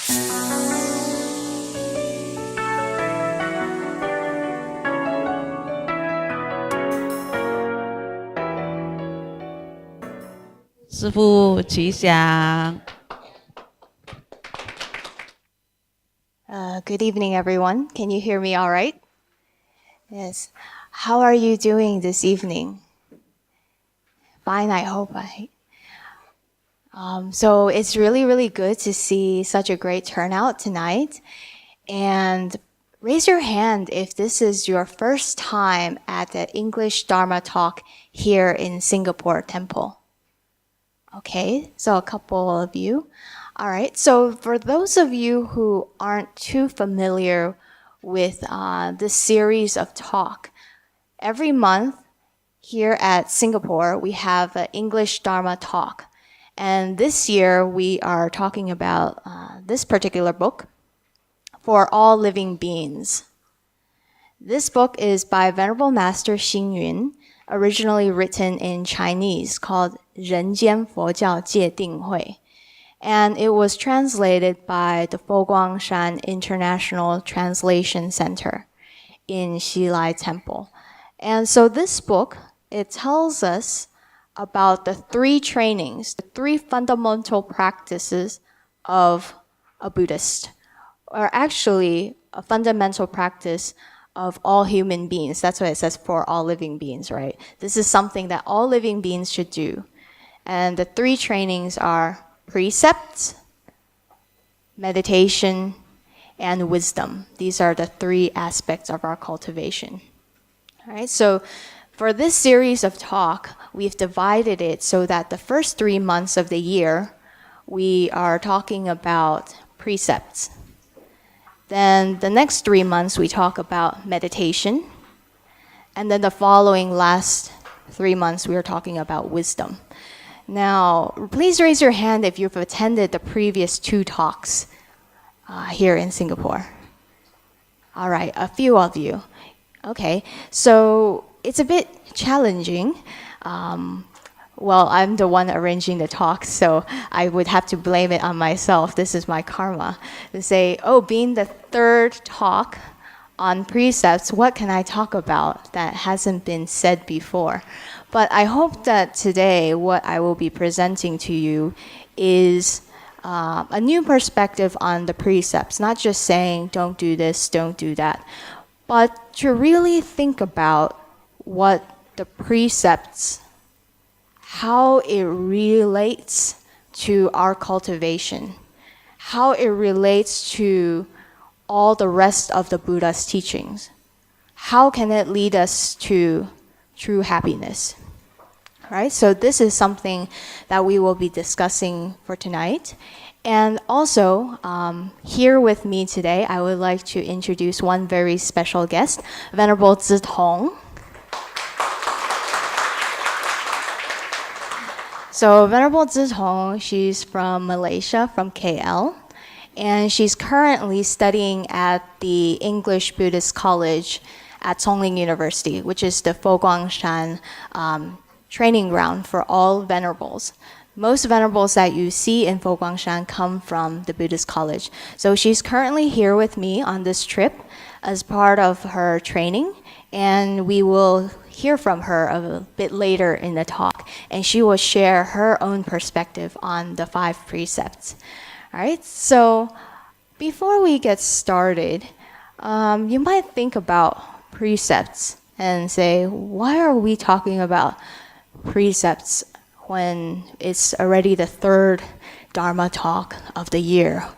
师父吉祥。Good evening, everyone. Can you hear me all right? Yes. How are you doing this evening? Fine, I hope. So it's really, really good to see such a great turnout tonight. And raise your hand if this is your first time at the English Dharma talk here in Singapore Temple. Okay, so a couple of you. All right, so for those of you who aren't too familiar with this series of talk, every month here at Singapore, we have an English Dharma talk. And this year, we are talking about this particular book, For All Living Beings. This book is by Venerable Master Zhi Yue, originally written in Chinese, called 人间佛教戒定慧. And it was translated by the Shan International Translation Center in Xilai Temple. And so this book, it tells us about the three trainings, the three fundamental practices of a Buddhist, or actually a fundamental practice of all human beings. That's why it says for all living beings, right? This is something that all living beings should do. And the three trainings are precepts, meditation, and wisdom. These are the three aspects of our cultivation. All right, so for this series of talk, we've divided it so that the first 3 months of the year, we are talking about precepts. Then the next 3 months, we talk about meditation. And then the following last 3 months, we are talking about wisdom. Now, please raise your hand if you've attended the previous 2 talks here in Singapore. All right, a few of you. Okay, so it's a bit challenging. Well, I'm the one arranging the talk, so I would have to blame it on myself. This is my karma. To say, oh, being the third talk on precepts, what can I talk about that hasn't been said before? But I hope that today what I will be presenting to you is a new perspective on the precepts, not just saying, don't do this, don't do that, but to really think about what the precepts, how it relates to our cultivation, how it relates to all the rest of the Buddha's teachings. How can it lead us to true happiness? Right? So this is something that we will be discussing for tonight. And also, here with me today, I would like to introduce one very special guest, Venerable Zhi Yue. So Venerable Zhi Yue, she's from Malaysia, from KL, and she's currently studying at the English Buddhist College at Tongling University, which is the Shan training ground for all venerables. Most venerables that you see in Shan come from the Buddhist college. So she's currently here with me on this trip as part of her training, and we will hear from her a bit later in the talk, and she will share her own perspective on the 5 precepts. All right, so before we get started, you might think about precepts and say, why are we talking about precepts when it's already the 3rd Dharma talk of the year?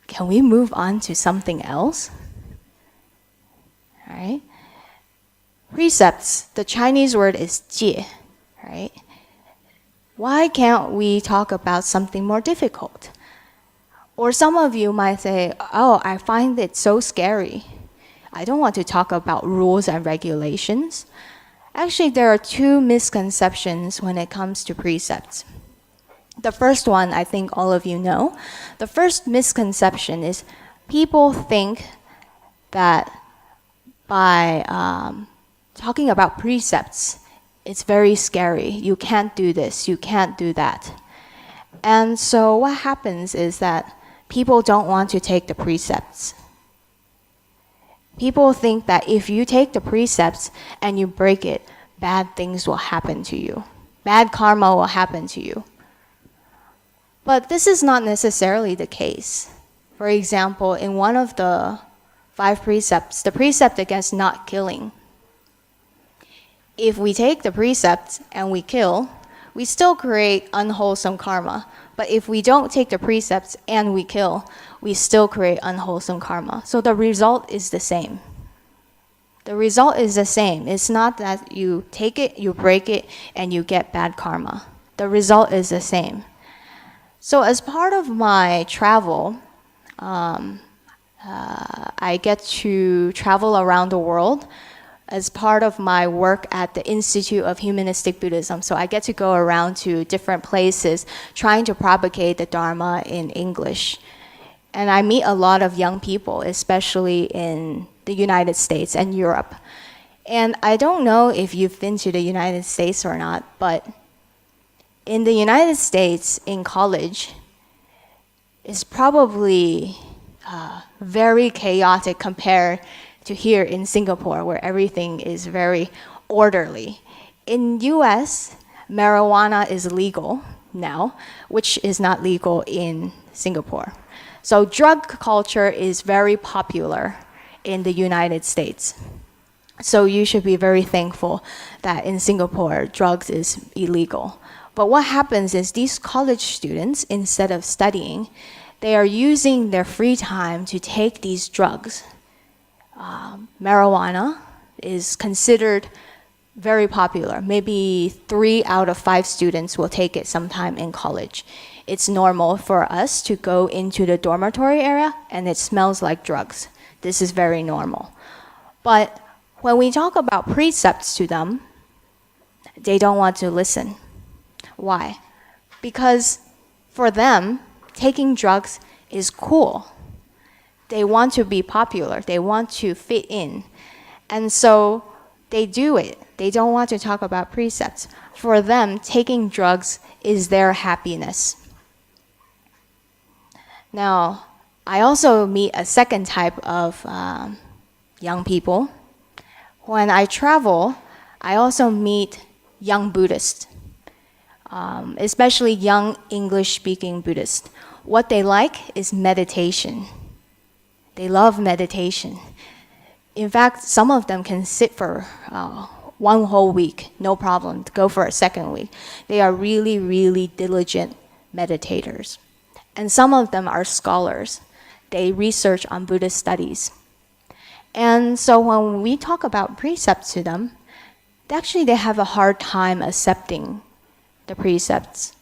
Can we move on to something else? All right. Precepts, the Chinese word is 戒, right? Why can't we talk about something more difficult? Or some of you might say, oh, I find it so scary. I don't want to talk about rules and regulations. Actually, there are 2 misconceptions when it comes to precepts. The first one, I think all of you know. The first misconception is people think that by talking about precepts, it's very scary. You can't do this, you can't do that. And so what happens is that people don't want to take the precepts. People think that if you take the precepts and you break it, bad things will happen to you. Bad karma will happen to you. But this is not necessarily the case. For example, in one of the 5 precepts, the precept against not killing, if we take the precepts and we kill, we still create unwholesome karma. But if we don't take the precepts and we kill, we still create unwholesome karma. So the result is the same. The result is the same. It's not that you take it, you break it, and you get bad karma. The result is the same. So as part of my travel, I get to travel around the world as part of my work at the Institute of Humanistic Buddhism. So I get to go around to different places trying to propagate the Dharma in English. And I meet a lot of young people, especially in the United States and Europe. And I don't know if you've been to the United States or not, but in the United States, in college, it's probably very chaotic compared to here in Singapore, where everything is very orderly. In US, marijuana is legal now, which is not legal in Singapore. So drug culture is very popular in the United States. So you should be very thankful that in Singapore, drugs is illegal. But what happens is these college students, instead of studying, they are using their free time to take these drugs. Marijuana is considered very popular. Maybe 3 out of 5 students will take it sometime in college. It's normal for us to go into the dormitory area and it smells like drugs. This is very normal. But when we talk about precepts to them, they don't want to listen. Why? Because for them, taking drugs is cool. They want to be popular. They want to fit in. And so they do it. They don't want to talk about precepts. For them, taking drugs is their happiness. Now, I also meet a second type of young people. When I travel, I also meet young Buddhists, especially young English-speaking Buddhists. What they like is meditation. They love meditation. In fact, some of them can sit for 1 whole week, no problem, go for a second week. They are really, really diligent meditators. And some of them are scholars. They research on Buddhist studies. And so when we talk about precepts to them, actually they have a hard time accepting the precepts.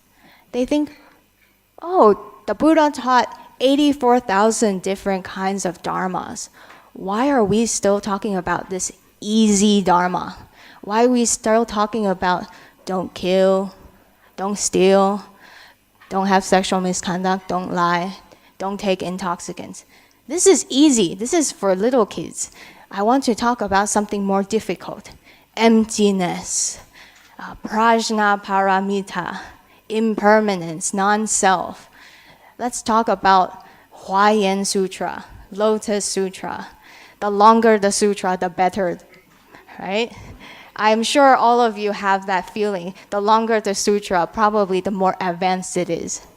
They think, oh, the Buddha taught 84,000 different kinds of dharmas. Why are we still talking about this easy dharma? Why are we still talking about don't kill, don't steal, don't have sexual misconduct, don't lie, don't take intoxicants? This is easy. This is for little kids. I want to talk about something more difficult. Emptiness, prajna paramita, impermanence, non-self. Let's talk about Huayan Sutra, Lotus Sutra. The longer the sutra, the better, right? I'm sure all of you have that feeling. The longer the sutra, probably the more advanced it is.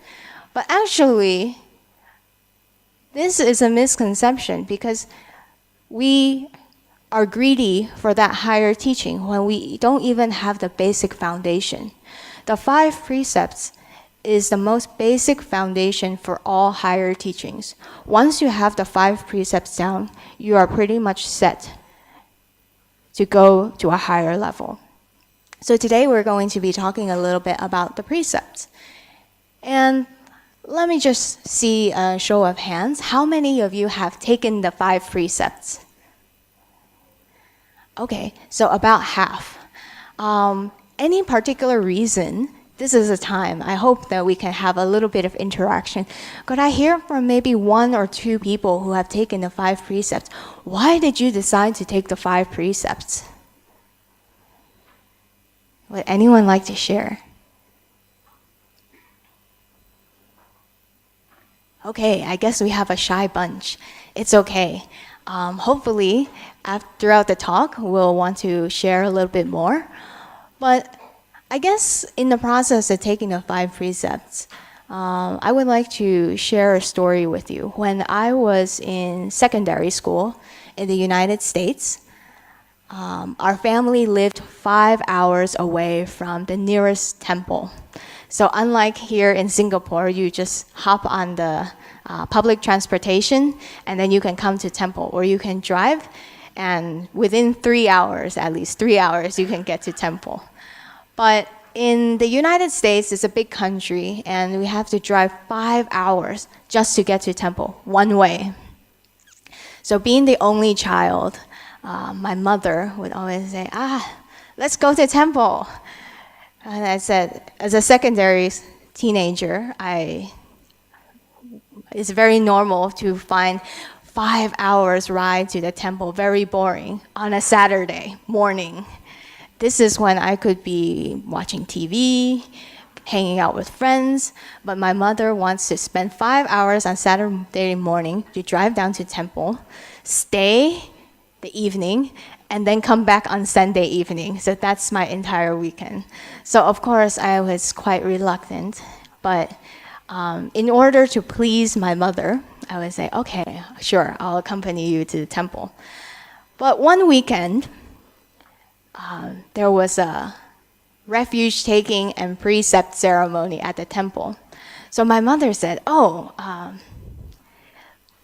But actually, this is a misconception because we are greedy for that higher teaching when we don't even have the basic foundation. The 5 precepts is the most basic foundation for all higher teachings. Once you have the 5 precepts down, you are pretty much set to go to a higher level. So today we're going to be talking a little bit about the precepts. And let me just see a show of hands. How many of you have taken the 5 precepts? Okay, so about half. Any particular reason? This is a time. I hope that we can have a little bit of interaction. Could I hear from maybe 1 or 2 people who have taken the 5 precepts? Why did you decide to take the 5 precepts? Would anyone like to share? okay, I guess we have a shy bunch. It's okay. Hopefully, throughout the talk, we'll want to share a little bit more. But I guess in the process of taking the 5 precepts, I would like to share a story with you. When I was in secondary school in the United States, our family lived 5 hours away from the nearest temple. So unlike here in Singapore, you just hop on the public transportation and then you can come to temple, or you can drive and within 3 hours, at least 3 hours, you can get to temple. But in the United States, it's a big country and we have to drive 5 hours just to get to temple, one way. So being the only child, my mother would always say, let's go to temple. And I said, as a secondary teenager, it's very normal to find 5 hours ride to the temple very boring on a Saturday morning. This is when I could be watching TV, hanging out with friends, but my mother wants to spend 5 hours on Saturday morning to drive down to temple, stay the evening, and then come back on Sunday evening. So that's my entire weekend. So of course I was quite reluctant, but in order to please my mother, I would say, okay, sure, I'll accompany you to the temple. But one weekend, there was a refuge taking and precept ceremony at the temple. So my mother said,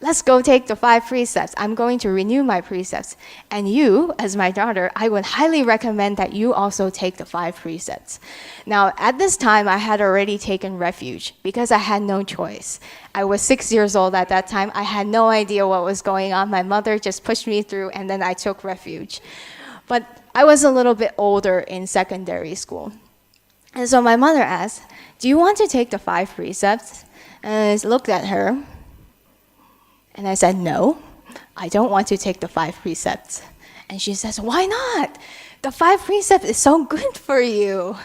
let's go take the 5 precepts. I'm going to renew my precepts. And you, as my daughter, I would highly recommend that you also take the 5 precepts. Now, at this time, I had already taken refuge because I had no choice. I was 6 years old at that time. I had no idea what was going on. My mother just pushed me through and then I took refuge. But I was a little bit older in secondary school. And so my mother asked, do you want to take the 5 precepts? And I looked at her. And I said, no, I don't want to take the 5 precepts. And she says, why not? The 5 precepts is so good for you.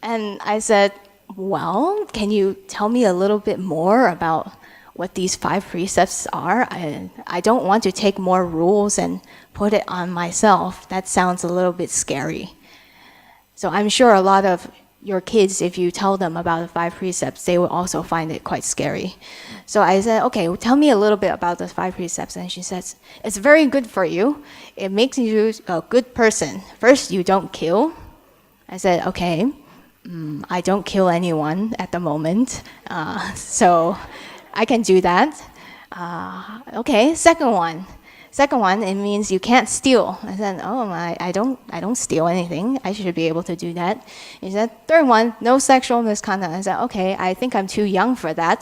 And I said, well, can you tell me a little bit more about what these 5 precepts are? I don't want to take more rules and put it on myself. That sounds a little bit scary. So I'm sure a lot of your kids, if you tell them about the 5 precepts, they will also find it quite scary. So I said, okay, well, tell me a little bit about the 5 precepts. And she says, it's very good for you. It makes you a good person. First, you don't kill. I said, okay, I don't kill anyone at the moment. So I can do that. Okay, second one, it means you can't steal. I said, I don't steal anything. I should be able to do that. He said, third one, no sexual misconduct. I said, okay, I think I'm too young for that.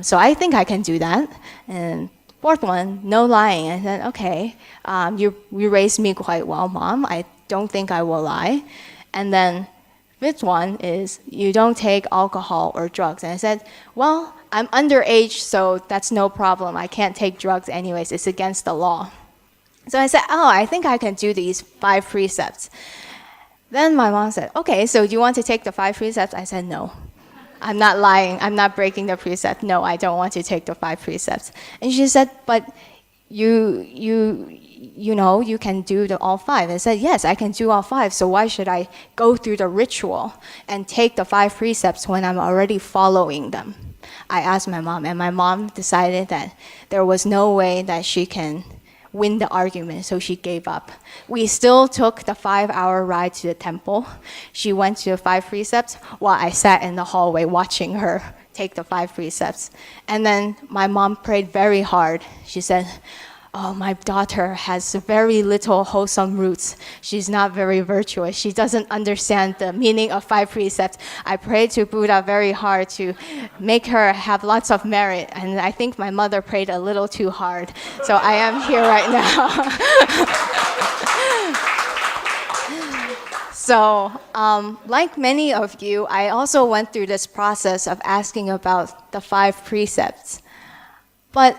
So I think I can do that. And fourth one, no lying. I said, okay, you raised me quite well, Mom. I don't think I will lie. And then fifth one is you don't take alcohol or drugs. And I said, well, I'm underage, so that's no problem. I can't take drugs anyways. It's against the law. So I said, I think I can do these 5 precepts. Then my mom said, okay, so do you want to take the 5 precepts? I said, no. I'm not lying. I'm not breaking the precept. No, I don't want to take the 5 precepts. And she said, but you can do all 5. I said, yes, I can do all 5. So why should I go through the ritual and take the 5 precepts when I'm already following them? I asked my mom, and my mom decided that there was no way that she can win the argument, so she gave up. We still took the 5-hour ride to the temple. She went to the 5 precepts while I sat in the hallway watching her take the 5 precepts. And then my mom prayed very hard. She said, my daughter has very little wholesome roots. She's not very virtuous. She doesn't understand the meaning of 5 precepts. I prayed to Buddha very hard to make her have lots of merit. And I think my mother prayed a little too hard. So I am here right now. So, like many of you, I also went through this process of asking about the 5 precepts. But,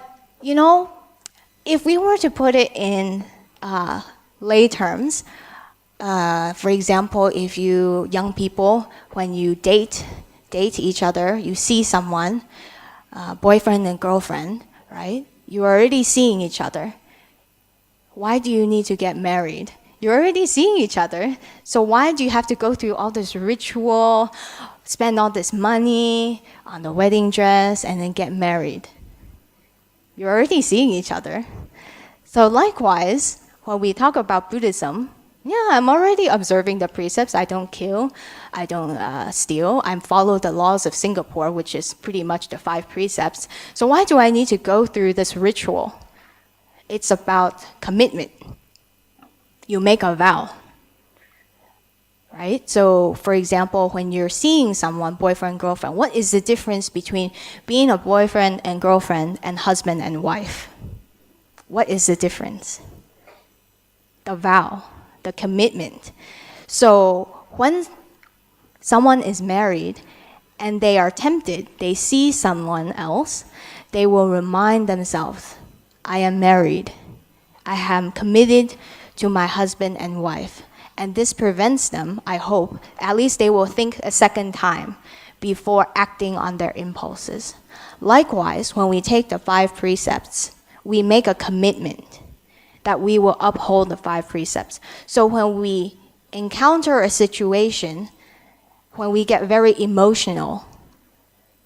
if we were to put it in lay terms, for example, if you young people, when you date each other, you see someone, boyfriend and girlfriend, right? You're already seeing each other. Why do you need to get married? You're already seeing each other. So why do you have to go through all this ritual, spend all this money on the wedding dress, and then get married? You're already seeing each other. So likewise, when we talk about Buddhism, yeah, I'm already observing the precepts. I don't kill, I don't steal. I follow the laws of Singapore, which is pretty much the 5 precepts. So why do I need to go through this ritual? It's about commitment. You make a vow, right? So, for example, when you're seeing someone, boyfriend, girlfriend, what is the difference between being a boyfriend and girlfriend and husband and wife? What is the difference? The vow, the commitment. So, when someone is married and they are tempted, they see someone else, they will remind themselves, I am married. I am committed to my husband and wife. And this prevents them, I hope, at least they will think a second time before acting on their impulses. Likewise, when we take the 5 precepts, we make a commitment that we will uphold the 5 precepts. So when we encounter a situation, when we get very emotional,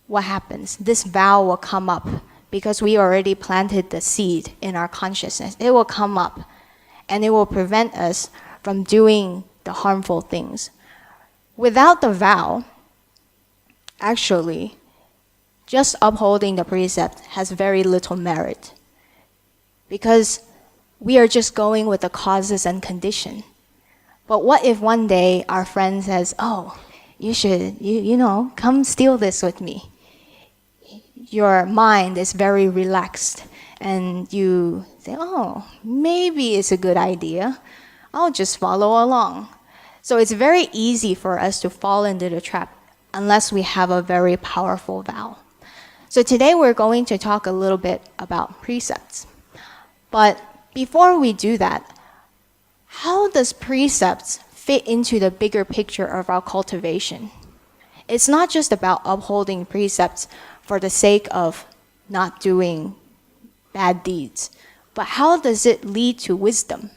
what happens? This vow will come up because we already planted the seed in our consciousness. It will come up and it will prevent us from doing the harmful things. Without the vow, actually, just upholding the precept has very little merit because we are just going with the causes and condition. But what if one day our friend says, oh, you should, come steal this with me. Your mind is very relaxed and you say, oh, maybe it's a good idea. I'll just follow along. So it's very easy for us to fall into the trap unless we have a very powerful vow. So today we're going to talk a little bit about precepts. But before we do that, how does precepts fit into the bigger picture of our cultivation? It's not just about upholding precepts for the sake of not doing bad deeds, but how does it lead to wisdom?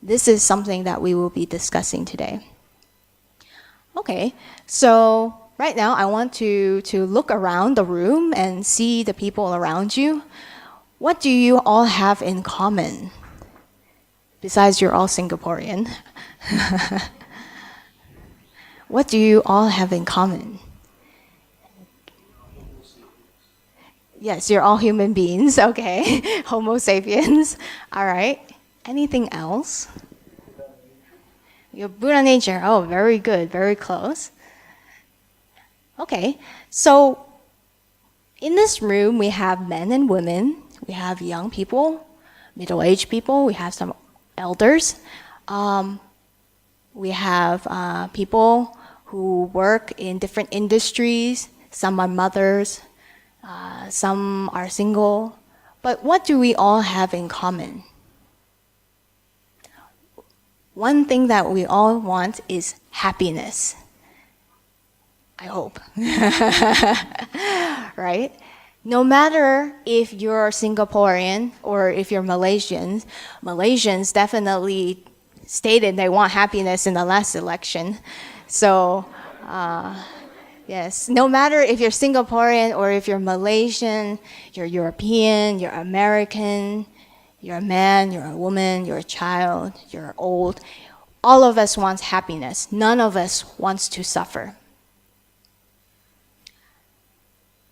This is something that we will be discussing today. Okay, so right now I want to look around the room and see the people around you. What do you all have in common? Besides you're all Singaporean. What do you all have in common? Yes, you're all human beings, okay. Homo sapiens, all right. Anything else? Your Buddha nature, oh, very good, very close. Okay, so in this room we have men and women, we have young people, middle-aged people, we have some elders. We have people who work in different industries, some are mothers, some are single. But what do we all have in common? One thing that we all want is happiness. I hope. Right? No matter if you're Singaporean or if you're Malaysians, Malaysians definitely stated they want happiness in the last election. So, yes, no matter if you're Singaporean or if you're Malaysian, you're European, you're American, you're a man, you're a woman, you're a child, you're old, all of us want happiness. None of us wants to suffer.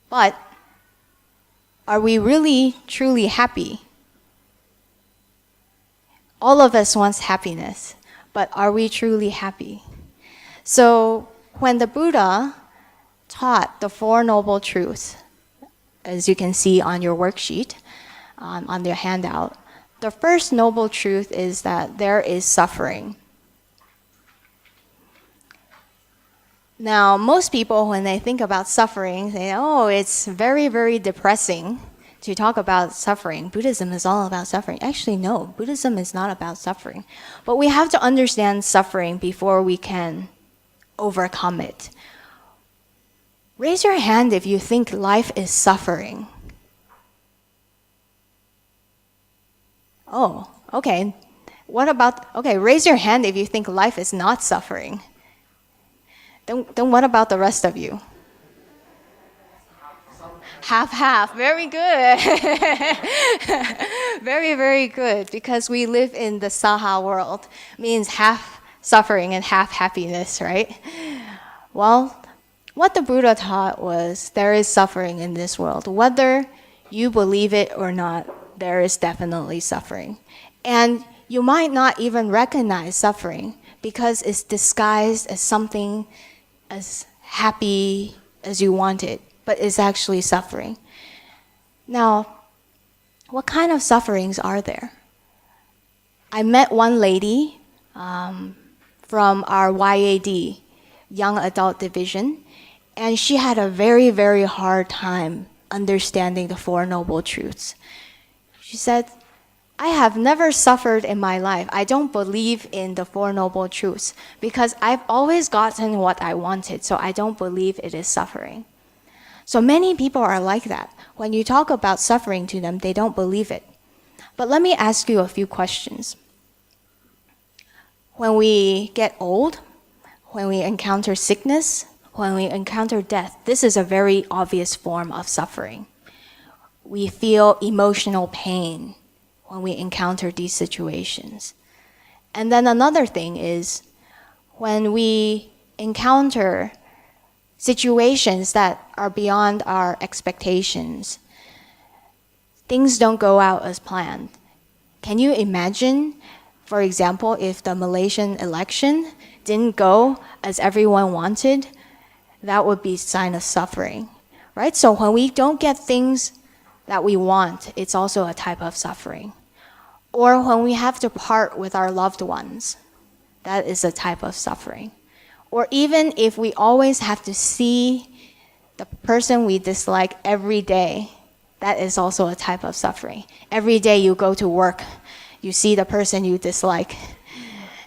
But are we really, truly happy? All of us wants happiness, but are we truly happy? So when the Buddha taught the 4 Noble Truths, as you can see on your worksheet, on your handout, the first noble truth is that there is suffering. Now, most people, when they think about suffering, say, oh, it's very, very depressing to talk about suffering. Buddhism is all about suffering. Actually, no, Buddhism is not about suffering. But we have to understand suffering before we can overcome it. Raise your hand if you think life is suffering. Oh, okay. Raise your hand if you think life is not suffering. Then what about the rest of you? Half. Very good. Very, very good. Because we live in the Saha world. Means half suffering and half happiness, right? Well, what the Buddha taught was there is suffering in this world. Whether you believe it or not, there is definitely suffering. And you might not even recognize suffering because it's disguised as something as happy as you want it, but it's actually suffering. Now, what kind of sufferings are there? I met one lady from our YAD, Young Adult Division, and she had a very, very hard time understanding the Four Noble Truths. She said, I have never suffered in my life. I don't believe in the Four Noble Truths because I've always gotten what I wanted, so I don't believe it is suffering. So many people are like that. When you talk about suffering to them, they don't believe it. But let me ask you a few questions. When we get old, when we encounter sickness, when we encounter death, this is a very obvious form of suffering. We feel emotional pain when we encounter these situations. And then another thing is when we encounter situations that are beyond our expectations, things don't go out as planned. Can you imagine, for example, if the Malaysian election didn't go as everyone wanted? That would be a sign of suffering, right? So when we don't get things that we want, it's also a type of suffering. Or when we have to part with our loved ones, that is a type of suffering. Or even if we always have to see the person we dislike every day, that is also a type of suffering. Every day you go to work, you see the person you dislike,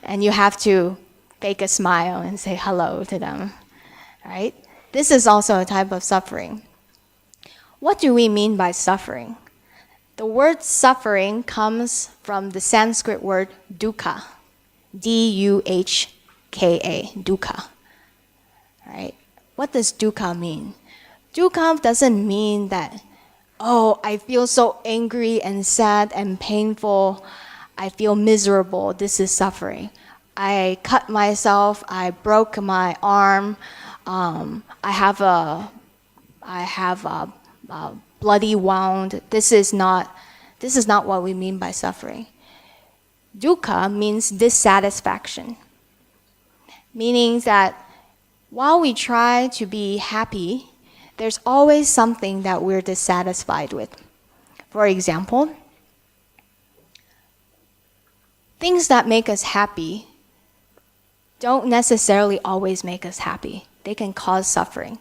and you have to fake a smile and say hello to them, right? This is also a type of suffering. What do we mean by suffering? The word suffering comes from the Sanskrit word dukkha, D-U-H-K-A, dukkha. Right? What does dukkha mean? Dukkha doesn't mean that, oh, I feel so angry and sad and painful, I feel miserable, this is suffering. I cut myself, I broke my arm, I have a bloody wound. This is not what we mean by suffering. Dukkha means dissatisfaction, meaning that while we try to be happy, there's always something that we're dissatisfied with. For example, things that make us happy don't necessarily always make us happy. They can cause suffering.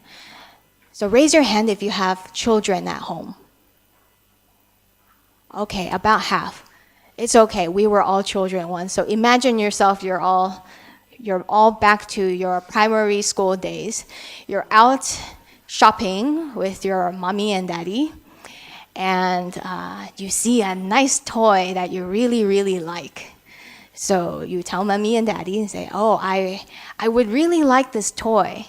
So raise your hand if you have children at home. Okay, about half. It's okay, we were all children once. So imagine yourself, you're all back to your primary school days. You're out shopping with your mommy and daddy, and you see a nice toy that you really, really like. So you tell mommy and daddy and say, oh, I would really like this toy.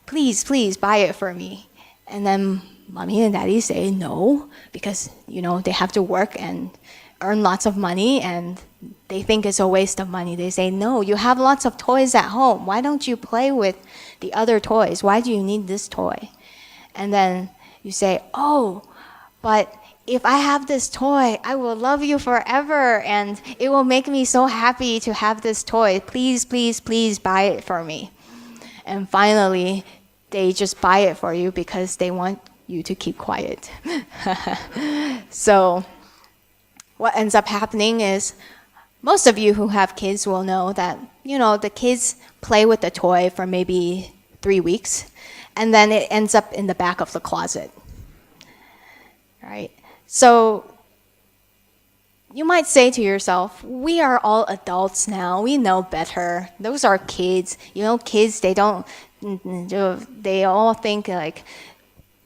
Please buy it for me. And then mommy and daddy say no, because they have to work and earn lots of money and they think it's a waste of money. They say, no, you have lots of toys at home. Why don't you play with the other toys? Why do you need this toy? And then you say, oh, but if I have this toy, I will love you forever and it will make me so happy to have this toy. Please buy it for me. And finally, they just buy it for you because they want you to keep quiet. So what ends up happening is most of you who have kids will know that, the kids play with the toy for maybe 3 weeks, and then it ends up in the back of the closet. Right? So you might say to yourself, we are all adults now. We know better. Those are kids. Kids, they don't They all think like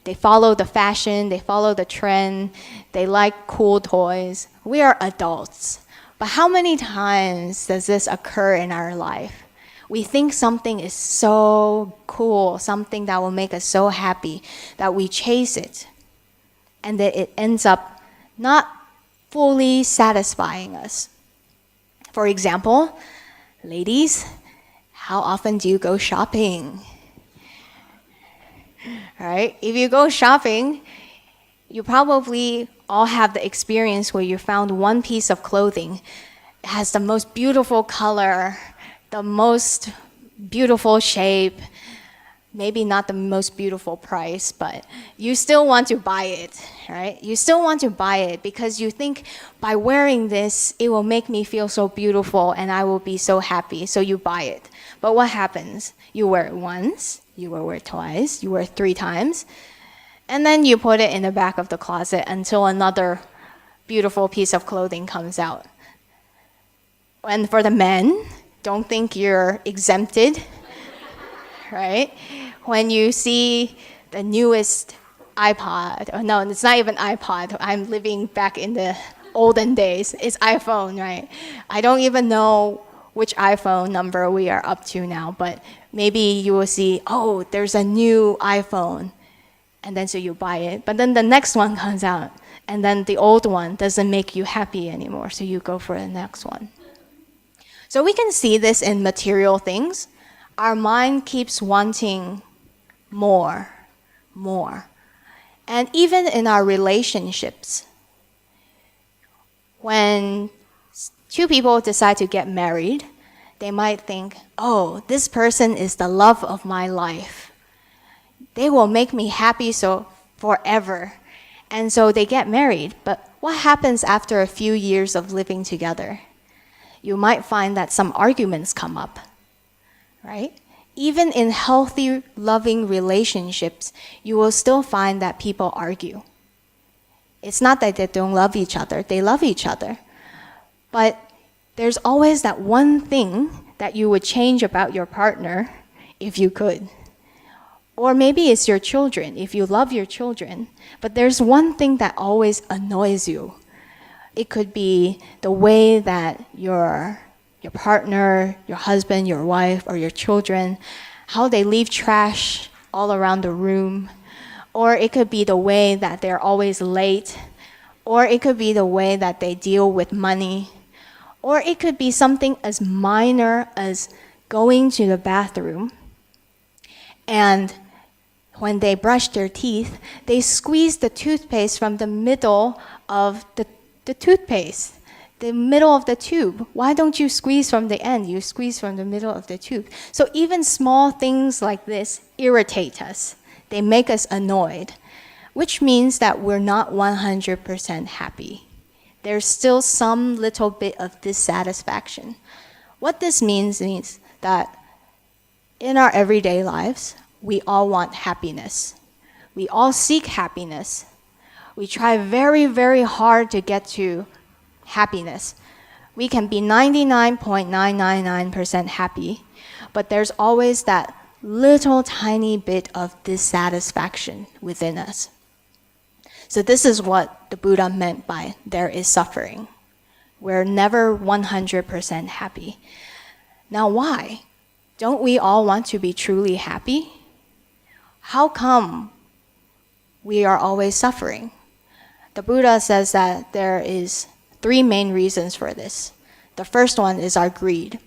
they follow the fashion, they follow the trend, they like cool toys. We are adults. But how many times does this occur in our life? We think something is so cool, something that will make us so happy, that we chase it. And that it ends up not fully satisfying us. For example, ladies, how often do you go shopping? Right? If you go shopping, you probably all have the experience where you found one piece of clothing. It has the most beautiful color, the most beautiful shape, maybe not the most beautiful price, but you still want to buy it, right? You still want to buy it because you think by wearing this, it will make me feel so beautiful and I will be so happy, so you buy it. But what happens? You wear it once, you will wear it twice, you wear it 3 times, and then you put it in the back of the closet until another beautiful piece of clothing comes out. And for the men, don't think you're exempted, right? When you see the newest iPod, or no, it's not even iPod. I'm living back in the olden days. It's iPhone, right? I don't even know which iPhone number we are up to now, but maybe you will see, oh, there's a new iPhone. And then so you buy it. But then the next one comes out, and then the old one doesn't make you happy anymore, so you go for the next one. So we can see this in material things. Our mind keeps wanting more. And even in our relationships, when 2 people decide to get married, they might think, oh, this person is the love of my life. They will make me happy so forever. And so they get married. But what happens after a few years of living together? You might find that some arguments come up, right? Even in healthy, loving relationships, you will still find that people argue. It's not that they don't love each other, they love each other. But there's always that one thing that you would change about your partner if you could. Or maybe it's your children, if you love your children. But there's one thing that always annoys you. It could be the way that your partner, your husband, your wife, or your children, how they leave trash all around the room. Or it could be the way that they're always late. Or it could be the way that they deal with money. Or it could be something as minor as going to the bathroom, and when they brush their teeth, they squeeze the toothpaste from the middle of the toothpaste, the middle of the tube. Why don't you squeeze from the end? You squeeze from the middle of the tube. So even small things like this irritate us. They make us annoyed, which means that we're not 100% happy. There's still some little bit of dissatisfaction. What this means is that in our everyday lives, we all want happiness. We all seek happiness. We try very, very hard to get to happiness. We can be 99.999% happy, but there's always that little tiny bit of dissatisfaction within us. So this is what the Buddha meant by there is suffering. We're never 100% happy. Now why? Don't we all want to be truly happy? How come we are always suffering? The Buddha says that there is 3 main reasons for this. The first one is our greed.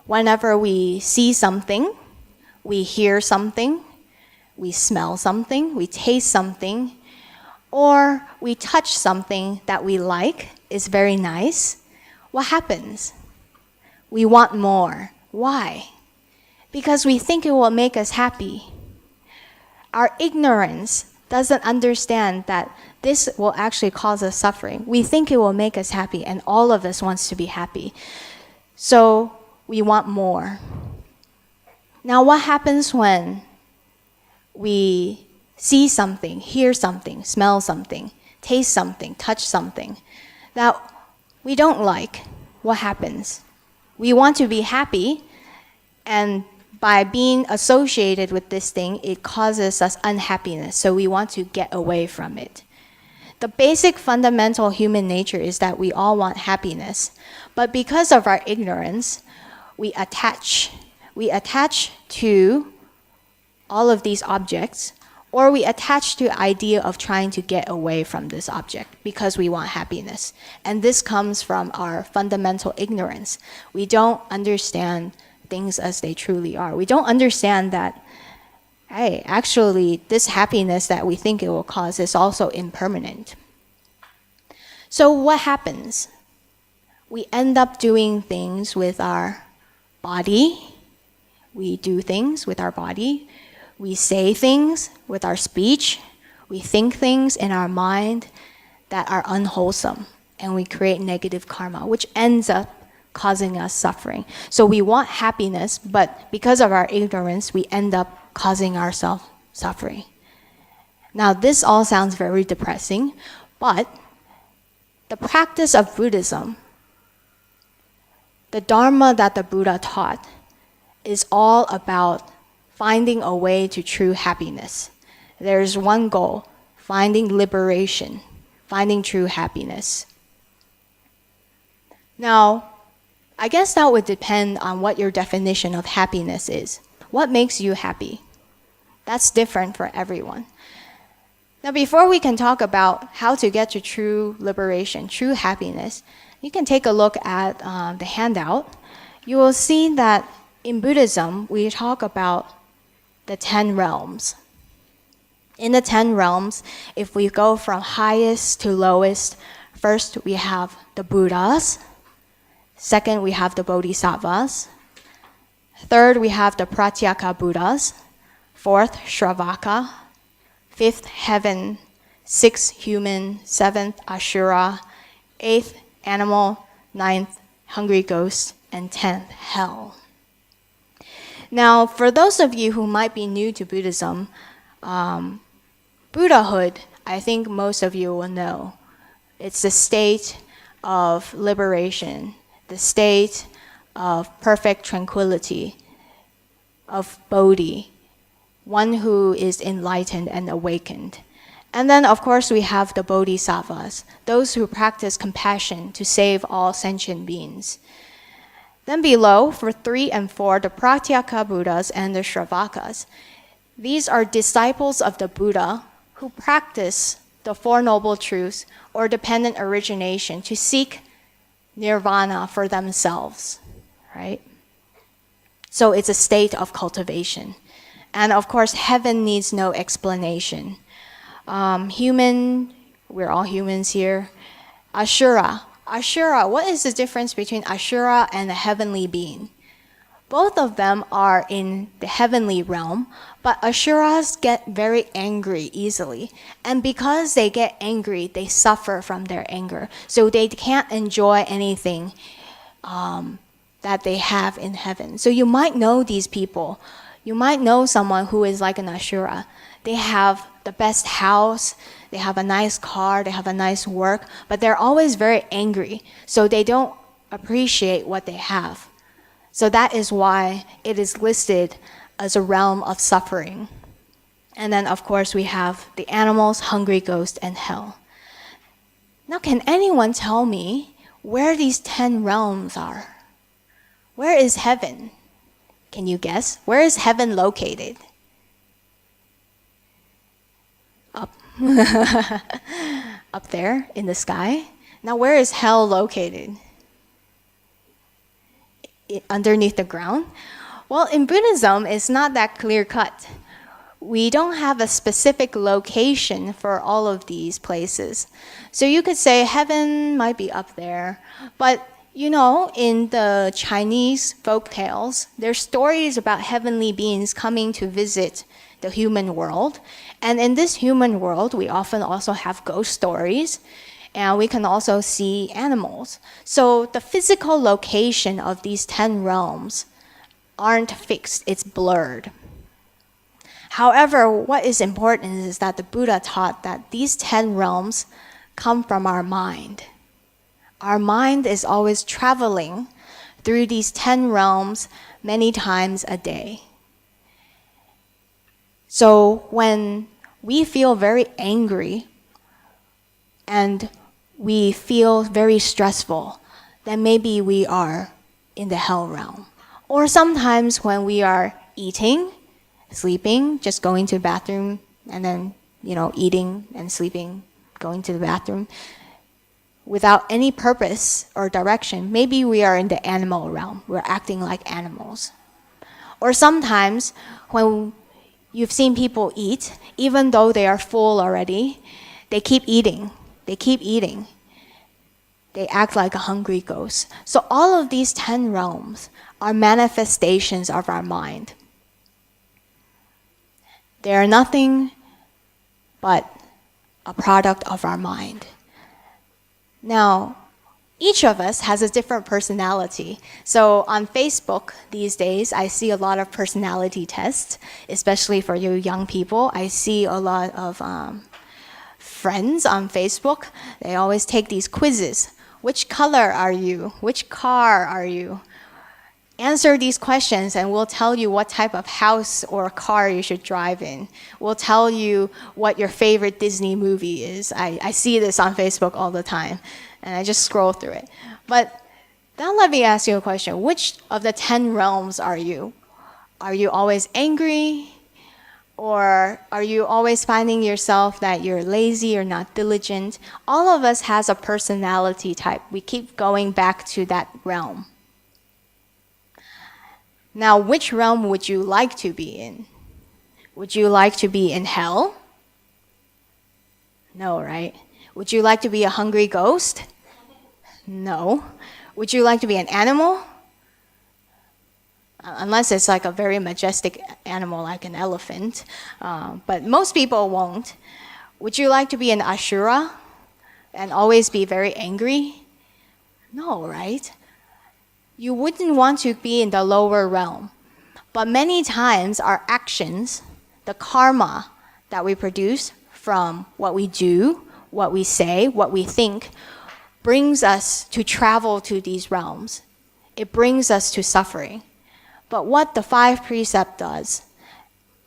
Whenever we see something, we hear something, we smell something, we taste something, or we touch something that we like, is very nice, what happens? We want more. Why? Because we think it will make us happy. Our ignorance doesn't understand that this will actually cause us suffering. We think it will make us happy, and all of us wants to be happy. So we want more. Now what happens when we see something, hear something, smell something, taste something, touch something that we don't like? What happens? We want to be happy, and by being associated with this thing, it causes us unhappiness. So we want to get away from it. The basic fundamental human nature is that we all want happiness. But because of our ignorance, we attach to all of these objects, or we attach to the idea of trying to get away from this object because we want happiness. And this comes from our fundamental ignorance. We don't understand things as they truly are. We don't understand that, hey, actually, this happiness that we think it will cause is also impermanent. So what happens? We end up doing things with our body. We do things with our body. We say things with our speech. We think things in our mind that are unwholesome. And we create negative karma, which ends up causing us suffering. So we want happiness, but because of our ignorance, we end up causing ourselves suffering. Now, this all sounds very depressing, but the practice of Buddhism, the Dharma that the Buddha taught, is all about finding a way to true happiness. There's one goal, finding liberation, finding true happiness. Now, I guess that would depend on what your definition of happiness is. What makes you happy? That's different for everyone. Now, before we can talk about how to get to true liberation, true happiness, you can take a look at the handout. You will see that in Buddhism, we talk about the 10 realms. In the 10 realms, if we go from highest to lowest, first we have the Buddhas. Second, we have the Bodhisattvas. Third, we have the Pratyeka Buddhas. Fourth, Shravaka. Fifth, heaven. Sixth, human. Seventh, Ashura. Eighth, animal. Ninth, hungry ghost. And 10th, hell. Now, for those of you who might be new to Buddhism, Buddhahood, I think most of you will know. It's the state of liberation, the state of perfect tranquility, of Bodhi, one who is enlightened and awakened. And then, of course, we have the Bodhisattvas, those who practice compassion to save all sentient beings. Then below, for 3 and 4, the Pratyeka Buddhas and the Shravakas. These are disciples of the Buddha who practice the Four Noble Truths or dependent origination to seek nirvana for themselves, right? So it's a state of cultivation. And of course, heaven needs no explanation. Human, we're all humans here. Ashura, what is the difference between Ashura and a heavenly being? Both of them are in the heavenly realm, but Asuras get very angry easily. And because they get angry, they suffer from their anger. So they can't enjoy anything that they have in heaven. So you might know these people. You might know someone who is like an Ashura. They have the best house, they have a nice car, they have a nice work, but they're always very angry. So they don't appreciate what they have. So that is why it is listed as a realm of suffering. And then, of course, we have the animals, hungry ghost, and hell. Now, can anyone tell me where these 10 realms are? Where is heaven? Can you guess? Where is heaven located? Up. Up there in the sky. Now, where is hell located? Underneath the ground? Well, in Buddhism, it's not that clear-cut. We don't have a specific location for all of these places. So you could say heaven might be up there, but you know, in the Chinese folk tales, there's stories about heavenly beings coming to visit the human world. And in this human world, we often also have ghost stories, and we can also see animals. So the physical location of these 10 realms aren't fixed, it's blurred. However, what is important is that the Buddha taught that these 10 realms come from our mind. Our mind is always traveling through these 10 realms many times a day. So when we feel very angry and we feel very stressful, then maybe we are in the hell realm. Or sometimes when we are eating, sleeping, just going to the bathroom, and then, eating and sleeping, going to the bathroom, without any purpose or direction, maybe we are in the animal realm. We're acting like animals. Or sometimes when you've seen people eat, even though they are full already, they keep eating. They keep eating. They act like a hungry ghost. So all of these 10 realms are manifestations of our mind. They are nothing but a product of our mind. Now, each of us has a different personality. So on Facebook these days, I see a lot of personality tests, especially for you young people. I see a lot of friends on Facebook. They always take these quizzes. Which color are you? Which car are you? Answer these questions and we'll tell you what type of house or car you should drive in. We'll tell you what your favorite Disney movie is. I see this on Facebook all the time, and I just scroll through it. But now let me ask you a question. Which of the 10 realms are you? Are you always angry? Or are you always finding yourself that you're lazy or not diligent? All of us has a personality type. We keep going back to that realm. Now, which realm would you like to be in? Would you like to be in hell? No, right? Would you like to be a hungry ghost? No. Would you like to be an animal? Unless it's like a very majestic animal like an elephant. But most people won't. Would you like to be an Ashura and always be very angry? No, right? You wouldn't want to be in the lower realm. But many times our actions, the karma that we produce from what we do, what we say, what we think, brings us to travel to these realms. It brings us to suffering. But what the 5 precepts does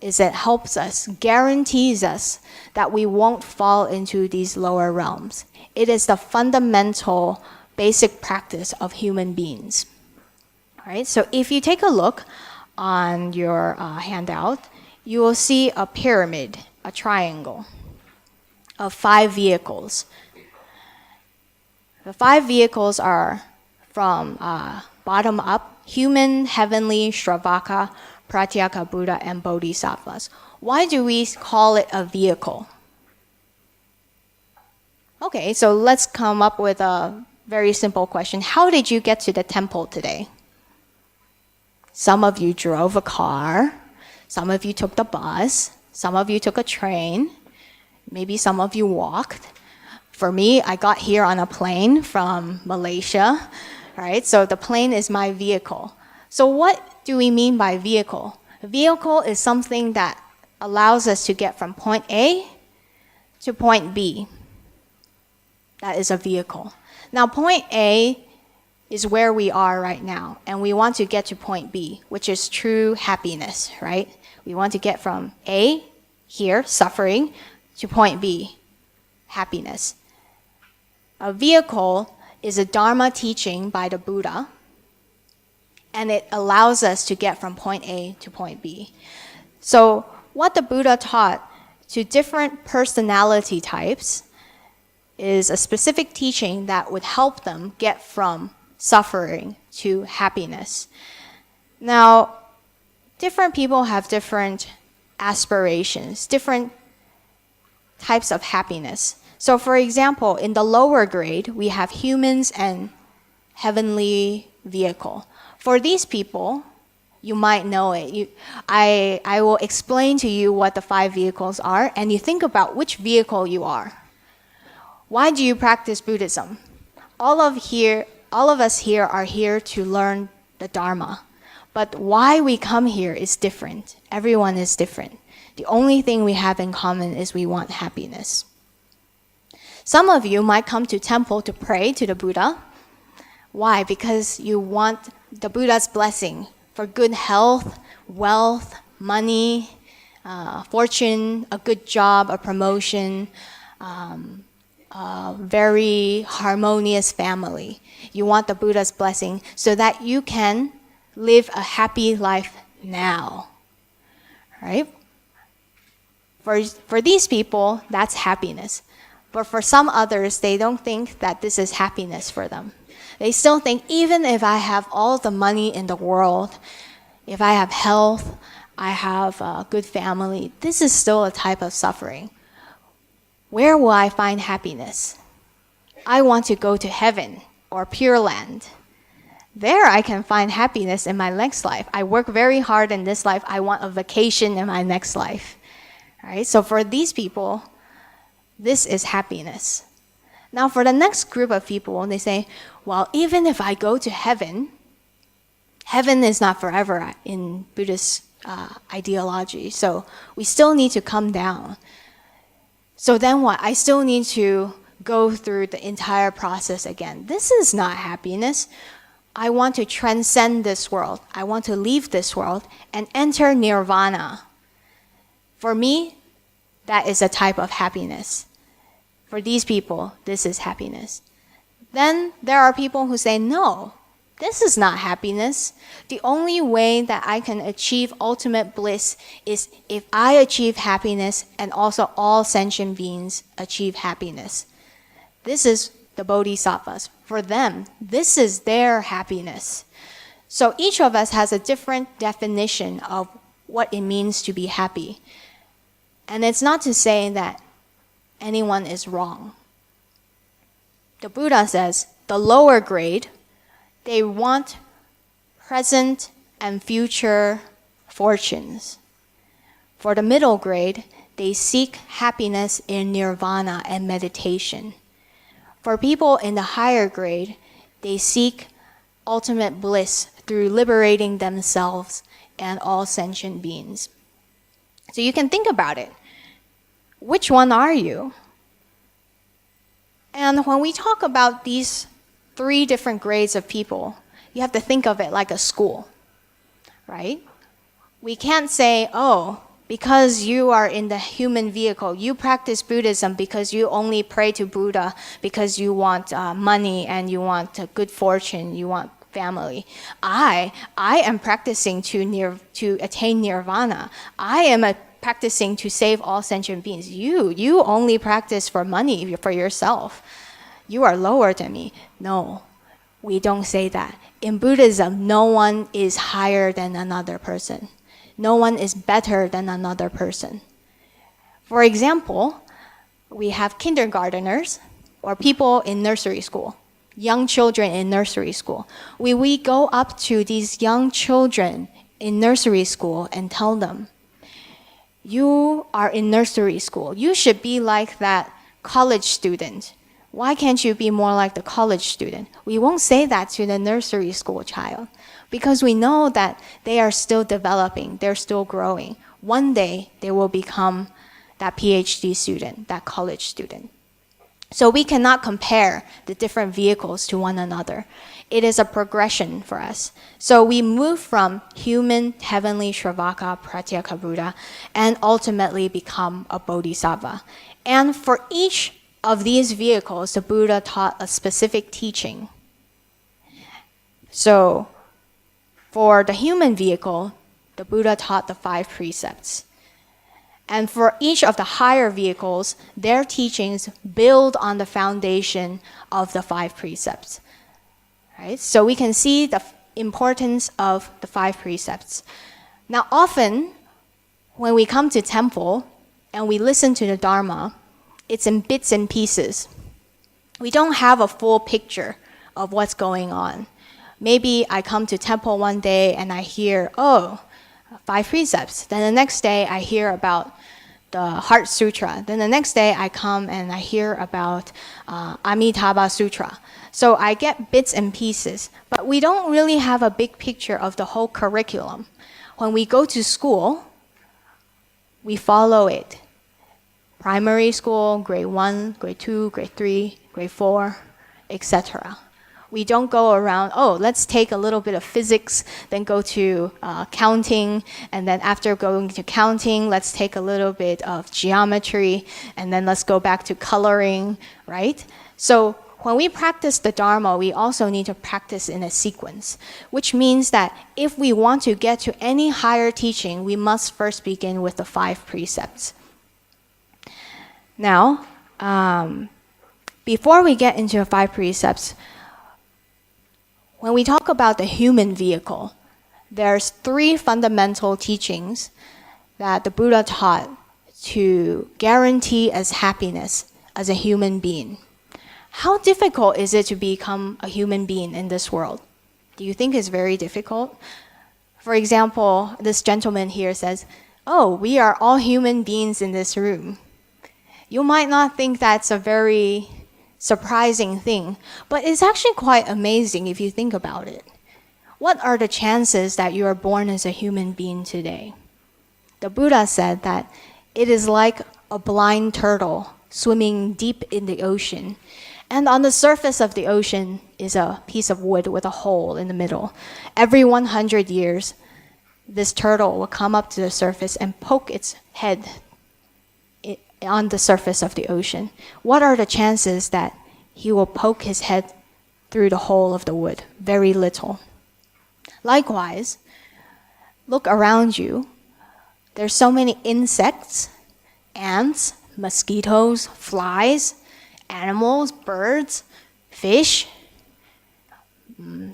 is it helps us, guarantees us that we won't fall into these lower realms. It is the fundamental basic practice of human beings. All right, so if you take a look on your handout, you will see a pyramid, a triangle of 5 vehicles. The 5 vehicles are from bottom up: human, heavenly, Shravaka, Pratyeka, Buddha, and Bodhisattvas. Why do we call it a vehicle? Okay, so let's come up with a very simple question. How did you get to the temple today? Some of you drove a car, some of you took the bus, some of you took a train, maybe some of you walked. For me, I got here on a plane from Malaysia. Right? So the plane is my vehicle. So what do we mean by vehicle? A vehicle is something that allows us to get from point A to point B. That is a vehicle. Now point A is where we are right now, and we want to get to point B, which is true happiness, right? We want to get from A, here, suffering, to point B, happiness. A vehicle is a Dharma teaching by the Buddha, and it allows us to get from point A to point B. So what the Buddha taught to different personality types is a specific teaching that would help them get from suffering to happiness. Now, different people have different aspirations, different types of happiness. So for example, in the lower grade, we have humans and heavenly vehicle. For these people, you might know it. I will explain to you what the 5 vehicles are, and you think about which vehicle you are. Why do you practice Buddhism? All of us here are here to learn the Dharma. But why we come here is different. Everyone is different. The only thing we have in common is we want happiness. Some of you might come to temple to pray to the Buddha. Why? Because you want the Buddha's blessing for good health, wealth, money, fortune, a good job, a promotion, a very harmonious family. You want the Buddha's blessing so that you can live a happy life now, right? For these people, that's happiness. But for some others, they don't think that this is happiness for them. They still think, even if I have all the money in the world, if I have health, I have a good family, this is still a type of suffering. Where will I find happiness? I want to go to heaven or Pure Land. There I can find happiness in my next life. I work very hard in this life. I want a vacation in my next life. All right? So for these people, this is happiness. Now for the next group of people, they say, well, even if I go to heaven, heaven is not forever in Buddhist ideology. So we still need to come down. So then what? I still need to go through the entire process again. This is not happiness. I want to transcend this world. I want to leave this world and enter nirvana. For me, that is a type of happiness. For these people, this is happiness. Then there are people who say, no, this is not happiness. The only way that I can achieve ultimate bliss is if I achieve happiness and also all sentient beings achieve happiness. This is the bodhisattvas. For them, this is their happiness. So each of us has a different definition of what it means to be happy. And it's not to say that anyone is wrong. The Buddha says the lower grade, they want present and future fortunes. For the middle grade, they seek happiness in nirvana and meditation. For people in the higher grade, they seek ultimate bliss through liberating themselves and all sentient beings. So you can think about it. Which one are you? And when we talk about these 3 different grades of people, you have to think of it like a school, right? We can't say, oh, because you are in the human vehicle, you practice Buddhism because you only pray to Buddha because you want money and you want good fortune, you want family. I am practicing to attain nirvana. I am practicing to save all sentient beings. You only practice for money, for yourself. You are lower than me. No, we don't say that. In Buddhism, no one is higher than another person. No one is better than another person. For example, we have kindergarteners or people in nursery school, young children in nursery school. We go up to these young children in nursery school and tell them, you are in nursery school. You should be like that college student. Why can't you be more like the college student? We won't say that to the nursery school child because we know that they are still developing, they're still growing. One day they will become that PhD student, that college student. So we cannot compare the different vehicles to one another. It is a progression for us. So we move from human, heavenly, Shravaka, Pratyeka Buddha, and ultimately become a bodhisattva. And for each of these vehicles, the Buddha taught a specific teaching. So for the human vehicle, the Buddha taught the 5 precepts. And for each of the higher vehicles, their teachings build on the foundation of the 5 precepts. Right? So we can see the importance of the 5 precepts. Now often, when we come to temple and we listen to the Dharma, it's in bits and pieces. We don't have a full picture of what's going on. Maybe I come to temple one day and I hear, 5 precepts. Then the next day I hear about the Heart Sutra. Then the next day I come and I hear about Amitabha Sutra. So I get bits and pieces, but we don't really have a big picture of the whole curriculum. When we go to school, we follow it. Primary school, grade 1, grade 2, grade 3, grade 4, etc. We don't go around, oh, let's take a little bit of physics, then go to counting, and then after going to counting, let's take a little bit of geometry, and then let's go back to coloring, right? So when we practice the Dharma, we also need to practice in a sequence, which means that if we want to get to any higher teaching, we must first begin with the 5 precepts. Now, before we get into the 5 precepts, when we talk about the human vehicle, there's 3 fundamental teachings that the Buddha taught to guarantee us happiness as a human being. How difficult is it to become a human being in this world? Do you think it's very difficult? For example, this gentleman here says, oh, we are all human beings in this room. You might not think that's a very surprising thing, but it's actually quite amazing if you think about it. What are the chances that you are born as a human being today? The Buddha said that it is like a blind turtle swimming deep in the ocean. And on the surface of the ocean is a piece of wood with a hole in the middle. Every 100 years, this turtle will come up to the surface and poke its head on the surface of the ocean. What are the chances that he will poke his head through the hole of the wood? Very little. Likewise, look around you. There's so many insects, ants, mosquitoes, flies, animals, birds, fish,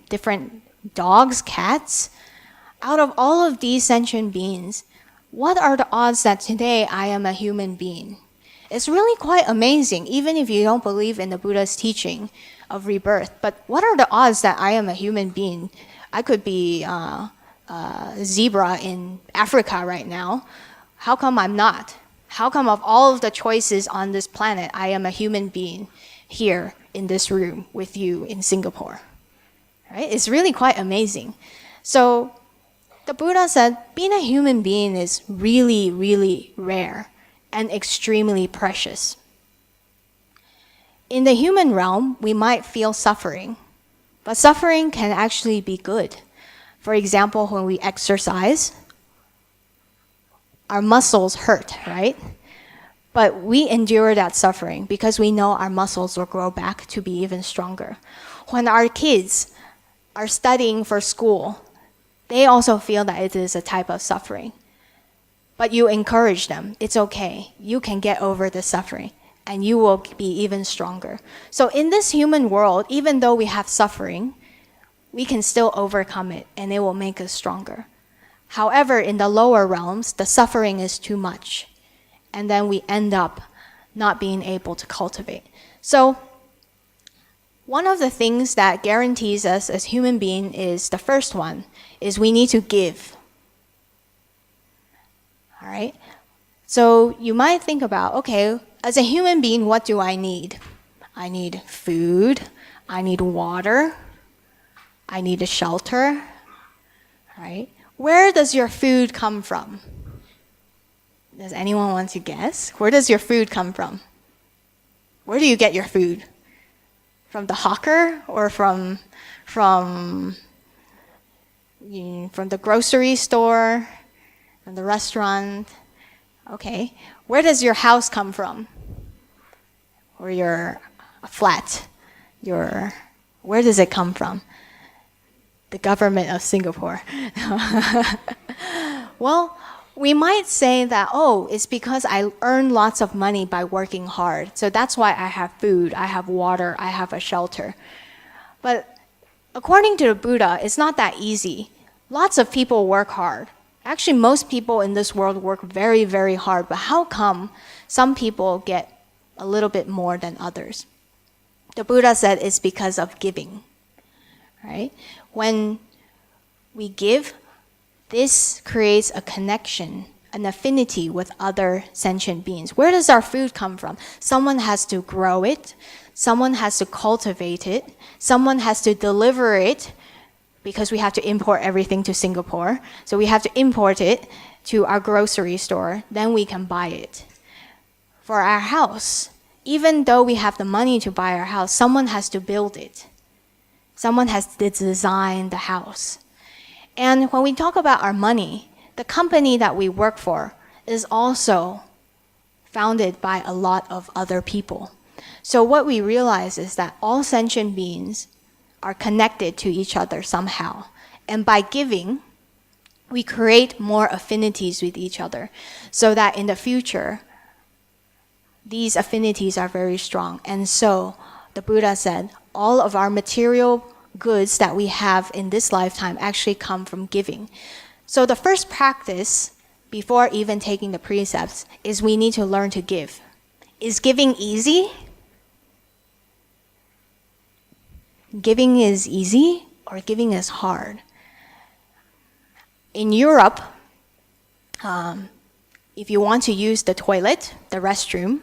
different dogs, cats. Out of all of these sentient beings, what are the odds that today I am a human being? It's really quite amazing, even if you don't believe in the Buddha's teaching of rebirth. But what are the odds that I am a human being? I could be a zebra in Africa right now. How come I'm not? How come of all of the choices on this planet, I am a human being here in this room with you in Singapore? Right? It's really quite amazing. So the Buddha said, being a human being is really, really rare and extremely precious. In the human realm, we might feel suffering, but suffering can actually be good. For example, when we exercise, our muscles hurt, right? But we endure that suffering because we know our muscles will grow back to be even stronger. When our kids are studying for school, they also feel that it is a type of suffering. But you encourage them, it's okay. You can get over the suffering and you will be even stronger. So in this human world, even though we have suffering, we can still overcome it and it will make us stronger. However, in the lower realms, the suffering is too much. And then we end up not being able to cultivate. So one of the things that guarantees us as human beings is the first one, is we need to give. All right? So you might think about, okay, as a human being, what do I need? I need food. I need water. I need a shelter. Right? Where does your food come from? Does anyone want to guess? Where does your food come from? Where do you get your food? From the hawker or from the grocery store, from the restaurant? Okay. Where does your house come from? Or your flat? Where does it come from? The government of Singapore. Well, we might say that, oh, it's because I earn lots of money by working hard. So that's why I have food, I have water, I have a shelter. But according to the Buddha, it's not that easy. Lots of people work hard. Actually, most people in this world work very, very hard. But how come some people get a little bit more than others? The Buddha said it's because of giving. Right? When we give, this creates a connection, an affinity with other sentient beings. Where does our food come from? Someone has to grow it. Someone has to cultivate it. Someone has to deliver it because we have to import everything to Singapore. So we have to import it to our grocery store. Then we can buy it. For our house, even though we have the money to buy our house, someone has to build it. Someone has designed the house. And when we talk about our money, the company that we work for is also founded by a lot of other people. So what we realize is that all sentient beings are connected to each other somehow. And by giving, we create more affinities with each other so that in the future, these affinities are very strong. And so the Buddha said, all of our material goods that we have in this lifetime actually come from giving. So the first practice, before even taking the precepts, is we need to learn to give. Is giving easy? Giving is easy or giving is hard? In Europe, if you want to use the toilet, the restroom,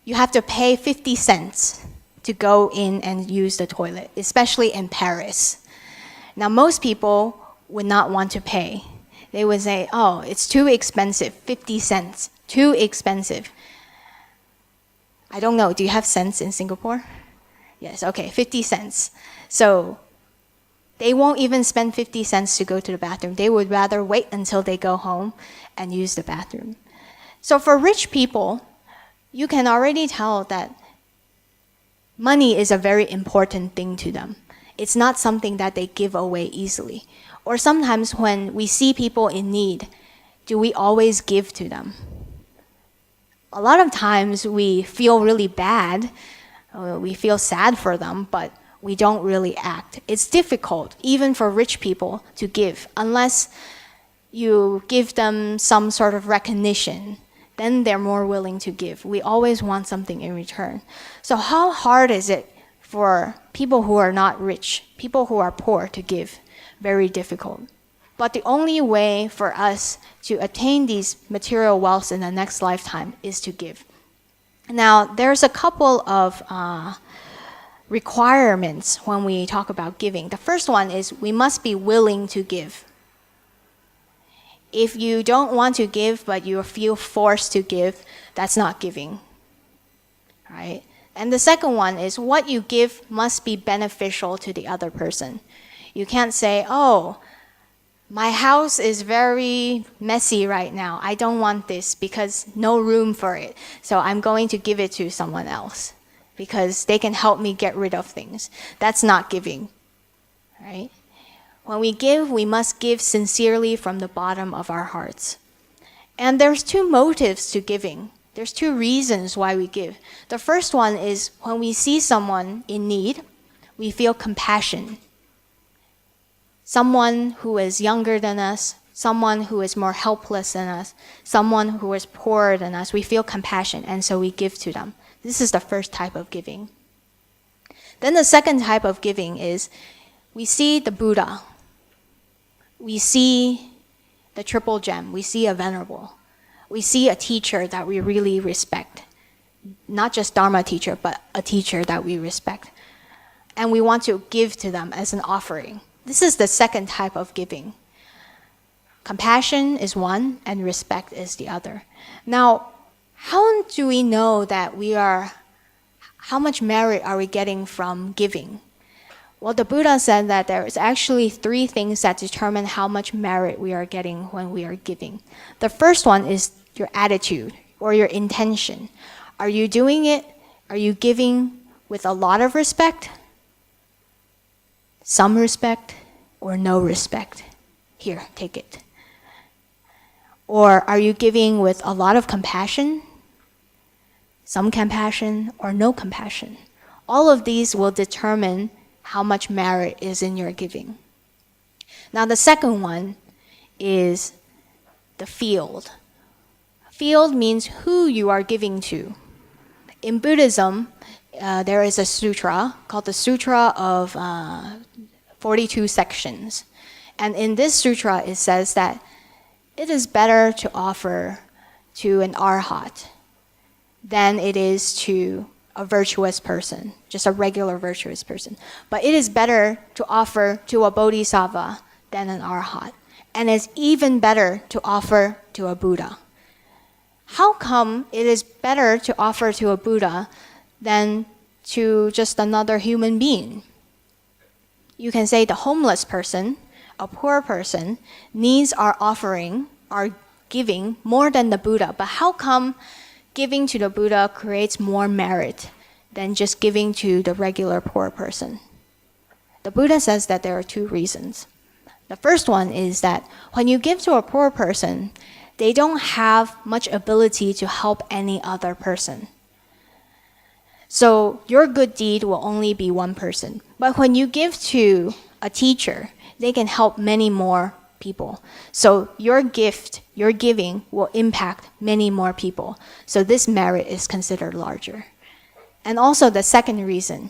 you have to pay 50 cents to go in and use the toilet, especially in Paris. Now, most people would not want to pay. They would say, oh, it's too expensive, 50 cents, too expensive. I don't know, do you have cents in Singapore? Yes, okay, 50 cents. So they won't even spend 50 cents to go to the bathroom. They would rather wait until they go home and use the bathroom. So for rich people, you can already tell that money is a very important thing to them. It's not something that they give away easily. Or sometimes when we see people in need, do we always give to them? A lot of times we feel really bad, we feel sad for them, but we don't really act. It's difficult, even for rich people, to give, unless you give them some sort of recognition. Then they're more willing to give. We always want something in return. So how hard is it for people who are not rich, people who are poor to give? Very difficult. But the only way for us to attain these material wealths in the next lifetime is to give. Now, there's a couple of requirements when we talk about giving. The first one is we must be willing to give. If you don't want to give, but you feel forced to give, that's not giving, right? And the second one is what you give must be beneficial to the other person. You can't say, oh, my house is very messy right now. I don't want this because no room for it. So I'm going to give it to someone else because they can help me get rid of things. That's not giving, right? When we give, we must give sincerely from the bottom of our hearts. And there's two motives to giving. There's two reasons why we give. The first one is when we see someone in need, we feel compassion. Someone who is younger than us, someone who is more helpless than us, someone who is poorer than us, we feel compassion, and so we give to them. This is the first type of giving. Then the second type of giving is we see the Buddha. We see the triple gem. We see a venerable. We see a teacher that we really respect. Not just Dharma teacher, but a teacher that we respect. And we want to give to them as an offering. This is the second type of giving. Compassion is one, and respect is the other. Now, how do we know that how much merit are we getting from giving? Well, the Buddha said that there is actually three things that determine how much merit we are getting when we are giving. The first one is your attitude or your intention. Are you doing it? Are you giving with a lot of respect, some respect, or no respect? Here, take it. Or are you giving with a lot of compassion, some compassion, or no compassion? All of these will determine how much merit is in your giving. Now, the second one is the field. Field means who you are giving to. In Buddhism, there is a sutra called the Sutra of 42 Sections. And in this sutra, it says that it is better to offer to an arhat than it is to a virtuous person, just a regular virtuous person. But it is better to offer to a bodhisattva than an arhat. And it's even better to offer to a Buddha. How come it is better to offer to a Buddha than to just another human being? you can say the homeless person, a poor person, needs our offering, our giving more than the Buddha. But how come giving to the Buddha creates more merit than just giving to the regular poor person? The Buddha says that there are two reasons. The first one is that when you give to a poor person, they don't have much ability to help any other person. So your good deed will only be one person. But when you give to a teacher, they can help many more people. So your gift, your giving will impact many more people. So this merit is considered larger. And also the second reason,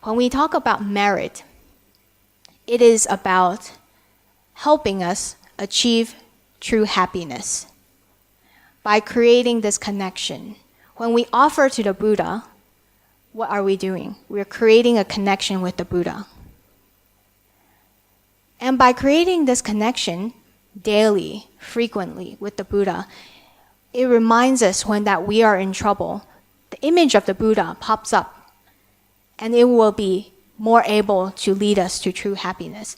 when we talk about merit, it is about helping us achieve true happiness by creating this connection. When we offer to the Buddha, what are we doing? We're creating a connection with the Buddha. And by creating this connection daily, frequently with the Buddha, it reminds us when that we are in trouble, the image of the Buddha pops up, and it will be more able to lead us to true happiness.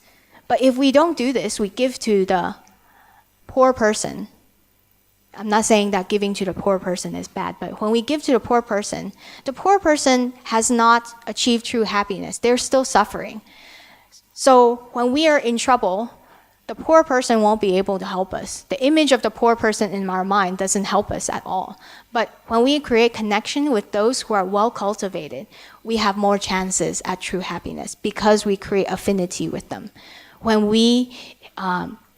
But if we don't do this, we give to the poor person. I'm not saying that giving to the poor person is bad, but when we give to the poor person has not achieved true happiness. They're still suffering. So when we are in trouble, the poor person won't be able to help us. The image of the poor person in our mind doesn't help us at all. But when we create connection with those who are well cultivated, we have more chances at true happiness because we create affinity with them. When we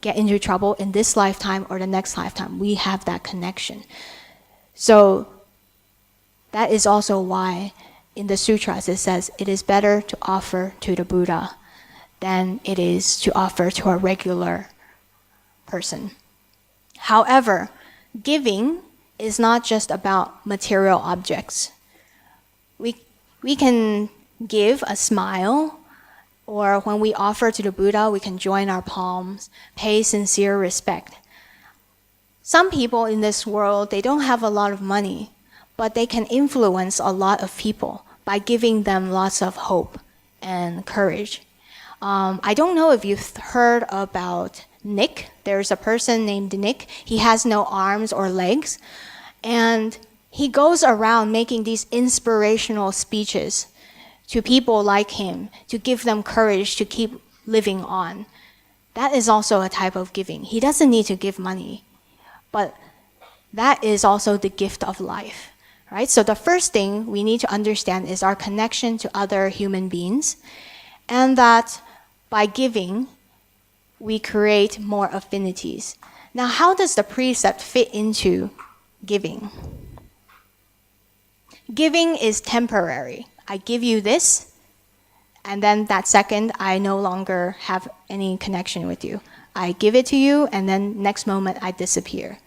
get into trouble in this lifetime or the next lifetime, we have that connection. So that is also why in the sutras it says it is better to offer to the Buddha than it is to offer to a regular person. However, giving is not just about material objects. We can give a smile, or when we offer to the Buddha, we can join our palms, pay sincere respect. Some people in this world, they don't have a lot of money, but they can influence a lot of people by giving them lots of hope and courage. I don't know if you've heard about Nick. There's a person named Nick. He has no arms or legs. And he goes around making these inspirational speeches to people like him to give them courage to keep living on. That is also a type of giving. He doesn't need to give money, but that is also the gift of life, right? So the first thing we need to understand is our connection to other human beings, and that by giving, we create more affinities. Now, how does the precept fit into giving? Giving is temporary. I give you this, and then that second, I no longer have any connection with you. I give it to you, and then next moment, I disappear.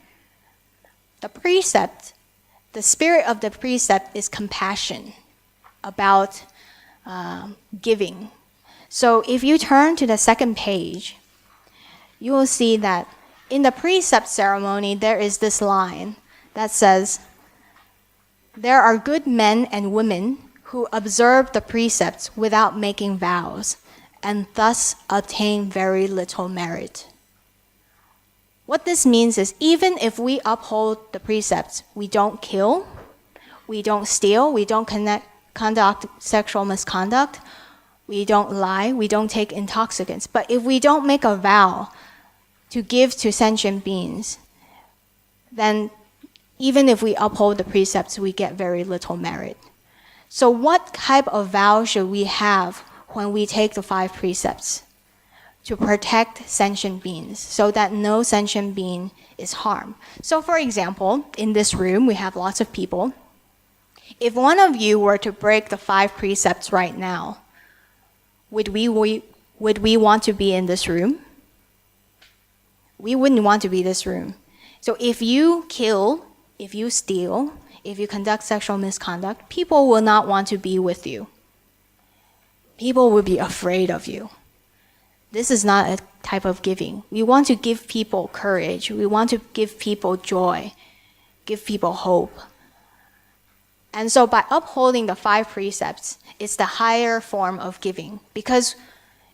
The precept, the spirit of the precept is compassion about giving. So if you turn to the second page, you will see that in the precept ceremony, there is this line that says, "There are good men and women who observe the precepts without making vows, and thus obtain very little merit." What this means is even if we uphold the precepts, we don't kill, we don't steal, we don't conduct sexual misconduct, we don't lie, we don't take intoxicants. But if we don't make a vow to give to sentient beings, then even if we uphold the precepts, we get very little merit. So what type of vow should we have when we take the 5 precepts? To protect sentient beings so that no sentient being is harmed. So for example, in this room, we have lots of people. If one of you were to break the 5 precepts right now, would we want to be in this room? We wouldn't want to be in this room. So if you kill, if you steal, if you conduct sexual misconduct, people will not want to be with you. People will be afraid of you. This is not a type of giving. We want to give people courage. We want to give people joy, give people hope. And so by upholding the 5 precepts, it's the higher form of giving. Because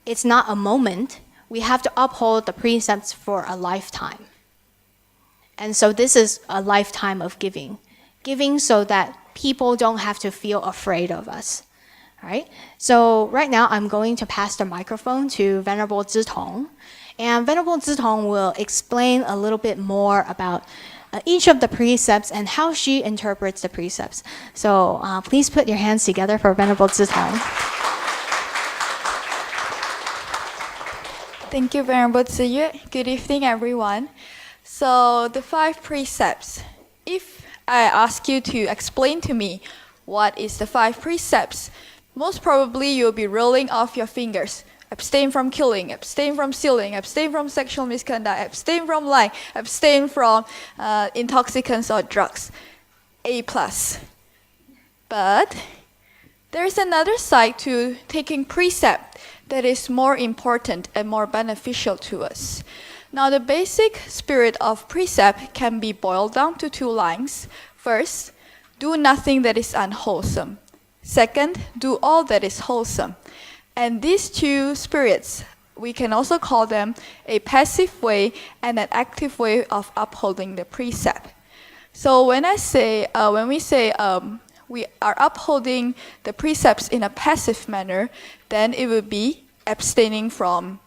it's not a moment. We have to uphold the precepts for a lifetime. And so this is a lifetime of giving. Giving so that people don't have to feel afraid of us. All right? So right now I'm going to pass the microphone to Venerable Zhi Tong. And Venerable Zhi Tong will explain a little bit more about each of the precepts and how she interprets the precepts. So please put your hands together for Venerable Zhi Tong. Thank you, Venerable Zhi Yue. Good evening, everyone. So the 5 precepts. If I ask you to explain to me what is the 5 precepts, most probably you'll be rolling off your fingers. Abstain from killing, abstain from stealing, abstain from sexual misconduct, abstain from lying, abstain from intoxicants or drugs. A+. But there's another side to taking precept that is more important and more beneficial to us. Now, the basic spirit of precept can be boiled down to 2 lines. First, do nothing that is unwholesome. Second, do all that is wholesome. And these 2 spirits, we can also call them a passive way and an active way of upholding the precept. So when we say we are upholding the precepts in a passive manner, then it would be abstaining from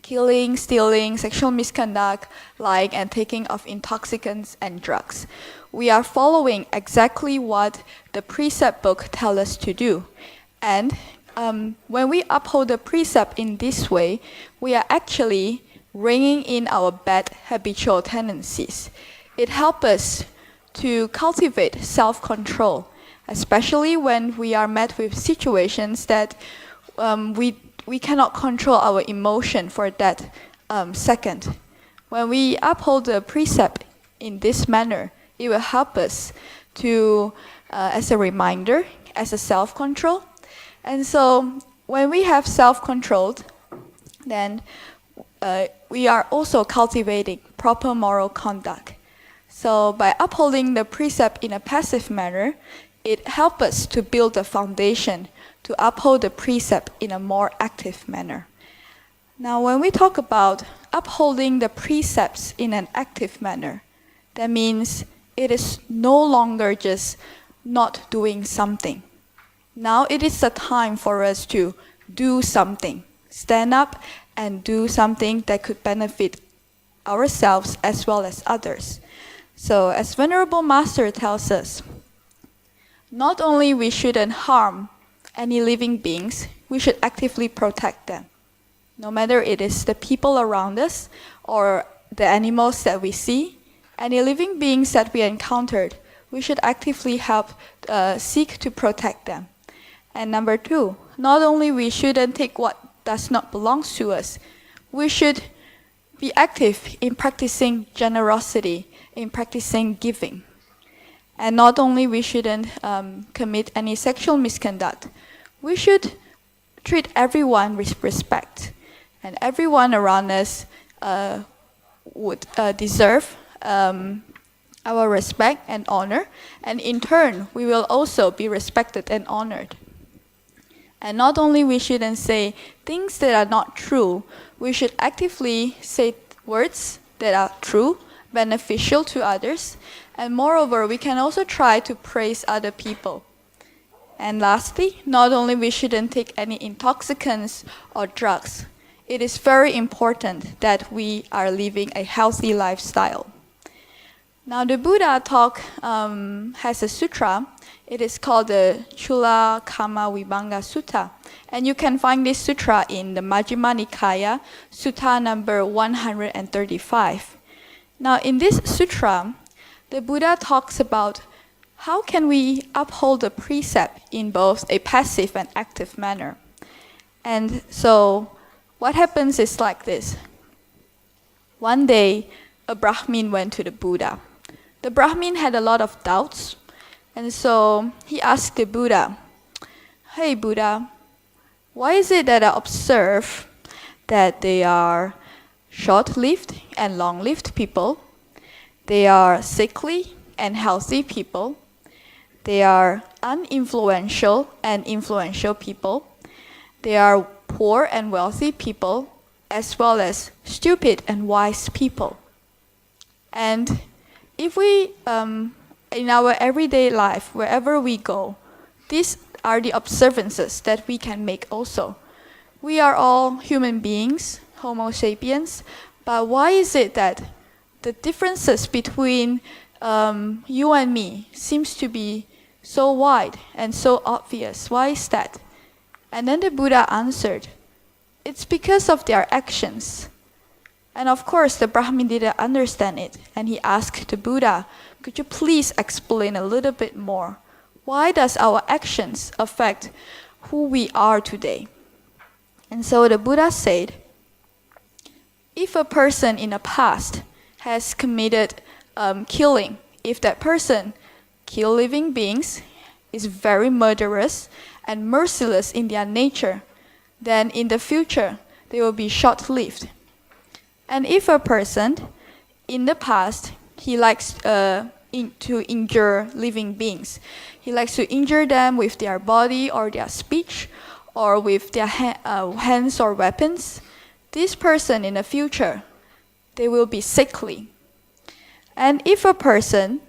killing, stealing, sexual misconduct, lying, and taking of intoxicants and drugs. We are following exactly what the precept book tells us to do. And when we uphold the precept in this way, we are actually reining in our bad habitual tendencies. It helps us to cultivate self-control, especially when we are met with situations that we cannot control our emotion for that second. When we uphold the precept in this manner, it will help us to, as a reminder, as a self-control. And so when we have self-control, then we are also cultivating proper moral conduct. So by upholding the precept in a passive manner, it helps us to build a foundation to uphold the precept in a more active manner. Now, when we talk about upholding the precepts in an active manner, that means it is no longer just not doing something. Now it is the time for us to do something, stand up and do something that could benefit ourselves as well as others. So as Venerable Master tells us, not only we shouldn't harm any living beings, we should actively protect them. No matter it is the people around us or the animals that we see, any living beings that we encountered, we should actively help seek to protect them. And number 2, not only we shouldn't take what does not belong to us, we should be active in practicing generosity, in practicing giving. And not only we shouldn't commit any sexual misconduct, we should treat everyone with respect. And everyone around us would deserve our respect and honor. And in turn, we will also be respected and honored. And not only we shouldn't say things that are not true, we should actively say words that are true, beneficial to others. And moreover, we can also try to praise other people. And lastly, not only we shouldn't take any intoxicants or drugs, it is very important that we are living a healthy lifestyle. Now the Buddha has a sutra. It is called the Chula Kama Vibhanga Sutta. And you can find this sutra in the Majjhima Nikaya, Sutta number 135. Now in this sutra, the Buddha talks about how can we uphold the precept in both a passive and active manner. And so what happens is like this. One day, a Brahmin went to the Buddha. The Brahmin had a lot of doubts. And so he asked the Buddha, "Hey Buddha, why is it that I observe that they are short-lived and long-lived people? They are sickly and healthy people. They are uninfluential and influential people. They are poor and wealthy people, as well as stupid and wise people. And if we, in our everyday life, wherever we go, these are the observances that we can make also. We are all human beings, Homo sapiens, but why is it that the differences between you and me seems to be so wide and so obvious? Why is that? And then the Buddha answered, it's because of their actions. And of course, the Brahmin didn't understand it. And he asked the Buddha, could you please explain a little bit more? Why does our actions affect who we are today? And so the Buddha said, if a person in the past has committed killing, if that person kills living beings, is very murderous and merciless in their nature, then in the future they will be short-lived. And if a person in the past, he likes to injure living beings, he likes to injure them with their body or their speech or with their hands or weapons, this person in the future, they will be sickly. And if a person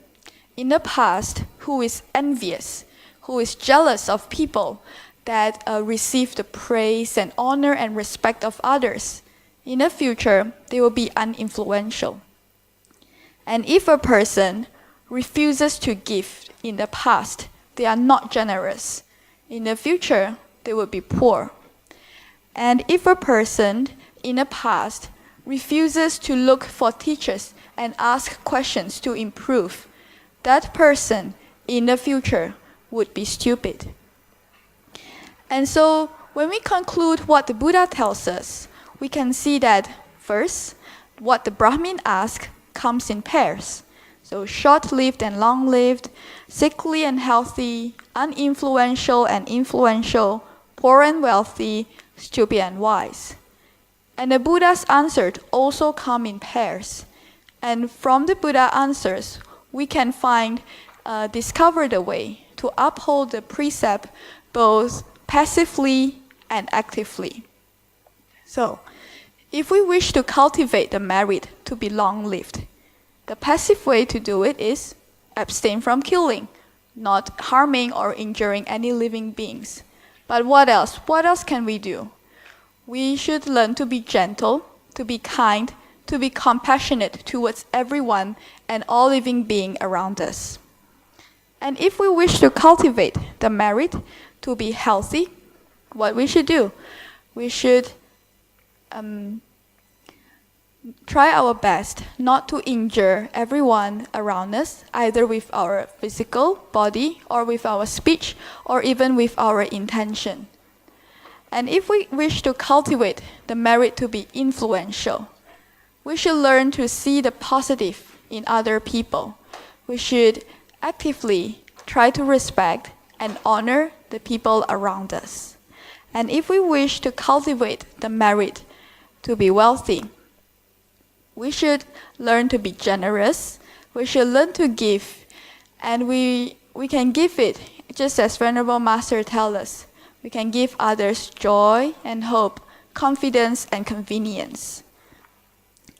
in the past who is envious, who is jealous of people that receive the praise and honor and respect of others, in the future, they will be uninfluential. And if a person refuses to give in the past, they are not generous. In the future, they will be poor. And if a person in the past refuses to look for teachers and ask questions to improve, that person in the future would be stupid. And so when we conclude what the Buddha tells us, we can see that first, what the Brahmin asks comes in pairs. So short-lived and long-lived, sickly and healthy, uninfluential and influential, poor and wealthy, stupid and wise. And the Buddha's answers also come in pairs. And from the Buddha answers, we can discover the way to uphold the precept both passively and actively. So, if we wish to cultivate the merit to be long-lived, the passive way to do it is abstain from killing, not harming or injuring any living beings. But what else? What else can we do? We should learn to be gentle, to be kind, to be compassionate towards everyone and all living beings around us. And if we wish to cultivate the merit to be healthy, what we should do? We should try our best not to injure everyone around us, either with our physical body or with our speech or even with our intention. And if we wish to cultivate the merit to be influential, we should learn to see the positive in other people. We should actively try to respect and honor the people around us. And if we wish to cultivate the merit to be wealthy, we should learn to be generous. We should learn to give. And we can give it, just as Venerable Master tells us. We can give others joy and hope, confidence and convenience.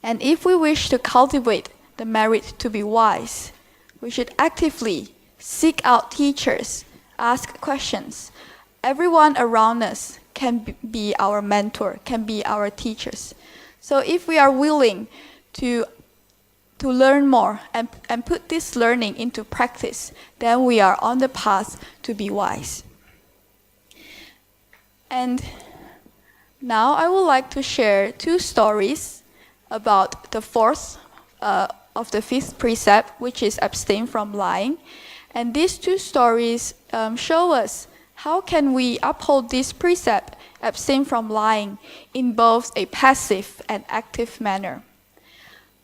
And if we wish to cultivate the merit to be wise, we should actively seek out teachers, ask questions. Everyone around us can be our mentor, can be our teachers. So if we are willing to learn more and put this learning into practice, then we are on the path to be wise. And now I would like to share two stories about the fourth of the fifth precept, which is abstain from lying. And these two stories show us how can we uphold this precept, abstain from lying, in both a passive and active manner.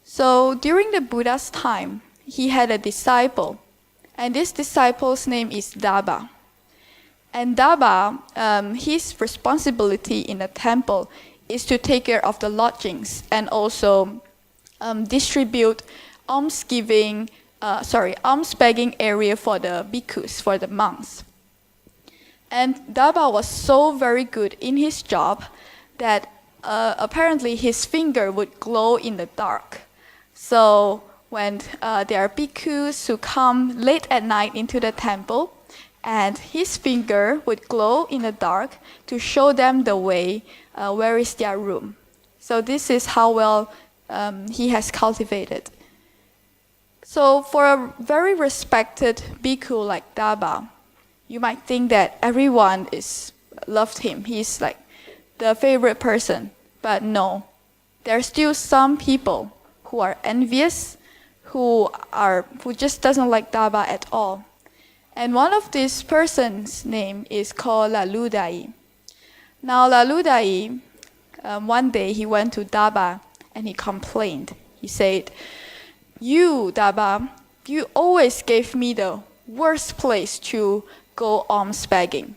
So during the Buddha's time, he had a disciple, and this disciple's name is Dharma. And Dharma, his responsibility in the temple is to take care of the lodgings and also distribute alms-begging area for the bhikkhus, for the monks. And Dharma was so very good in his job that apparently his finger would glow in the dark. So when there are bhikkhus who come late at night into the temple, and his finger would glow in the dark to show them the way, where is their room. So this is how well he has cultivated. So for a very respected bhikkhu like Dharma, you might think that everyone loved him. He's like the favorite person. But no, there are still some people who are envious, who just doesn't like Dharma at all. And one of these persons' name is called Laludai. Now Laludai, one day he went to Dharma and he complained. He said, "You, Dharma, you always gave me the worst place to go alms begging.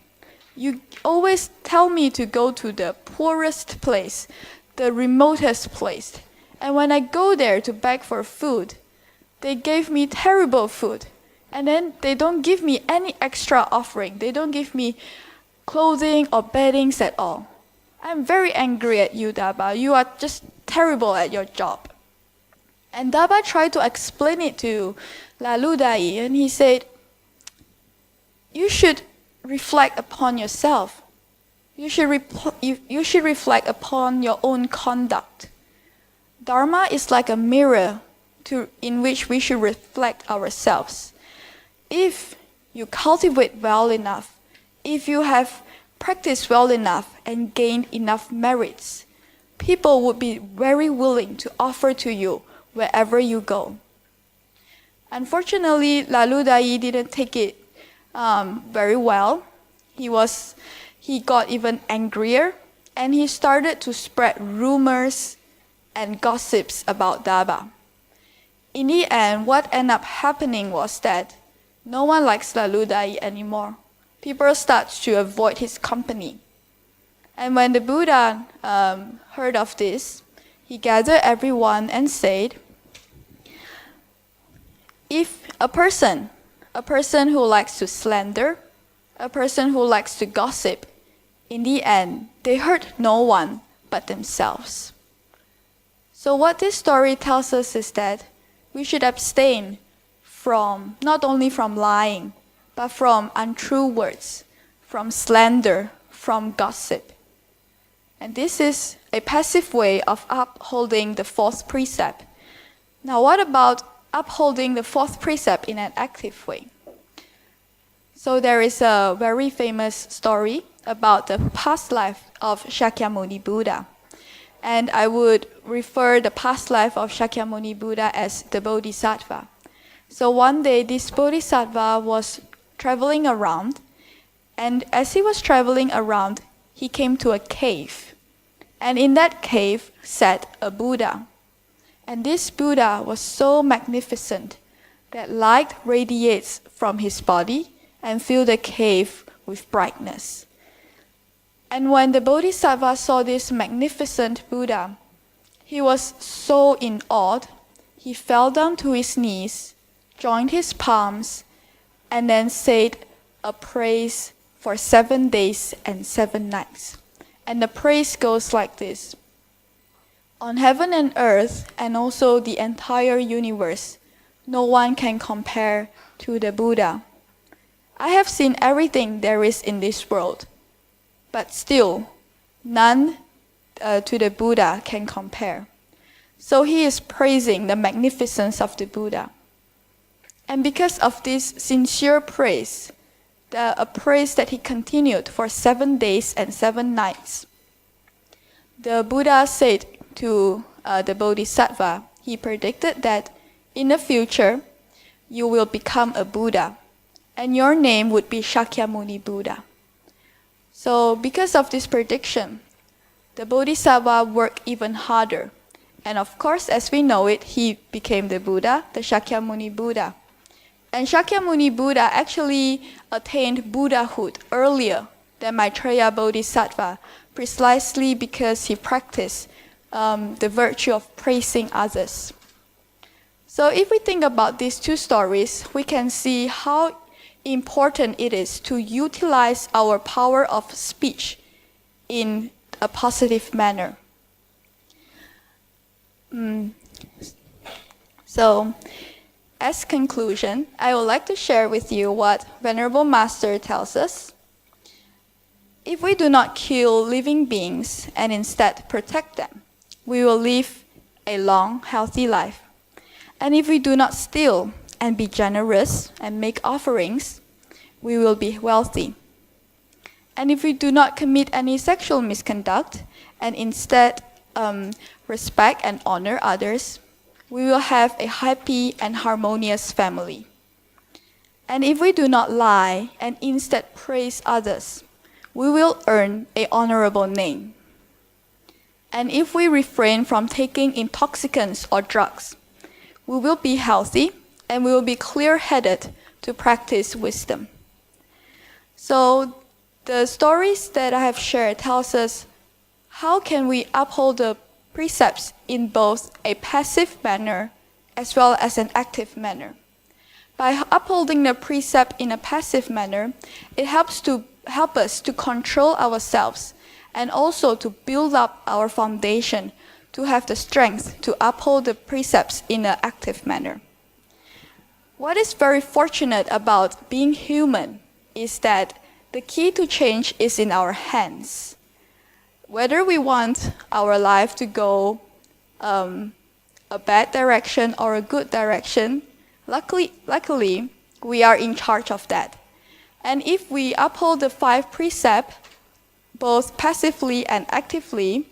You always tell me to go to the poorest place, the remotest place. And when I go there to beg for food, they gave me terrible food. And then they don't give me any extra offering. They don't give me clothing or beddings at all. I'm very angry at you, Dharma. You are just terrible at your job." And Dharma tried to explain it to Laludai, and he said, "You should reflect upon yourself. You should reflect upon your own conduct. Dharma is like a mirror in which we should reflect ourselves. If you cultivate well enough, if you have practiced well enough and gained enough merits, people would be very willing to offer to you wherever you go." Unfortunately, Laludai didn't take it very well. He got even angrier, and he started to spread rumors and gossips about Dharma. In the end, what ended up happening was that no one likes Laludai anymore. People start to avoid his company. And when the Buddha heard of this, he gathered everyone and said, if a person who likes to slander, a person who likes to gossip, in the end, they hurt no one but themselves. So what this story tells us is that we should abstain not only from lying, but from untrue words, from slander, from gossip. And this is a passive way of upholding the fourth precept. Now, what about upholding the fourth precept in an active way? So there is a very famous story about the past life of Shakyamuni Buddha. And I would refer the past life of Shakyamuni Buddha as the Bodhisattva. So one day, this Bodhisattva was traveling around, and as he was traveling around, he came to a cave. And in that cave sat a Buddha. And this Buddha was so magnificent that light radiates from his body and filled the cave with brightness. And when the Bodhisattva saw this magnificent Buddha, he was so in awe, he fell down to his knees, joined his palms, and then said a praise for 7 days and 7 nights. And the praise goes like this: "On heaven and earth, and also the entire universe, no one can compare to the Buddha. I have seen everything there is in this world, but still, none to the Buddha can compare." So he is praising the magnificence of the Buddha. And because of this sincere praise, a praise that he continued for 7 days and 7 nights, the Buddha said to the Bodhisattva, he predicted that in the future, you will become a Buddha, and your name would be Shakyamuni Buddha. So because of this prediction, the Bodhisattva worked even harder. And of course, as we know it, he became the Buddha, the Shakyamuni Buddha. And Shakyamuni Buddha actually attained Buddhahood earlier than Maitreya Bodhisattva, precisely because he practiced the virtue of praising others. So if we think about these two stories, we can see how important it is to utilize our power of speech in a positive manner. So, as conclusion, I would like to share with you what Venerable Master tells us. If we do not kill living beings and instead protect them, we will live a long, healthy life. And if we do not steal and be generous and make offerings, we will be wealthy. And if we do not commit any sexual misconduct and instead respect and honor others, we will have a happy and harmonious family. And if we do not lie and instead praise others, we will earn an honorable name. And if we refrain from taking intoxicants or drugs, we will be healthy and we will be clear-headed to practice wisdom. So the stories that I have shared tells us how can we uphold the precepts in both a passive manner as well as an active manner. By upholding the precept in a passive manner, it helps us to control ourselves and also to build up our foundation to have the strength to uphold the precepts in an active manner. What is very fortunate about being human is that the key to change is in our hands. Whether we want our life to go a bad direction or a good direction, luckily, we are in charge of that. And if we uphold the 5 precepts, both passively and actively,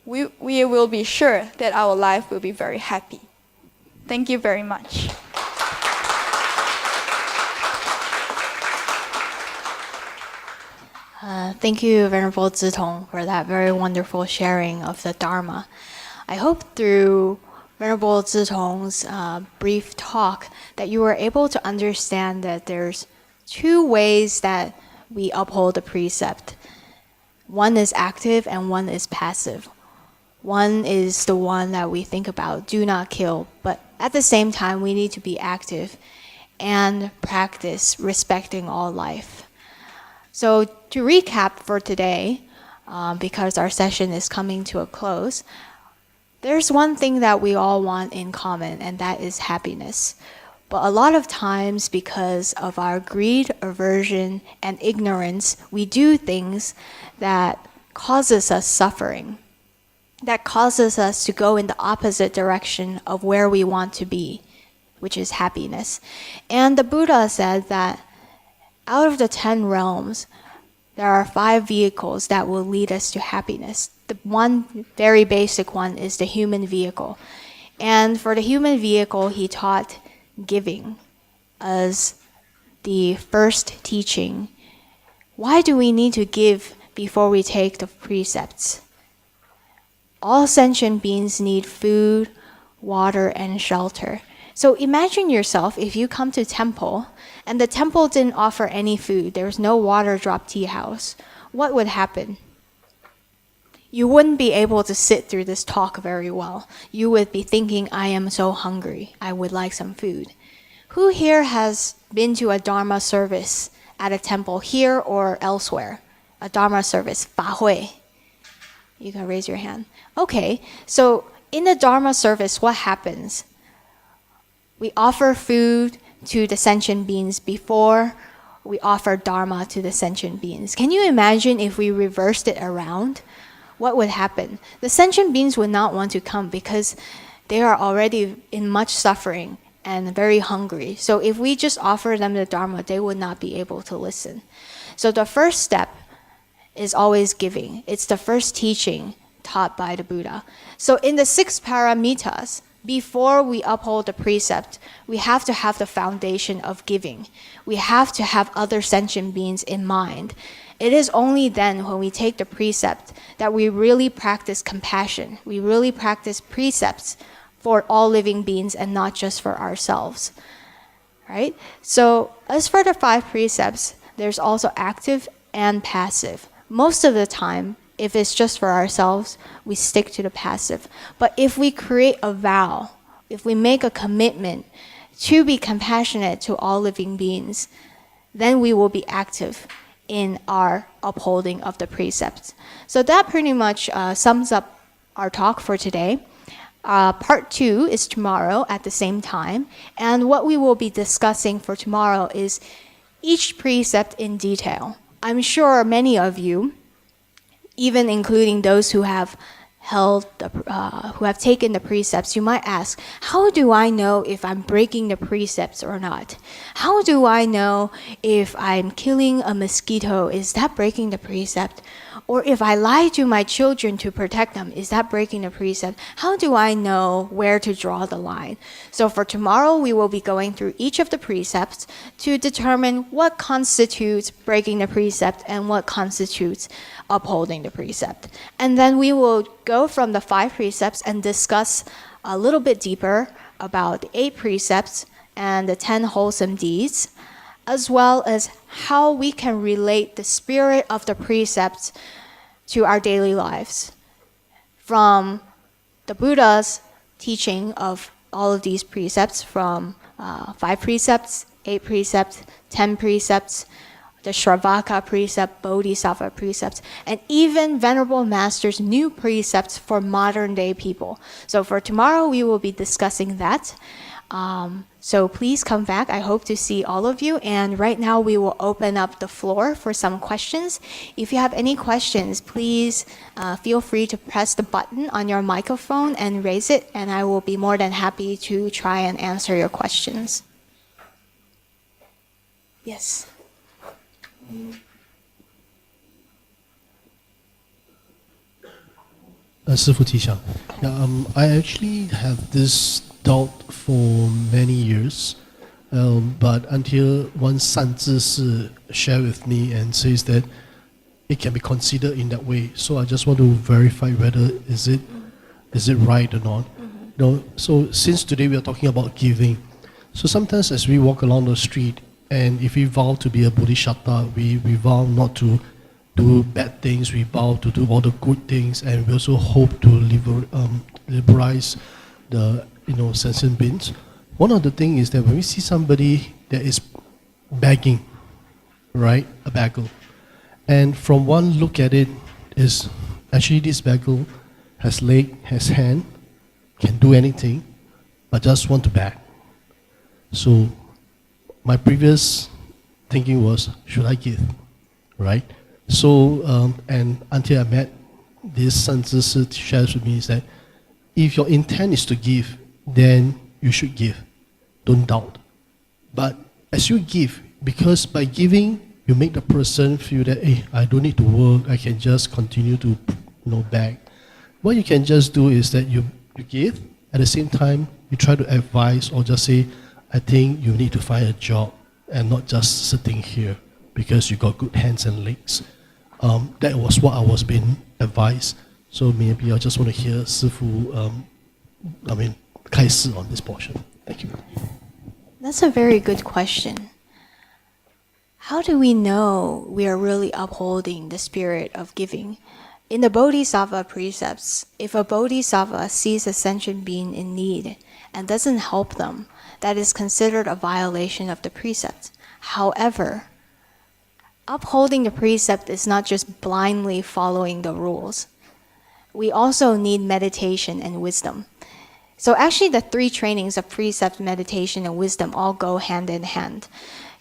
we will be sure that our life will be very happy. Thank you very much. Thank you, Venerable Zitong, for that very wonderful sharing of the Dharma. I hope through Venerable Zitong's brief talk that you were able to understand that there's 2 ways that we uphold the precept. One is active and one is passive. One is the one that we think about, do not kill, but at the same time we need to be active and practice respecting all life. So to recap for today, because our session is coming to a close, there's one thing that we all want in common, and that is happiness. But a lot of times, because of our greed, aversion, and ignorance, we do things that causes us suffering, that causes us to go in the opposite direction of where we want to be, which is happiness. And the Buddha said that out of the 10 realms, there are 5 vehicles that will lead us to happiness. The one very basic one is the human vehicle. And for the human vehicle, he taught giving as the first teaching. Why do we need to give before we take the precepts? All sentient beings need food, water, and shelter. So imagine yourself if you come to temple and the temple didn't offer any food, there was no water drop tea house. What would happen? You wouldn't be able to sit through this talk very well. You would be thinking, I am so hungry, I would like some food. Who here has been to a Dharma service at a temple here or elsewhere? A Dharma service, 法会. You can raise your hand. Okay, so in the Dharma service, what happens? We offer food to the sentient beings before we offer Dharma to the sentient beings. Can you imagine if we reversed it around? What would happen? The sentient beings would not want to come because they are already in much suffering and very hungry. So if we just offer them the Dharma, they would not be able to listen. So the first step is always giving. It's the first teaching taught by the Buddha. So in the 6 paramitas, before we uphold the precept, we have to have the foundation of giving. We have to have other sentient beings in mind. It is only then when we take the precept that we really practice compassion. We really practice precepts for all living beings and not just for ourselves. Right? So as for the 5 precepts, there's also active and passive. Most of the time, if it's just for ourselves, we stick to the passive. But if we create a vow, if we make a commitment to be compassionate to all living beings, then we will be active in our upholding of the precepts. So that pretty much sums up our talk for today. Part 2 is tomorrow at the same time. And what we will be discussing for tomorrow is each precept in detail. I'm sure many of you, even including those who have taken the precepts, you might ask, how do I know if I'm breaking the precepts or not? How do I know if I'm killing a mosquito? Is that breaking the precept? Or if I lie to my children to protect them, is that breaking the precept? How do I know where to draw the line? So for tomorrow, we will be going through each of the precepts to determine what constitutes breaking the precept and what constitutes upholding the precept. And then we will go from the 5 precepts and discuss a little bit deeper about the 8 precepts and the 10 wholesome deeds, as well as how we can relate the spirit of the precepts to our daily lives. From the Buddha's teaching of all of these precepts, from 5 precepts, 8 precepts, 10 precepts, the Shravaka precept, Bodhisattva precepts, and even Venerable Master's new precepts for modern day people. So for tomorrow, we will be discussing that. So please come back. I hope to see all of you. And right now, we will open up the floor for some questions. If you have any questions, please feel free to press the button on your microphone and raise it, and I will be more than happy to try and answer your questions. Yes. I actually have this doubt for many years, but until one Sanzi shared with me and says that it can be considered in that way. So I just want to verify whether is it right or not. So since today we are talking about giving, so sometimes as we walk along the street, and if we vow to be a bodhisattva, we vow not to do bad things, we vow to do all the good things, and we also hope to liberalize the sentient beings. One of the things is that when we see somebody that is begging, right, a beggar, and from one look at it is actually this beggar has leg, has hand, can do anything, but just want to beg. So my previous thinking was, should I give, right? So, and until I met this Sanzi shares with me is that if your intent is to give, then you should give. Don't doubt. But as you give, because by giving, you make the person feel that, hey, I don't need to work, I can just continue to beg. What you can just do is that you give, at the same time, you try to advise or just say, I think you need to find a job and not just sitting here because you got good hands and legs. That was what I was being advised. So maybe I just want to hear Sifu,开示 on this portion. Thank you. That's a very good question. How do we know we are really upholding the spirit of giving? In the Bodhisattva precepts, if a Bodhisattva sees a sentient being in need and doesn't help them, that is considered a violation of the precept. However, upholding the precept is not just blindly following the rules. We also need meditation and wisdom. So actually the 3 trainings of precept, meditation, and wisdom all go hand in hand.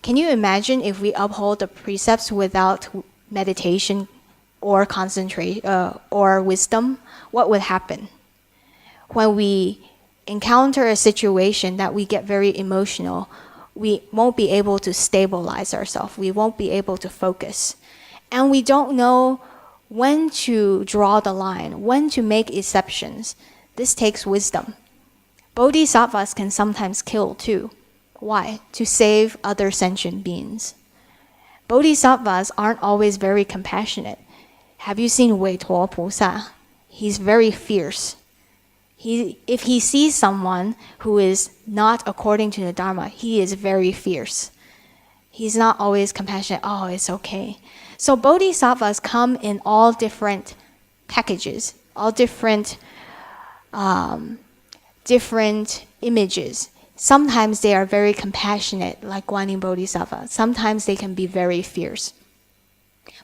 Can you imagine if we uphold the precepts without meditation or or wisdom? What would happen? When we encounter a situation that we get very emotional, we won't be able to stabilize ourselves. We won't be able to focus. And we don't know when to draw the line, when to make exceptions. This takes wisdom. Bodhisattvas can sometimes kill too. Why? To save other sentient beings. Bodhisattvas aren't always very compassionate. Have you seen Wei Tuo Pusa? He's very fierce. If he sees someone who is not according to the Dharma, he is very fierce. He's not always compassionate. Oh, it's okay. So bodhisattvas come in all different packages, all different images. Sometimes they are very compassionate, like Guang Bodhisattva. Sometimes they can be very fierce.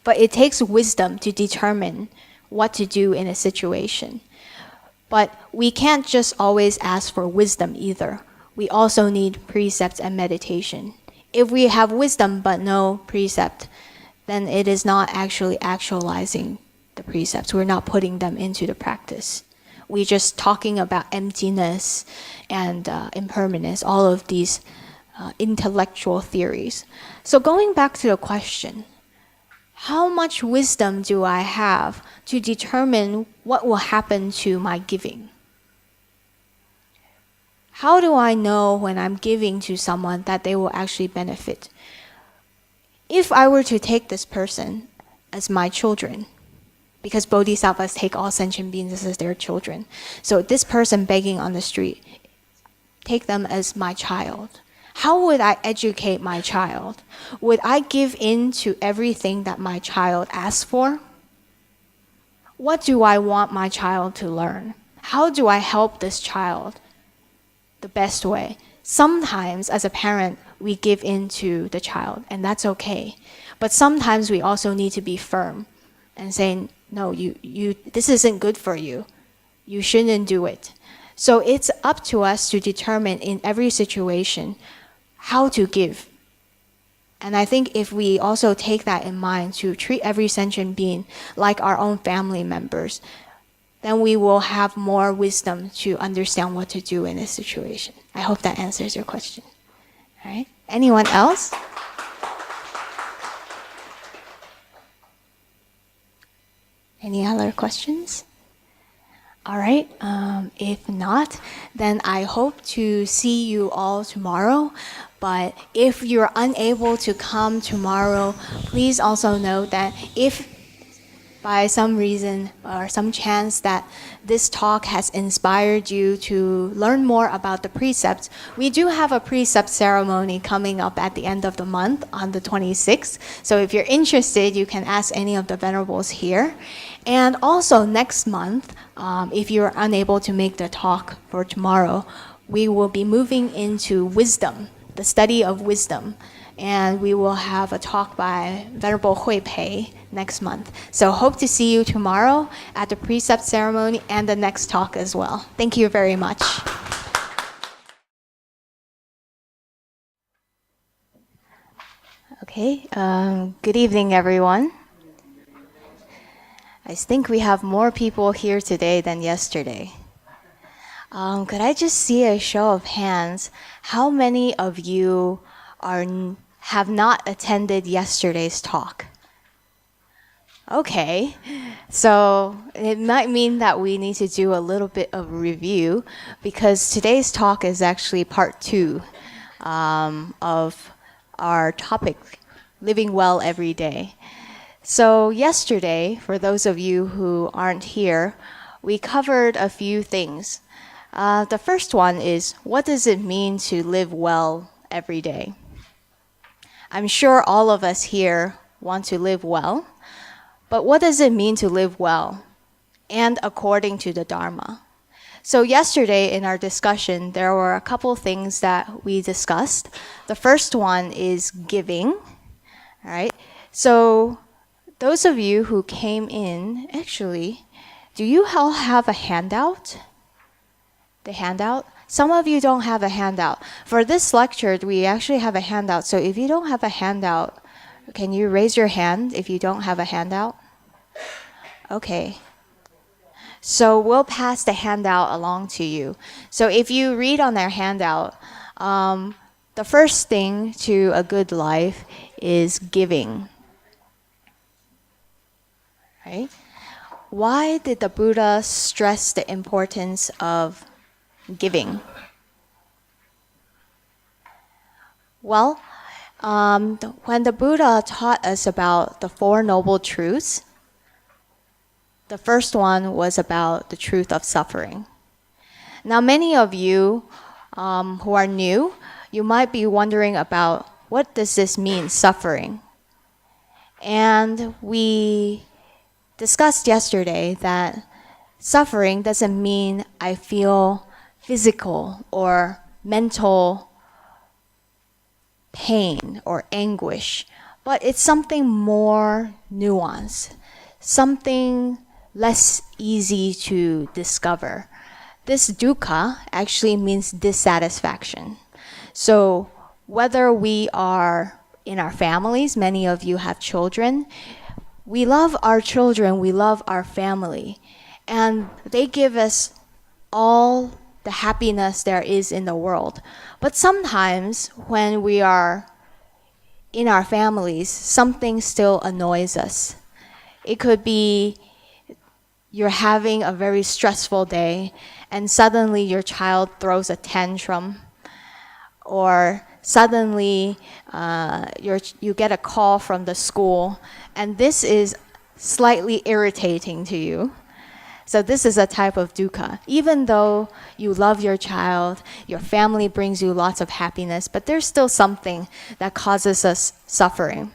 But it takes wisdom to determine what to do in a situation. But we can't just always ask for wisdom either. We also need precepts and meditation. If we have wisdom but no precept, then it is not actually actualizing the precepts. We're not putting them into the practice. We're just talking about emptiness and impermanence, all of these intellectual theories. So going back to the question, how much wisdom do I have to determine what will happen to my giving? How do I know when I'm giving to someone that they will actually benefit? If I were to take this person as my children, because bodhisattvas take all sentient beings as their children. So this person begging on the street, take them as my child. How would I educate my child? Would I give in to everything that my child asks for? What do I want my child to learn? How do I help this child the best way? Sometimes, as a parent, we give in to the child, and that's okay. But sometimes we also need to be firm and say, no, this isn't good for you. You shouldn't do it. So it's up to us to determine in every situation how to give. And I think if we also take that in mind to treat every sentient being like our own family members, then we will have more wisdom to understand what to do in this situation. I hope that answers your question. All right? Anyone else? Any other questions? All right, if not, then I hope to see you all tomorrow. But if you're unable to come tomorrow, please also note that if by some reason or some chance that this talk has inspired you to learn more about the precepts, we do have a precept ceremony coming up at the end of the month on the 26th. So if you're interested, you can ask any of the venerables here. And also next month, if you're unable to make the talk for tomorrow, we will be moving into wisdom, the study of wisdom. And we will have a talk by Venerable Hui Pei next month. So hope to see you tomorrow at the precept ceremony and the next talk as well. Thank you very much. Okay, good evening, everyone. I think we have more people here today than yesterday. Could I just see a show of hands? How many of you have not attended yesterday's talk? Okay, so it might mean that we need to do a little bit of review because today's talk is actually part 2 of our topic, living well every day. So yesterday, for those of you who aren't here, we covered a few things. The first one is, what does it mean to live well every day? I'm sure all of us here want to live well, but what does it mean to live well and according to the Dharma? So yesterday in our discussion, there were a couple things that we discussed. The first one is giving, all right? So those of you who came in, actually, do you all have a handout? The handout? Some of you don't have a handout. For this lecture, we actually have a handout. So if you don't have a handout, can you raise your hand if you don't have a handout? Okay. So we'll pass the handout along to you. So if you read on their handout, the first thing to a good life is giving. Right? Why did the Buddha stress the importance of giving? Well, when the Buddha taught us about the Four Noble Truths, the first one was about the truth of suffering. Now, many of you who are new, you might be wondering about what does this mean, suffering? And we discussed yesterday that suffering doesn't mean I feel physical or mental pain or anguish, but it's something more nuanced, something less easy to discover. This dukkha actually means dissatisfaction. So whether we are in our families, many of you have children, we love our children, we love our family, and they give us all the happiness there is in the world. But sometimes when we are in our families, something still annoys us. It could be you're having a very stressful day and suddenly your child throws a tantrum, or suddenly you get a call from the school and this is slightly irritating to you. So this is a type of dukkha. Even though you love your child, your family brings you lots of happiness, but there's still something that causes us suffering.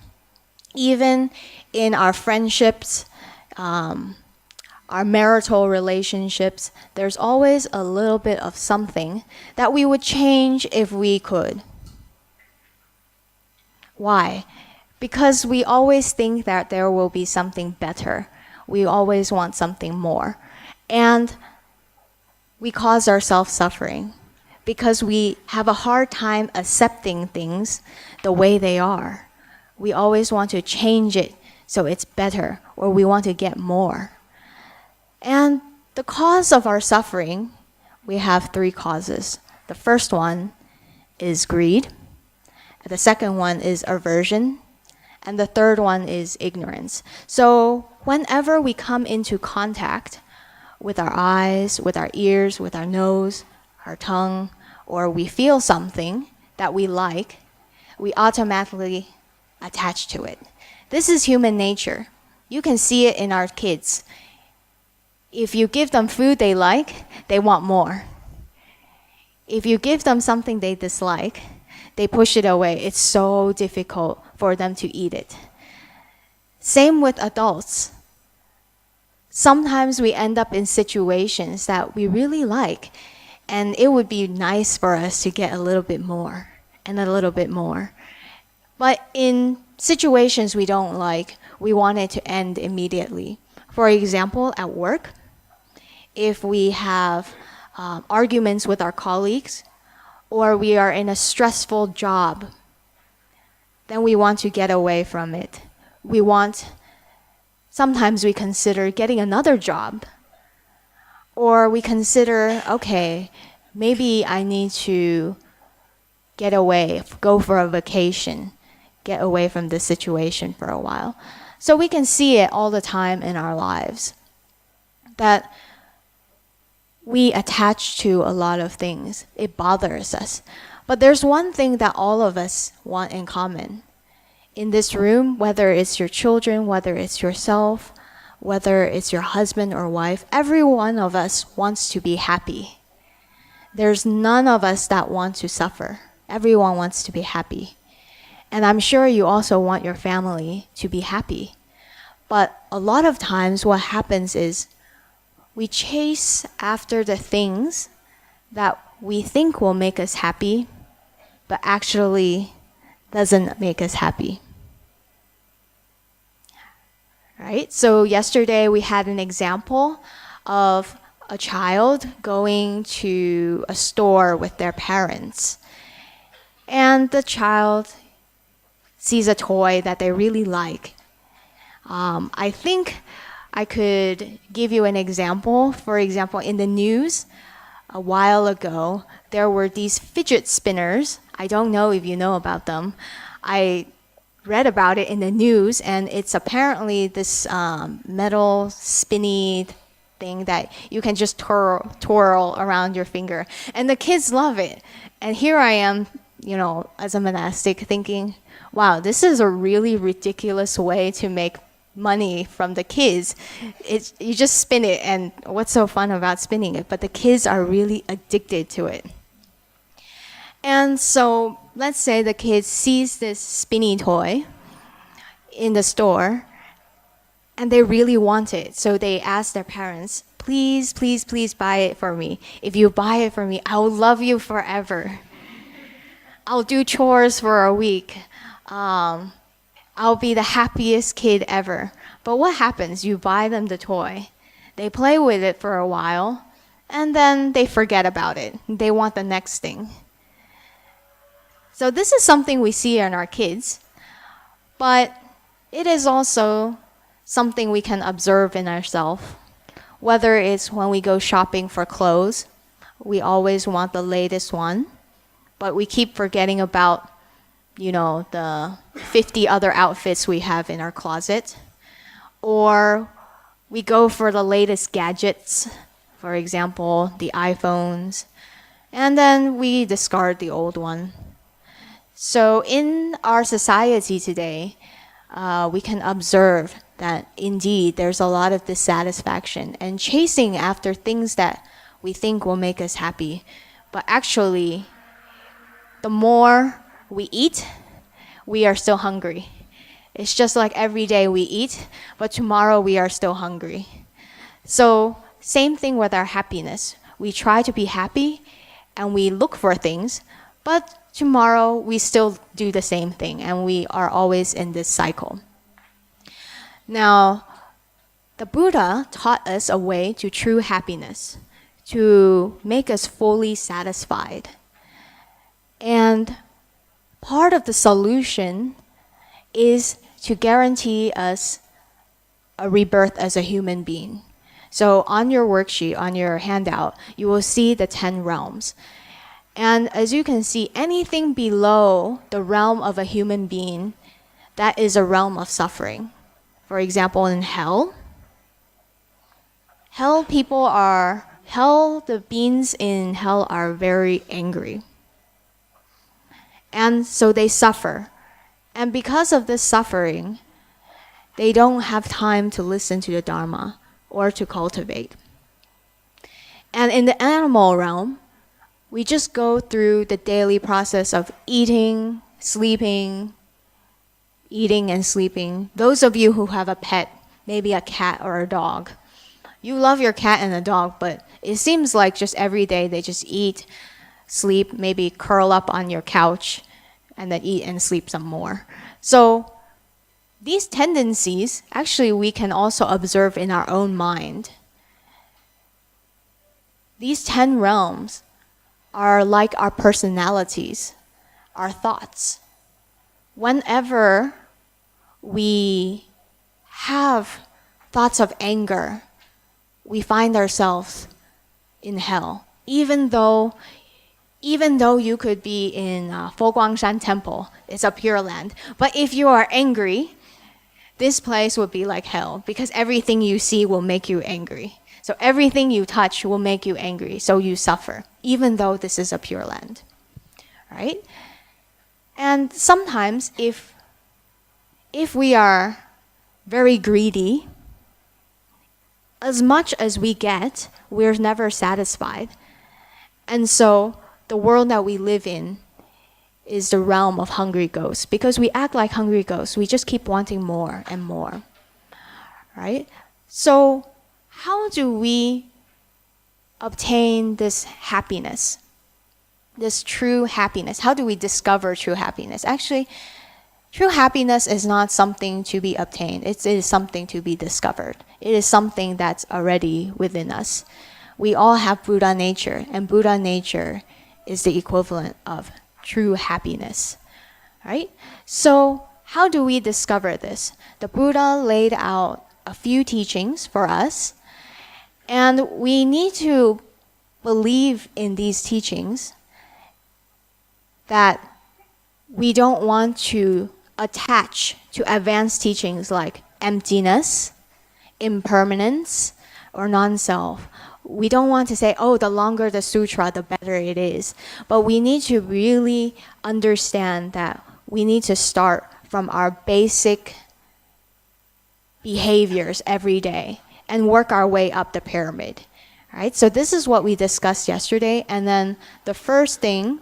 Even in our friendships, our marital relationships, there's always a little bit of something that we would change if we could. Why? Because we always think that there will be something better. We always want something more. And we cause ourselves suffering because we have a hard time accepting things the way they are. We always want to change it so it's better, or we want to get more. And the cause of our suffering, we have three causes. The first one is greed. The second one is aversion. And the third one is ignorance. So whenever we come into contact with our eyes, with our ears, with our nose, our tongue, or we feel something that we like, we automatically attach to it. This is human nature. You can see it in our kids. If you give them food they like, they want more. If you give them something they dislike, they push it away. It's so difficult for them to eat it. Same with adults. Sometimes we end up in situations that we really like, and it would be nice for us to get a little bit more and a little bit more. But in situations we don't like, we want it to end immediately. For example, at work, if we have arguments with our colleagues, or we are in a stressful job, then we want to get away from it. Sometimes we consider getting another job. Or we consider, okay, maybe I need to get away, go for a vacation, get away from this situation for a while. So we can see it all the time in our lives, that we attach to a lot of things. It bothers us. But there's one thing that all of us want in common. In this room, whether it's your children, whether it's yourself, whether it's your husband or wife, every one of us wants to be happy. There's none of us that want to suffer. Everyone wants to be happy. And I'm sure you also want your family to be happy. But a lot of times what happens is we chase after the things that we think will make us happy, but actually doesn't make us happy. Right? So yesterday we had an example of a child going to a store with their parents. And the child sees a toy that they really like. I think I could give you an example. For example, in the news, a while ago, there were these fidget spinners. I don't know if you know about them. I read about it in the news, and it's apparently this metal spinny thing that you can just twirl around your finger. And the kids love it. And here I am, as a monastic thinking, wow, this is a really ridiculous way to make money from the kids. You just spin it, and what's so fun about spinning it? But the kids are really addicted to it. And so let's say the kid sees this spinny toy in the store and they really want it. So they ask their parents, Please, please, please buy it for me. If you buy it for me, I will love you forever. I'll do chores for a week. I'll be the happiest kid ever. But what happens? You buy them the toy. They play with it for a while, and then they forget about it. They want the next thing. So this is something we see in our kids, but it is also something we can observe in ourselves. Whether it's when we go shopping for clothes, we always want the latest one, but we keep forgetting about, the 50 other outfits we have in our closet. Or we go for the latest gadgets, for example, the iPhones, and then we discard the old one. So in our society today, we can observe that indeed there's a lot of dissatisfaction and chasing after things that we think will make us happy. But actually, the more we eat, we are still hungry. It's just like every day we eat, but tomorrow we are still hungry. So same thing with our happiness. We try to be happy and we look for things, but tomorrow we still do the same thing and we are always in this cycle. Now, the Buddha taught us a way to true happiness, to make us fully satisfied. And part of the solution is to guarantee us a rebirth as a human being. So on your worksheet, on your handout, you will see the 10 realms. And as you can see, anything below the realm of a human being, that is a realm of suffering. For example, in hell, the beings in hell are very angry. And so they suffer. And because of this suffering, they don't have time to listen to the Dharma or to cultivate. And in the animal realm, we just go through the daily process of eating, sleeping, eating and sleeping. Those of you who have a pet, maybe a cat or a dog, you love your cat and a dog, but it seems like just every day they just eat, sleep, maybe curl up on your couch, and then eat and sleep some more. So these tendencies, actually, we can also observe in our own mind. These 10 realms are like our personalities, our thoughts. Whenever we have thoughts of anger, we find ourselves in hell. Even though you could be in Shan temple, it's a pure land. But if you are angry, this place would be like hell because everything you see will make you angry. So everything you touch will make you angry, so you suffer, even though this is a pure land, right? And sometimes if we are very greedy, as much as we get, we're never satisfied. And so the world that we live in is the realm of hungry ghosts because we act like hungry ghosts. We just keep wanting more and more, right? So how do we obtain this happiness, this true happiness? How do we discover true happiness? Actually, true happiness is not something to be obtained. It is something to be discovered. It is something that's already within us. We all have Buddha nature, and Buddha nature is the equivalent of true happiness, right? So how do we discover this? The Buddha laid out a few teachings for us, and we need to believe in these teachings that we don't want to attach to advanced teachings like emptiness, impermanence, or non-self. We don't want to say, oh, the longer the sutra, the better it is. But we need to really understand that we need to start from our basic behaviors every day and work our way up the pyramid. Right? So this is what we discussed yesterday. And then the first thing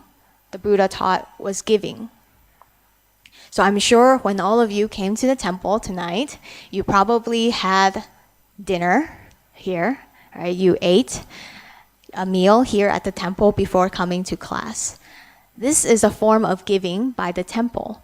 the Buddha taught was giving. So I'm sure when all of you came to the temple tonight, you probably had dinner here. right? You ate a meal here at the temple before coming to class. This is a form of giving by the temple.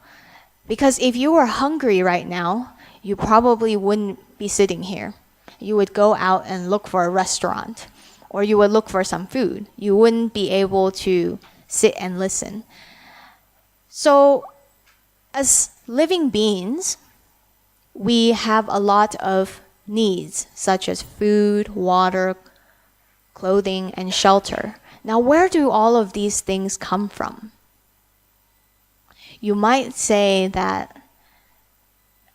Because if you were hungry right now, you probably wouldn't be sitting here. You would go out and look for a restaurant, or you would look for some food. You wouldn't be able to sit and listen. So, as living beings, we have a lot of needs, such as food, water, clothing, and shelter. Now, where do all of these things come from? You might say that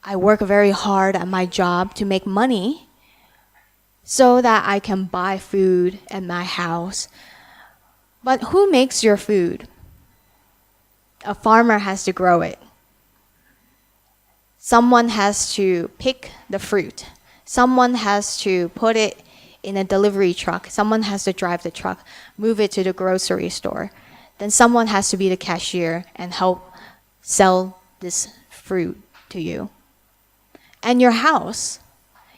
I work very hard at my job to make money so that I can buy food at my house. But who makes your food? A farmer has to grow it. Someone has to pick the fruit. Someone has to put it in a delivery truck. Someone has to drive the truck, move it to the grocery store. Then someone has to be the cashier and help sell this fruit to you. And your house,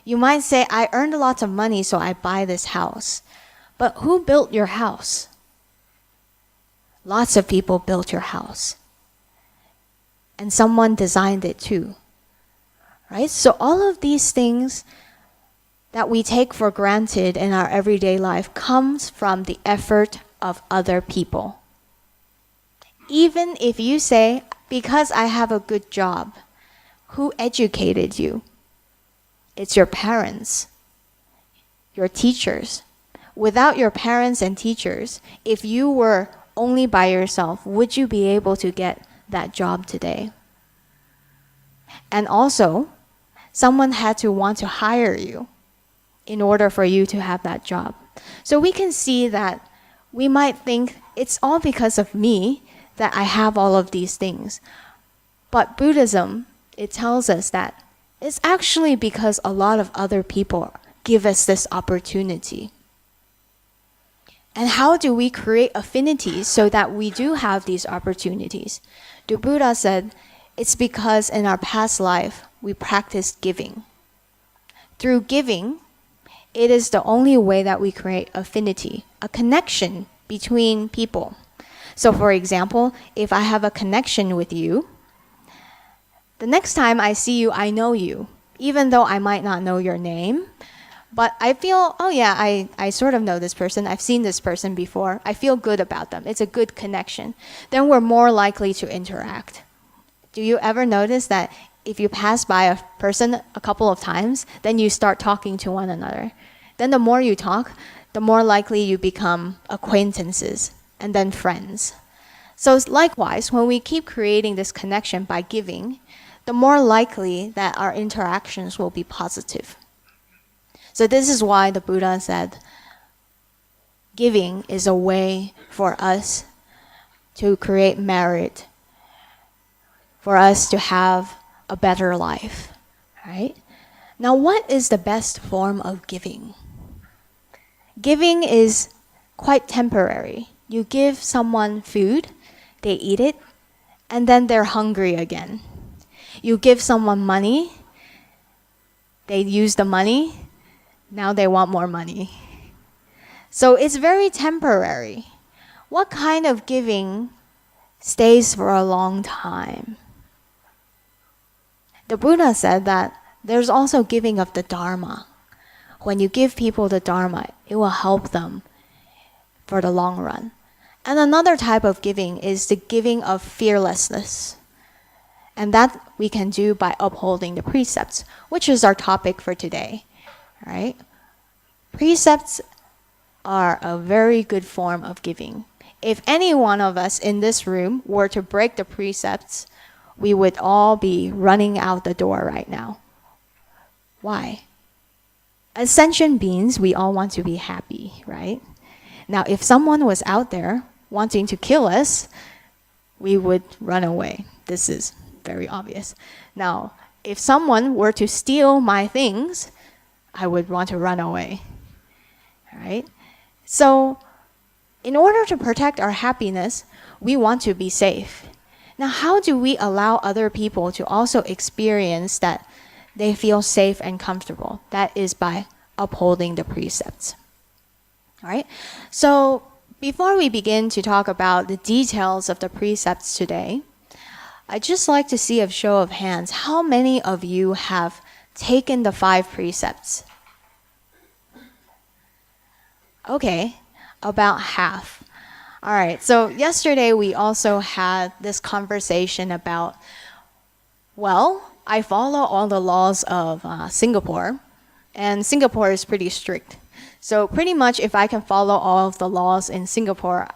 you might say, I earned lots of money, so I buy this house. But who built your house? Lots of people built your house. And someone designed it too. Right? So all of these things that we take for granted in our everyday life comes from the effort of other people. Even if you say, because I have a good job, who educated you? It's your parents, your teachers. Without your parents and teachers, if you were only by yourself, would you be able to get that job today? And also, someone had to want to hire you in order for you to have that job. So we can see that we might think it's all because of me that I have all of these things. But Buddhism, it tells us that it's actually because a lot of other people give us this opportunity. And how do we create affinities so that we do have these opportunities? The Buddha said, it's because in our past life, we practiced giving. Through giving, it is the only way that we create affinity, a connection between people. So for example, if I have a connection with you, the next time I see you, I know you, even though I might not know your name. But I feel, oh yeah, I sort of know this person. I've seen this person before. I feel good about them. It's a good connection. Then we're more likely to interact. Do you ever notice that if you pass by a person a couple of times, then you start talking to one another? Then the more you talk, the more likely you become acquaintances and then friends. So likewise, when we keep creating this connection by giving, the more likely that our interactions will be positive. So this is why the Buddha said, giving is a way for us to create merit, for us to have a better life, right? Now, what is the best form of giving? Giving is quite temporary. You give someone food, they eat it, and then they're hungry again. You give someone money, they use the money, now they want more money. So it's very temporary. What kind of giving stays for a long time? The Buddha said that there's also giving of the Dharma. When you give people the Dharma, it will help them for the long run. And another type of giving is the giving of fearlessness. And that we can do by upholding the precepts, which is our topic for today, right? Precepts are a very good form of giving. If any one of us in this room were to break the precepts, we would all be running out the door right now. Why? As sentient beings, we all want to be happy, right? Now, if someone was out there wanting to kill us, we would run away. This is very obvious. Now, if someone were to steal my things, I would want to run away, right? So, in order to protect our happiness, we want to be safe. Now, how do we allow other people to also experience that they feel safe and comfortable? That is by upholding the precepts. All right. So before we begin to talk about the details of the precepts today, I'd just like to see a show of hands. How many of you have taken the 5 precepts? Okay, about half. All right, so yesterday we also had this conversation about, well, I follow all the laws of Singapore, and Singapore is pretty strict. So pretty much if I can follow all of the laws in Singapore,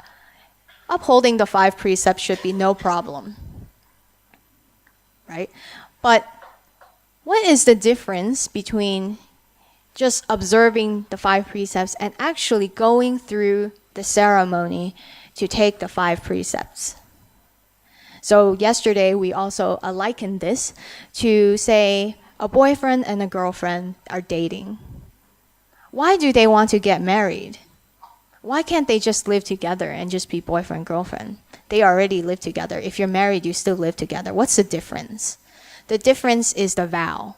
upholding the 5 precepts should be no problem. Right? But what is the difference between just observing the 5 precepts and actually going through the ceremony to take the 5 precepts? So yesterday we also likened this to, say, a boyfriend and a girlfriend are dating. Why do they want to get married? Why can't they just live together and just be boyfriend, girlfriend? They already live together. If you're married, you still live together. What's the difference? The difference is the vow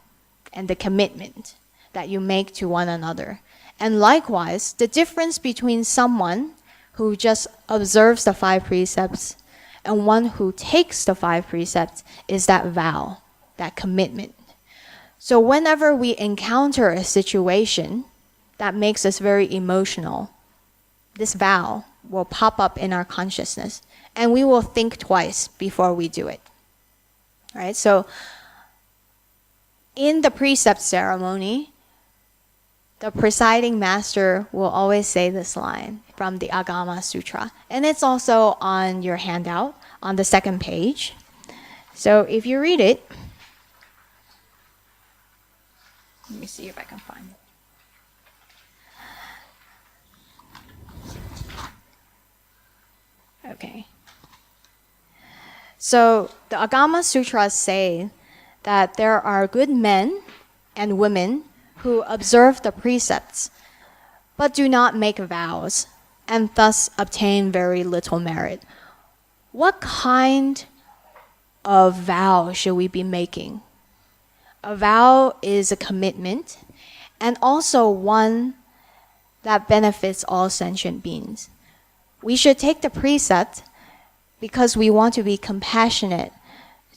and the commitment that you make to one another. And likewise, the difference between someone who just observes the 5 precepts and one who takes the 5 precepts is that vow, that commitment. So whenever we encounter a situation that makes us very emotional, this vow will pop up in our consciousness, and we will think twice before we do it. All right? So in the precept ceremony, the presiding master will always say this line from the Agama Sutra, and it's also on your handout on the 2nd page. So if you read it, let me see if I can find it. Okay. So the Agama Sutras say that there are good men and women who observe the precepts, but do not make vows, and thus obtain very little merit. What kind of vow should we be making? A vow is a commitment, and also one that benefits all sentient beings. We should take the precept because we want to be compassionate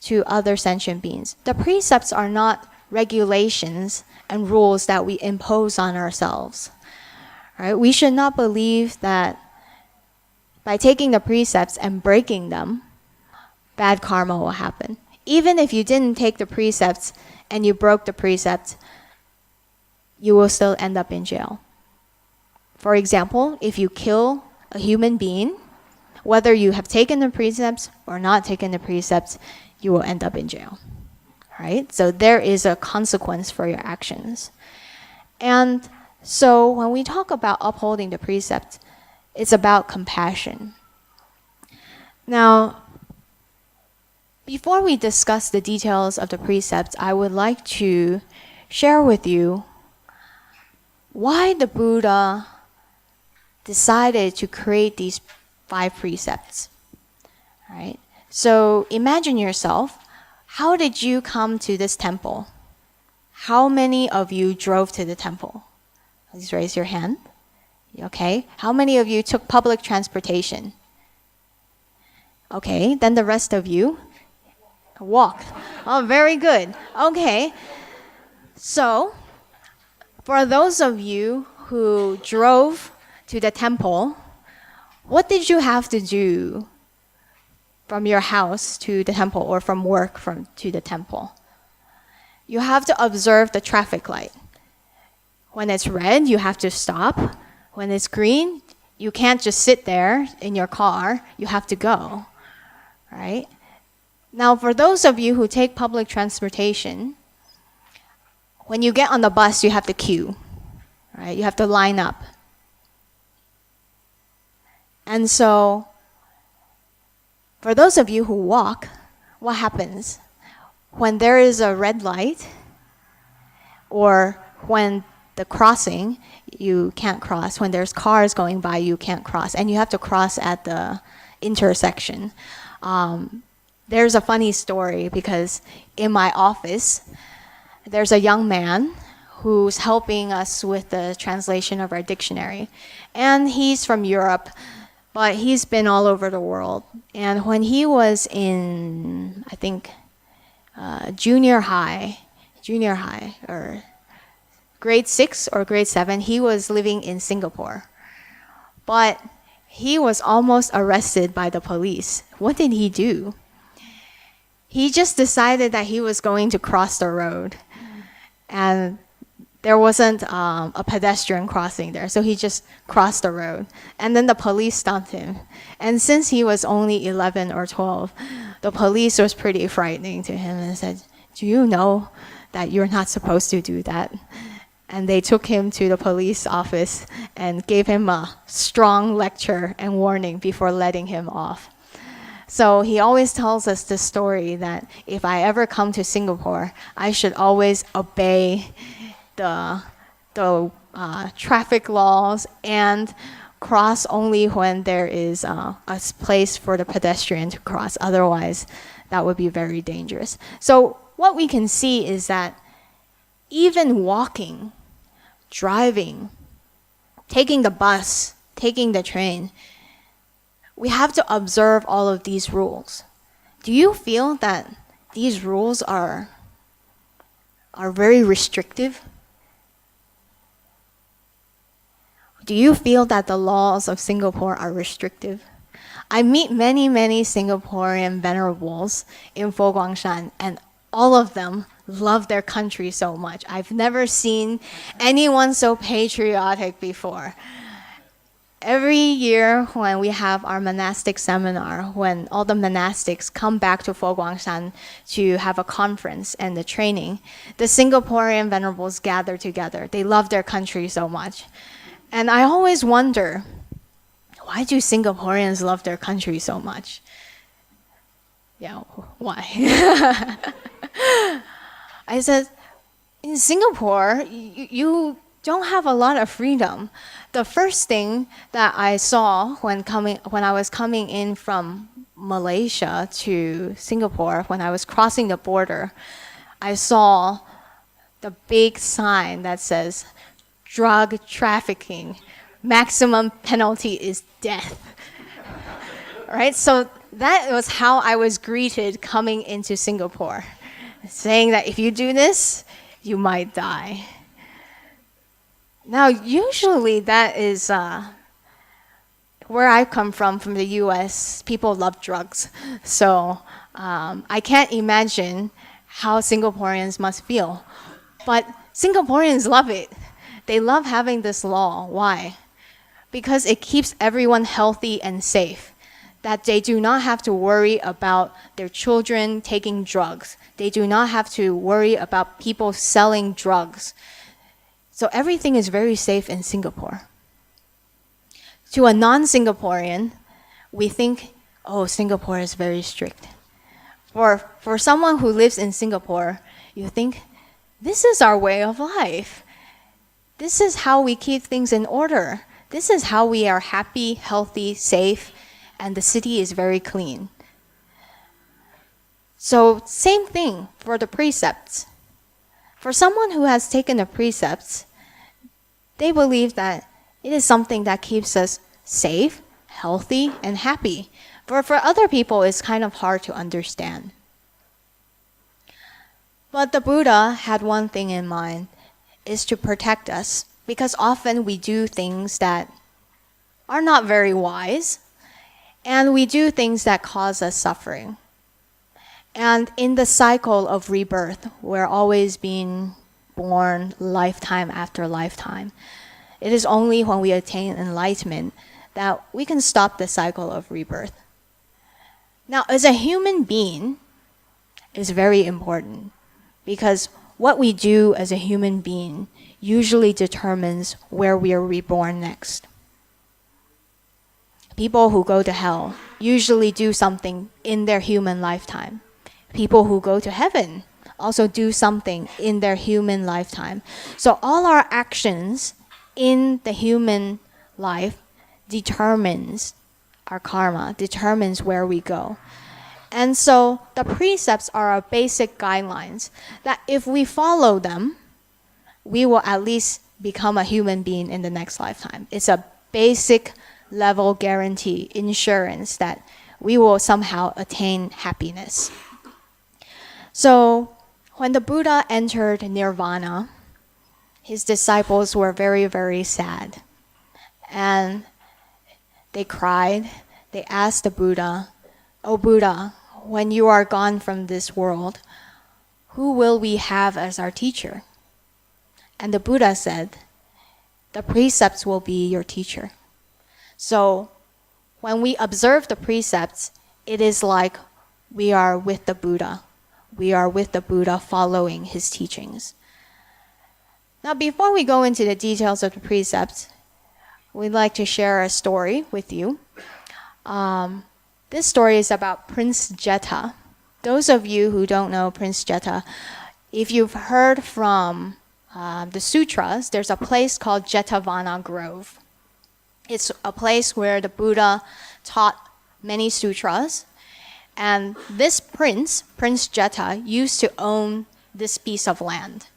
to other sentient beings. The precepts are not regulations and rules that we impose on ourselves. Right? We should not believe that by taking the precepts and breaking them, bad karma will happen. Even if you didn't take the precepts and you broke the precepts, you will still end up in jail. For example, if you kill a human being, whether you have taken the precepts or not taken the precepts, you will end up in jail. Right? So there is a consequence for your actions. And so when we talk about upholding the precept, it's about compassion. Now, before we discuss the details of the precepts, I would like to share with you why the Buddha decided to create these 5 precepts. Right? So imagine yourself, how did you come to this temple? How many of you drove to the temple? Please raise your hand. Okay. How many of you took public transportation? Okay. Then the rest of you walked. Oh, very good. Okay. So, for those of you who drove to the temple, what did you have to do from your house to the temple or from work to the temple? You have to observe the traffic light. When it's red, you have to stop. When it's green, you can't just sit there in your car. You have to go, right? Now, for those of you who take public transportation, when you get on the bus, you have to queue, right? You have to line up. And so, for those of you who walk, what happens? When there is a red light, or when the crossing, you can't cross. When there's cars going by, you can't cross. And you have to cross at the intersection. There's a funny story because in my office, there's a young man who's helping us with the translation of our dictionary. And he's from Europe, but he's been all over the world. And when he was in, I think, junior high, or grade 6 or grade 7, he was living in Singapore. But he was almost arrested by the police. What did he do? He just decided that he was going to cross the road. And there wasn't a pedestrian crossing there, so he just crossed the road. And then the police stopped him. And since he was only 11 or 12, the police was pretty frightening to him and said, "Do you know that you're not supposed to do that?" And they took him to the police office and gave him a strong lecture and warning before letting him off. So he always tells us this story that if I ever come to Singapore, I should always obey the traffic laws and cross only when there is a place for the pedestrian to cross. Otherwise, that would be very dangerous. So what we can see is that even walking, driving, taking the bus, taking the train, we have to observe all of these rules. Do you feel that these rules are very restrictive? Do you feel that the laws of Singapore are restrictive? I meet many Singaporean venerables in Fo Guang Shan, and all of them love their country so much. I've never seen anyone so patriotic before. Every year when we have our monastic seminar, when all the monastics come back to Fo Guang Shan to have a conference and the training, the Singaporean venerables gather together. They love their country so much. And I always wonder, why do Singaporeans love their country so much? Yeah, why? I said, in Singapore, you don't have a lot of freedom. The first thing that I saw when I was coming in from Malaysia to Singapore, when I was crossing the border, I saw the big sign that says, drug trafficking, maximum penalty is death. Right? So that was how I was greeted coming into Singapore, saying that if you do this, you might die. Now, usually that is where I come from the US, people love drugs. So I can't imagine how Singaporeans must feel. But Singaporeans love it. They love having this law. Why? Because it keeps everyone healthy and safe. That they do not have to worry about their children taking drugs. They do not have to worry about people selling drugs. So everything is very safe in Singapore. To a non-Singaporean, we think, oh, Singapore is very strict. For someone who lives in Singapore, you think, this is our way of life. This is how we keep things in order. This is how we are happy, healthy, safe, and the city is very clean. So same thing for the precepts. For someone who has taken the precepts, they believe that it is something that keeps us safe, healthy, and happy. For other people, it's kind of hard to understand. But the Buddha had one thing in mind, is to protect us, because often we do things that are not very wise, and we do things that cause us suffering. And in the cycle of rebirth, we're always being born lifetime after lifetime. It is only when we attain enlightenment that we can stop the cycle of rebirth. Now, as a human being is very important, because what we do as a human being usually determines where we are reborn next. People who go to hell usually do something in their human lifetime. People who go to heaven also do something in their human lifetime. So all our actions in the human life determines our karma, determines where we go. And so the precepts are our basic guidelines that if we follow them, we will at least become a human being in the next lifetime. It's a basic level guarantee, insurance that we will somehow attain happiness. So when the Buddha entered nirvana, his disciples were very, very sad. And they cried. They asked the Buddha, "Oh Buddha, when you are gone from this world, who will we have as our teacher?" And the Buddha said, "The precepts will be your teacher." So when we observe the precepts, it is like we are with the Buddha. We are with the Buddha following his teachings. Now, before we go into the details of the precepts, we'd like to share a story with you. This story is about Prince Jeta. Those of you who don't know Prince Jeta, if you've heard from the sutras, there's a place called Jetavana Grove. It's a place where the Buddha taught many sutras. And this prince, Prince Jeta, used to own this piece of land,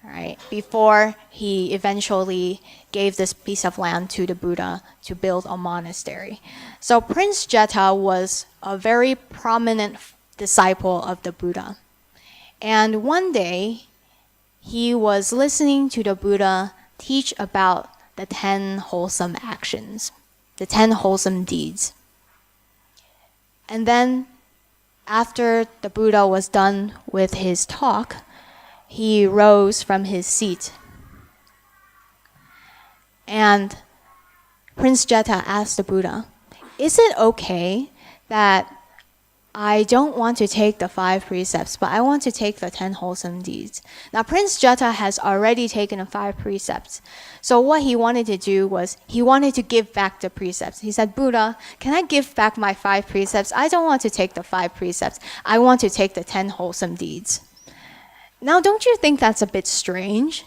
right? Before he eventually gave this piece of land to the Buddha to build a monastery. So Prince Jeta was a very prominent disciple of the Buddha. And one day, he was listening to the Buddha teach about the 10 wholesome actions, the 10 wholesome deeds. And then, after the Buddha was done with his talk, he rose from his seat. And Prince Jeta asked the Buddha, "Is it okay that I don't want to take the 5 precepts, but I want to take the 10 wholesome deeds?" Now, Prince Jeta has already taken the 5 precepts. So what he wanted to do was he wanted to give back the precepts. He said, "Buddha, can I give back my 5 precepts? I don't want to take the 5 precepts. I want to take the 10 wholesome deeds." Now, don't you think that's a bit strange?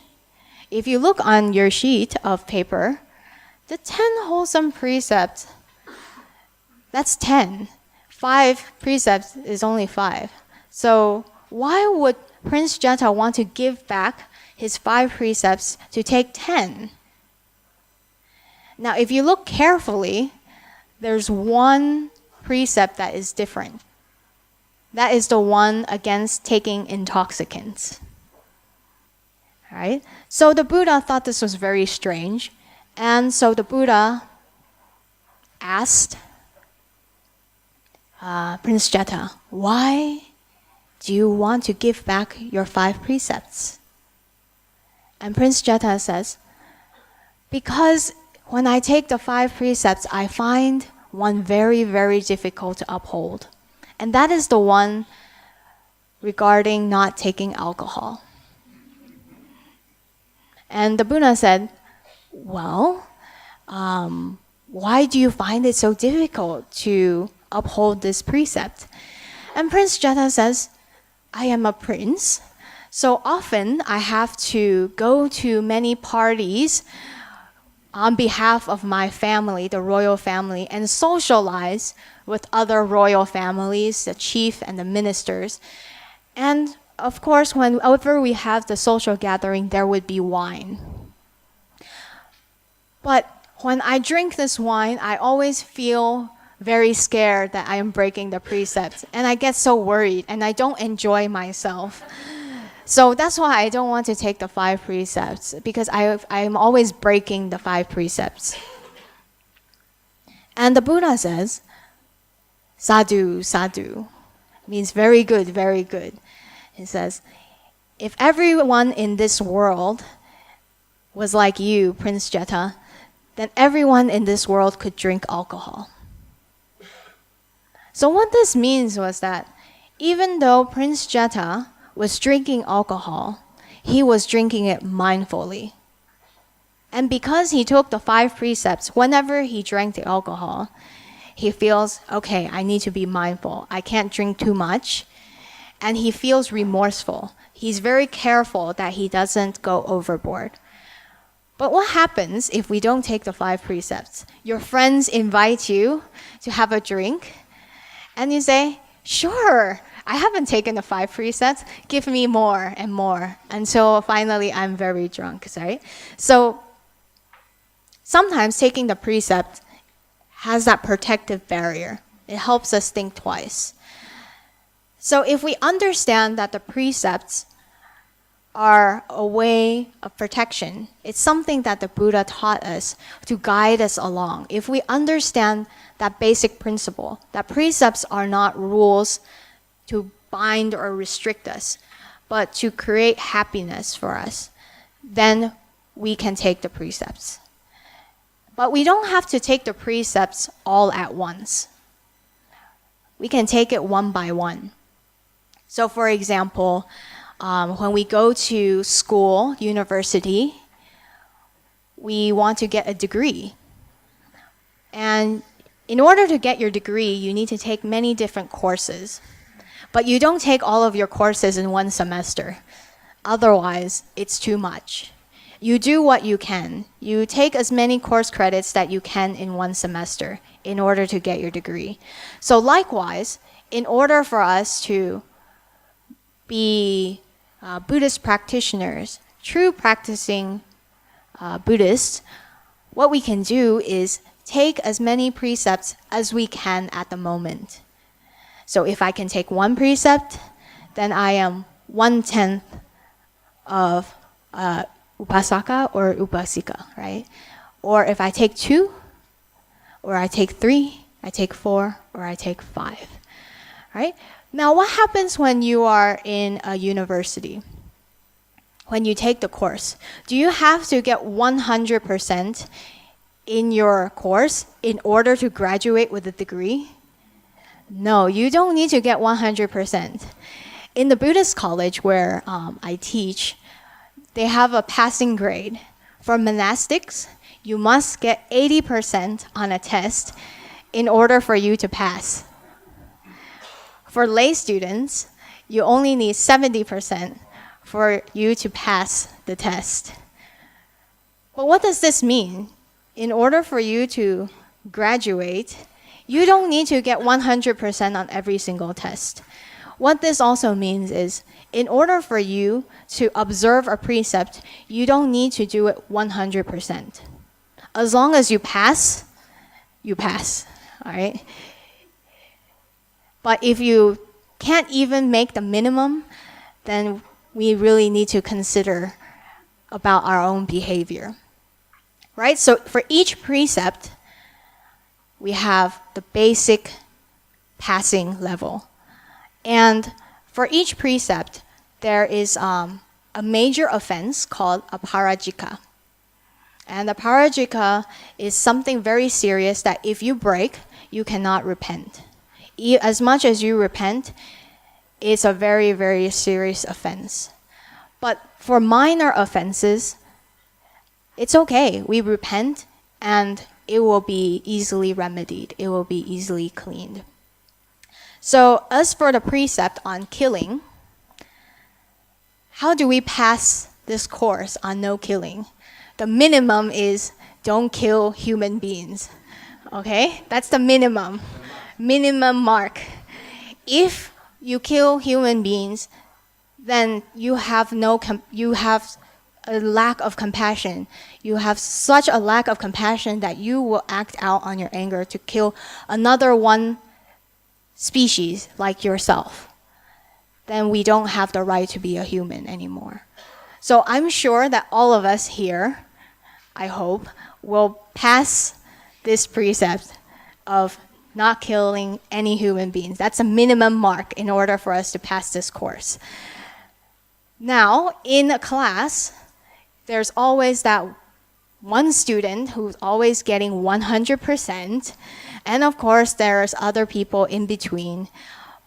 If you look on your sheet of paper, the 10 wholesome precepts, that's 10. 5 precepts is only 5. So why would Prince Jeta want to give back his 5 precepts to take 10? Now, if you look carefully, there's one precept that is different. That is the one against taking intoxicants. Right? So the Buddha thought this was very strange. And so the Buddha asked Prince Jeta, "Why do you want to give back your 5 precepts?" And Prince Jeta says, "Because when I take the 5 precepts, I find one very, very difficult to uphold. And that is the one regarding not taking alcohol." And the Buddha said, "Well, why do you find it so difficult to uphold this precept?" And Prince Jeta says, "I am a prince, so often I have to go to many parties on behalf of my family, the royal family, and socialize with other royal families, the chief and the ministers. And of course, whenever we have the social gathering, there would be wine. But when I drink this wine, I always feel very scared that I am breaking the precepts. And I get so worried and I don't enjoy myself. So that's why I don't want to take the 5 precepts, because I'm always breaking the 5 precepts." And the Buddha says, "Sadhu, sadhu," means very good, very good. He says, "If everyone in this world was like you, Prince Jeta, then everyone in this world could drink alcohol." So what this means was that even though Prince Jeta was drinking alcohol, he was drinking it mindfully. And because he took the 5 precepts, whenever he drank the alcohol, he feels, okay, I need to be mindful. I can't drink too much. And he feels remorseful. He's very careful that he doesn't go overboard. But what happens if we don't take the 5 precepts? Your friends invite you to have a drink, and you say, "Sure, I haven't taken the 5 precepts. Give me more and more until finally I'm very drunk, right? So sometimes taking the precept has that protective barrier. It helps us think twice. So if we understand that the precepts are a way of protection, it's something that the Buddha taught us to guide us along. If we understand that basic principle, that precepts are not rules to bind or restrict us, but to create happiness for us, then we can take the precepts. But we don't have to take the precepts all at once. We can take it one by one. So for example, when we go to school, university, we want to get a degree. And in order to get your degree, you need to take many different courses. But you don't take all of your courses in one semester. Otherwise, it's too much. You do what you can. You take as many course credits that you can in one semester in order to get your degree. So likewise, in order for us to be Buddhist practitioners, true practicing Buddhists, what we can do is take as many precepts as we can at the moment. So if I can take 1 precept, then I am 1/10 of upasaka or upasika, right? Or if I take 2, or I take 3, I take 4, or I take 5, right? Now, what happens when you are in a university? When you take the course, do you have to get 100% in your course in order to graduate with a degree? No, you don't need to get 100%. In the Buddhist college where I teach, they have a passing grade. For monastics, you must get 80% on a test in order for you to pass. For lay students, you only need 70% for you to pass the test. But what does this mean? In order for you to graduate, you don't need to get 100% on every single test. What this also means is, in order for you to observe a precept, you don't need to do it 100%. As long as you pass, all right? But if you can't even make the minimum, then we really need to consider about our own behavior, right? So for each precept, we have the basic passing level. And for each precept, there is a major offense called a parajika. And a parajika is something very serious that if you break, you cannot repent. As much as you repent, it's a very, very serious offense. But for minor offenses, it's okay. We repent and it will be easily remedied. It will be easily cleaned. So as for the precept on killing, how do we pass this course on no killing? The minimum is don't kill human beings. Okay? That's the minimum mark. If you kill human beings, then you have a lack of compassion. You have such a lack of compassion that you will act out on your anger to kill another one species like yourself. Then we don't have the right to be a human anymore. So I'm sure that all of us here, I hope, will pass this precept of not killing any human beings. That's a minimum mark in order for us to pass this course. Now, in a class, there's always that one student who's always getting 100%. And of course, there's other people in between.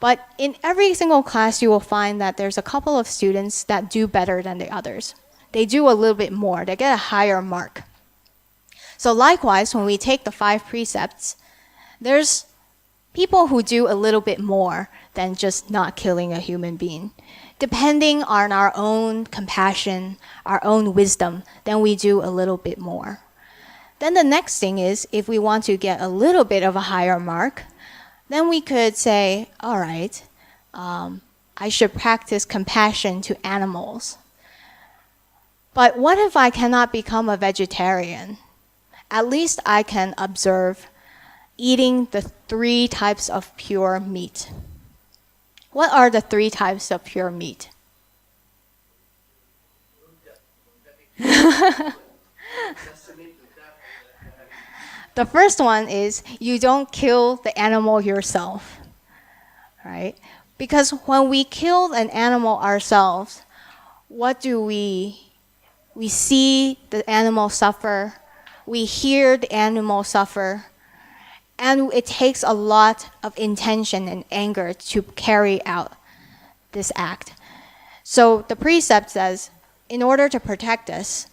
But in every single class, you will find that there's a couple of students that do better than the others. They do a little bit more. They get a higher mark. So likewise, when we take the 5 precepts, there's people who do a little bit more than just not killing a human being. Depending on our own compassion, our own wisdom, then we do a little bit more. Then the next thing is, if we want to get a little bit of a higher mark, then we could say, all right, I should practice compassion to animals. But what if I cannot become a vegetarian? At least I can observe eating the 3 types of pure meat. What are the 3 types of pure meat? The first one is you don't kill the animal yourself, right? Because when we kill an animal ourselves, what do we see the animal suffer, we hear the animal suffer, and it takes a lot of intention and anger to carry out this act. So the precept says, in order to protect us,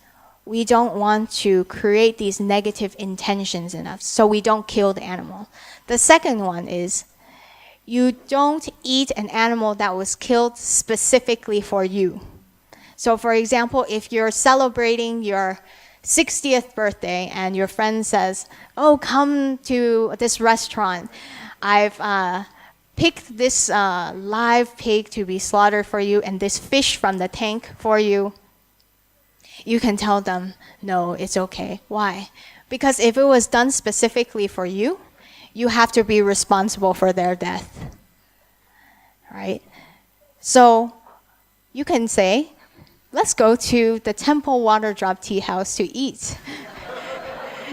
we don't want to create these negative intentions in us, so we don't kill the animal. The second one is, you don't eat an animal that was killed specifically for you. So for example, if you're celebrating your 60th birthday and your friend says, oh, come to this restaurant. I've picked this live pig to be slaughtered for you and this fish from the tank for you. You can tell them, no, it's okay. Why? Because if it was done specifically for you, you have to be responsible for their death. Right? So you can say, let's go to the temple water drop tea house to eat.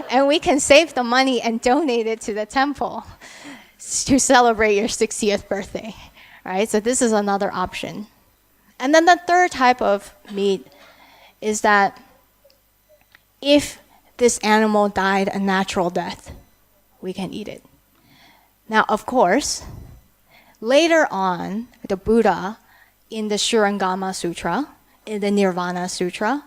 And we can save the money and donate it to the temple to celebrate your 60th birthday. Right? So this is another option. And then the third type of meat is that if this animal died a natural death, we can eat it. Now, of course, later on, the Buddha, in the Shurangama Sutra, in the Nirvana Sutra,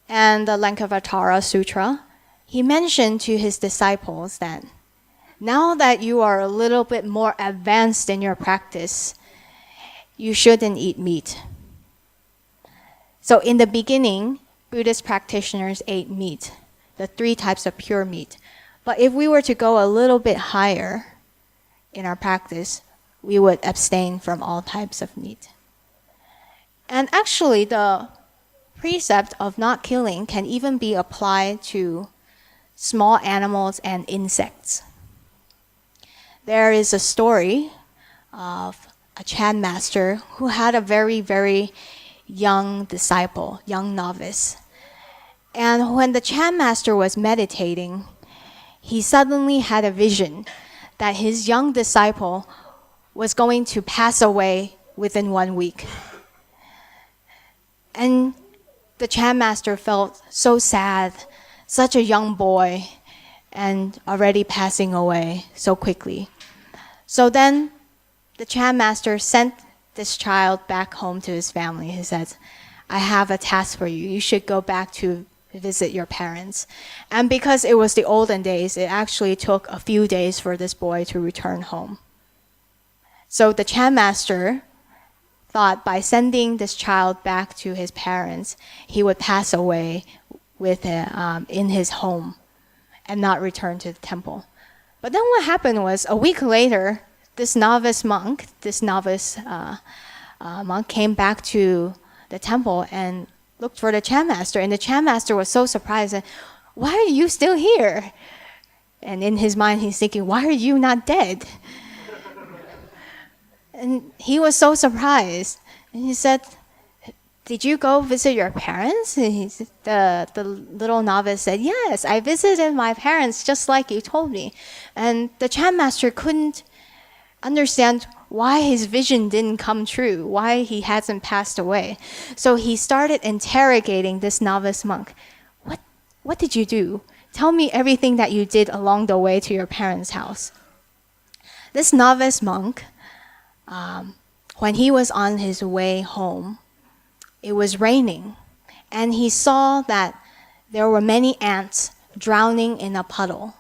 and the Lankavatara Sutra, he mentioned to his disciples that now that you are a little bit more advanced in your practice, you shouldn't eat meat. So in the beginning, Buddhist practitioners ate meat, the 3 types of pure meat. But if we were to go a little bit higher in our practice, we would abstain from all types of meat. And actually, the precept of not killing can even be applied to small animals and insects. There is a story of a Chan master who had a very, very young disciple, young novice. And when the Chan master was meditating, he suddenly had a vision that his young disciple was going to pass away within 1 week. And the Chan master felt so sad, such a young boy, and already passing away so quickly. So then the Chan master sent this child back home to his family. He said, I have a task for you. You should go back to visit your parents. And because it was the olden days, it actually took a few days for this boy to return home. So the Chan master thought by sending this child back to his parents, he would pass away in his home and not return to the temple. But then what happened was, a week later, this novice monk came back to the temple and looked for the Chan master. And the Chan master was so surprised. Why are you still here? And in his mind, he's thinking, why are you not dead? And he was so surprised. And he said, did you go visit your parents? And the little novice said, yes, I visited my parents just like you told me. And the Chan master couldn't understand why his vision didn't come true, why he hasn't passed away. So he started interrogating this novice monk. What did you do? Tell me everything that you did along the way to your parents' house. This novice monk, when he was on his way home, it was raining, and he saw that there were many ants drowning in a puddle.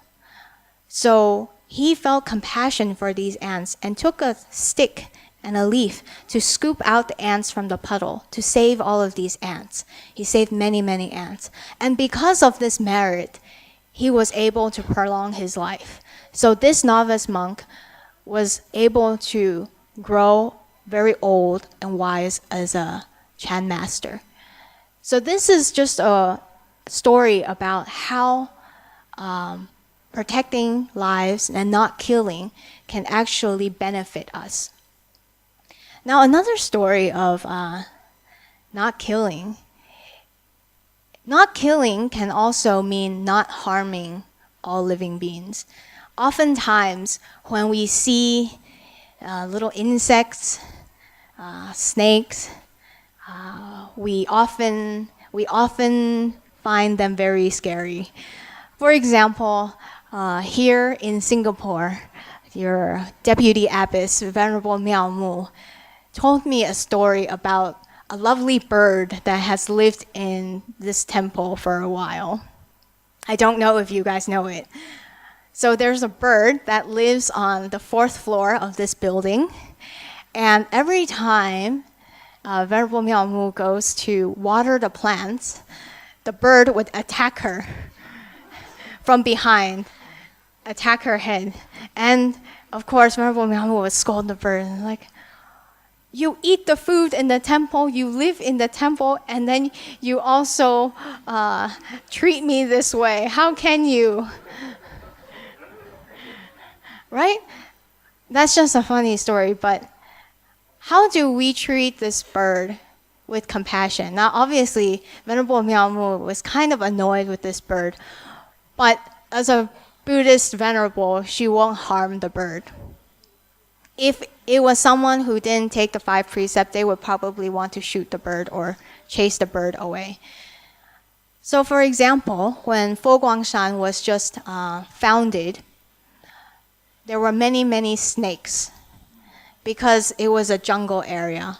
So he felt compassion for these ants and took a stick and a leaf to scoop out the ants from the puddle to save all of these ants. He saved many, many ants. And because of this merit, he was able to prolong his life. So this novice monk was able to grow very old and wise as a Chan master. So this is just a story about how protecting lives and not killing can actually benefit us. Now, another story of not killing. Not killing can also mean not harming all living beings. Oftentimes, when we see little insects, snakes, we often find them very scary. For example, here in Singapore, your deputy abbess, Venerable Miao Mu, told me a story about a lovely bird that has lived in this temple for a while. I don't know if you guys know it. So there's a bird that lives on the 4th floor of this building, and every time Venerable Miao Mu goes to water the plants, the bird would attack her from behind, attack her head. And of course, Venerable Miao Mu would scold the bird, like, you eat the food in the temple, you live in the temple, and then you also treat me this way. How can you? Right? That's just a funny story, but how do we treat this bird with compassion? Now, obviously, Venerable Miao Mu was kind of annoyed with this bird, but as a Buddhist venerable, she won't harm the bird. If it was someone who didn't take the 5 precepts, they would probably want to shoot the bird or chase the bird away. So for example, when Guang Shan was just founded, there were many snakes because it was a jungle area.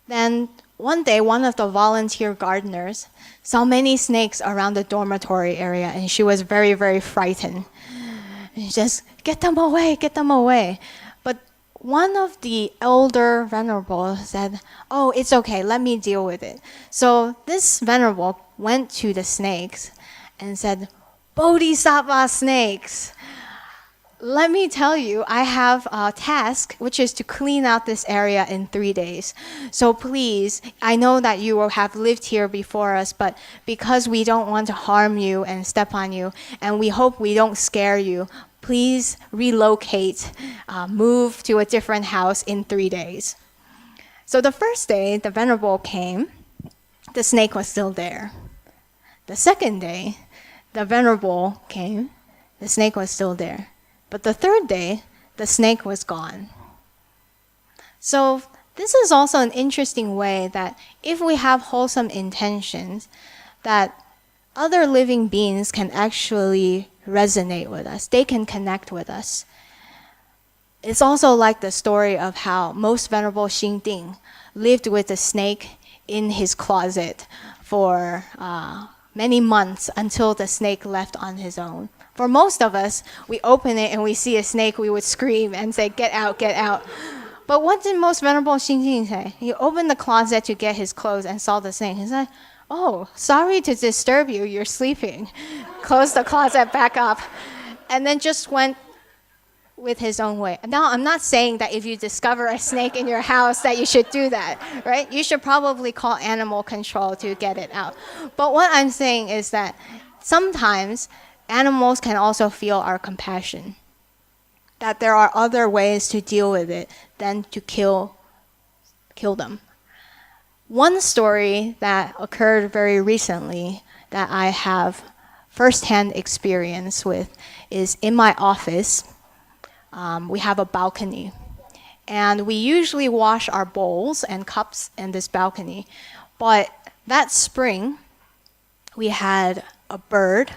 Then one day, one of the volunteer gardeners saw many snakes around the dormitory area, and she was very frightened. And she just, get them away. But one of the elder venerables said, oh, it's okay, let me deal with it. So this venerable went to the snakes and said, Bodhisattva snakes, let me tell you, I have a task, which is to clean out this area in 3 days. So please, I know that you will have lived here before us, but because we don't want to harm you and step on you, and we hope we don't scare you, please relocate, move to a different house in 3 days. So the first day, the venerable came, the snake was still there. The second day, the venerable came, the snake was still there. But the third day, the snake was gone. So this is also an interesting way that if we have wholesome intentions, that other living beings can actually resonate with us. They can connect with us. It's also like the story of how most Venerable Xingding lived with a snake in his closet for many months until the snake left on his own. For most of us, we open it and we see a snake, we would scream and say, get out, get out. But what did most Venerable Xingding say? He opened the closet to get his clothes and saw the snake. He said, oh, sorry to disturb you, you're sleeping. Closed the closet back up and then just went with his own way. Now, I'm not saying that if you discover a snake in your house that you should do that, right? You should probably call animal control to get it out. But what I'm saying is that sometimes animals can also feel our compassion, that there are other ways to deal with it than to kill them. One story that occurred very recently that I have firsthand experience with is in my office. We have a balcony, and we usually wash our bowls and cups in this balcony. But that spring, we had a bird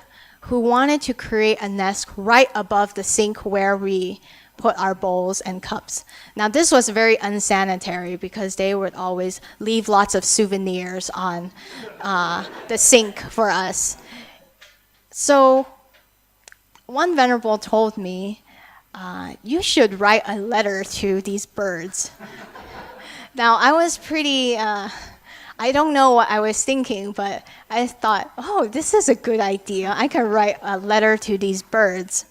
who wanted to create a nest right above the sink where we put our bowls and cups. Now, this was very unsanitary because they would always leave lots of souvenirs on the sink for us. So one venerable told me, you should write a letter to these birds. Now, I was pretty, I don't know what I was thinking, but I thought, oh, this is a good idea. I can write a letter to these birds.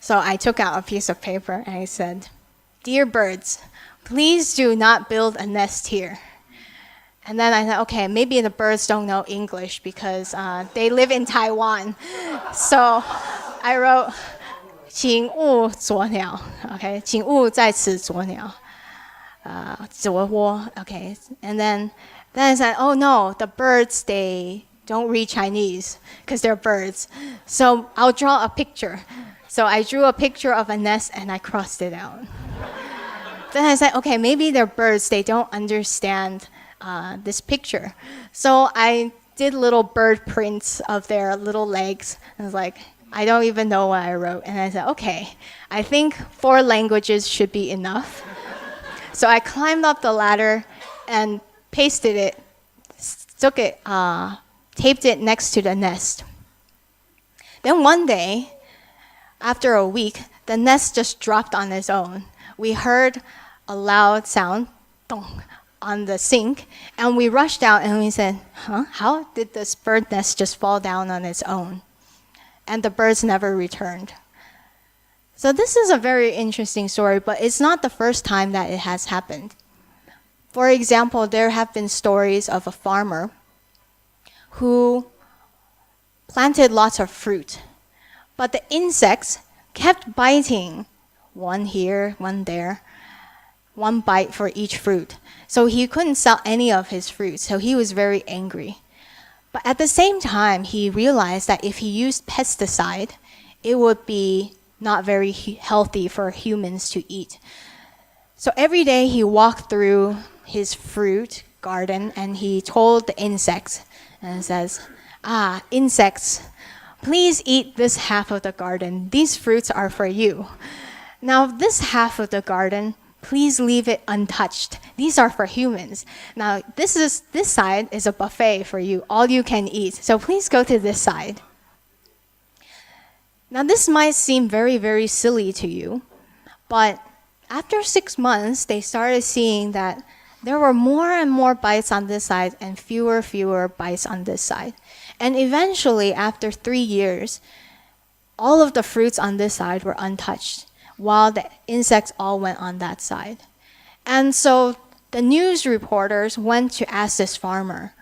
So I took out a piece of paper and I said, dear birds, please do not build a nest here. And then I thought, okay, maybe the birds don't know English because they live in Taiwan. So I wrote, 请勿啄鸟. Okay, 请勿在此啄鸟. 啄窝. Okay, and then I said, oh no, the birds, they don't read Chinese because they're birds. So I'll draw a picture. So I drew a picture of a nest and I crossed it out. Then I said, okay, maybe they're birds, they don't understand this picture. So I did little bird prints of their little legs. I was like, I don't even know what I wrote. And I said, okay, I think 4 languages should be enough. So I climbed up the ladder and pasted it, took it, taped it next to the nest. Then one day, after a week, the nest just dropped on its own. We heard a loud sound, dong, on the sink, and we rushed out and we said, how did this bird nest just fall down on its own? And the birds never returned. So this is a very interesting story, but it's not the first time that it has happened. For example, there have been stories of a farmer who planted lots of fruit, but the insects kept biting, one here, one there, one bite for each fruit. So he couldn't sell any of his fruits, so he was very angry. But at the same time, he realized that if he used pesticide, it would be not very healthy for humans to eat. So every day he walked through his fruit garden and he told the insects and says, insects, please eat this half of the garden. These fruits are for you. Now this half of the garden, please leave it untouched. These are for humans. Now this side is a buffet for you, all you can eat. So please go to this side. Now this might seem very, very silly to you, but after 6 months, they started seeing that there were more and more bites on this side and fewer bites on this side. And eventually, after 3 years, all of the fruits on this side were untouched, while the insects all went on that side. And so the news reporters went to ask this farmer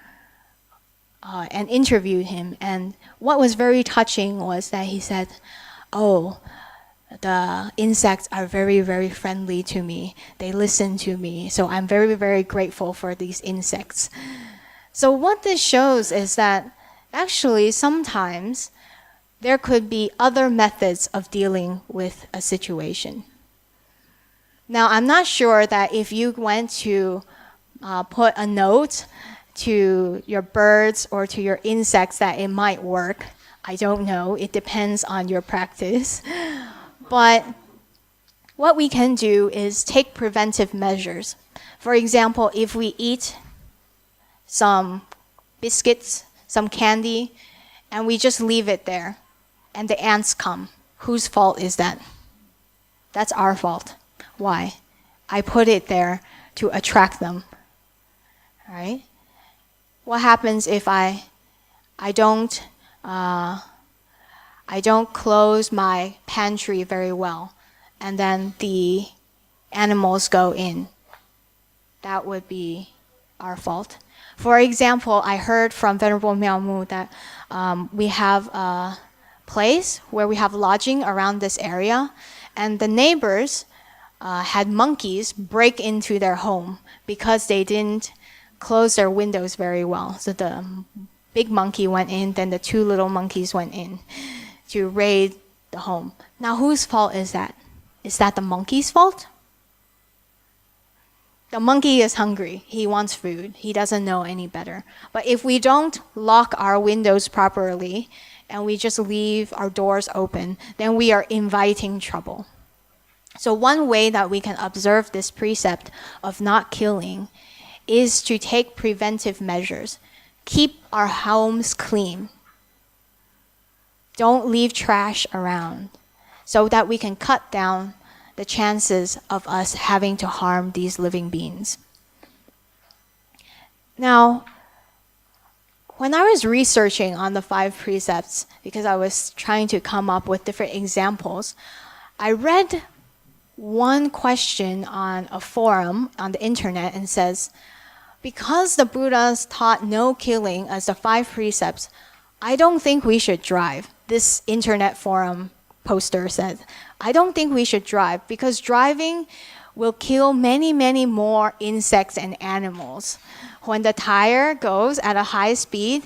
and interviewed him. And what was very touching was that he said, oh, the insects are very, very friendly to me. They listen to me. So I'm very, very grateful for these insects. So what this shows is that actually sometimes there could be other methods of dealing with a situation. Now, I'm not sure that if you went to put a note to your birds or to your insects that it might work. I don't know. It depends on your practice. But what we can do is take preventive measures. For example, if we eat some biscuits, some candy, and we just leave it there, and the ants come, whose fault is that? That's our fault. Why? I put it there to attract them. All right? What happens if I don't close my pantry very well, and then the animals go in? That would be our fault. For example, I heard from Venerable Miao Mu that we have a place where we have lodging around this area, and the neighbors had monkeys break into their home because they didn't close their windows very well. So the big monkey went in, then the 2 little monkeys went in to raid the home. Now, whose fault is that? Is that the monkey's fault? The monkey is hungry. He wants food. He doesn't know any better. But if we don't lock our windows properly and we just leave our doors open, then we are inviting trouble. So one way that we can observe this precept of not killing is to take preventive measures. Keep our homes clean. Don't leave trash around so that we can cut down the chances of us having to harm these living beings. Now, when I was researching on the 5 precepts, because I was trying to come up with different examples, I read one question on a forum on the internet and says, because the Buddhas taught no killing as the 5 precepts, I don't think we should drive. This internet forum poster said, I don't think we should drive because driving will kill many, many more insects and animals. When the tire goes at a high speed,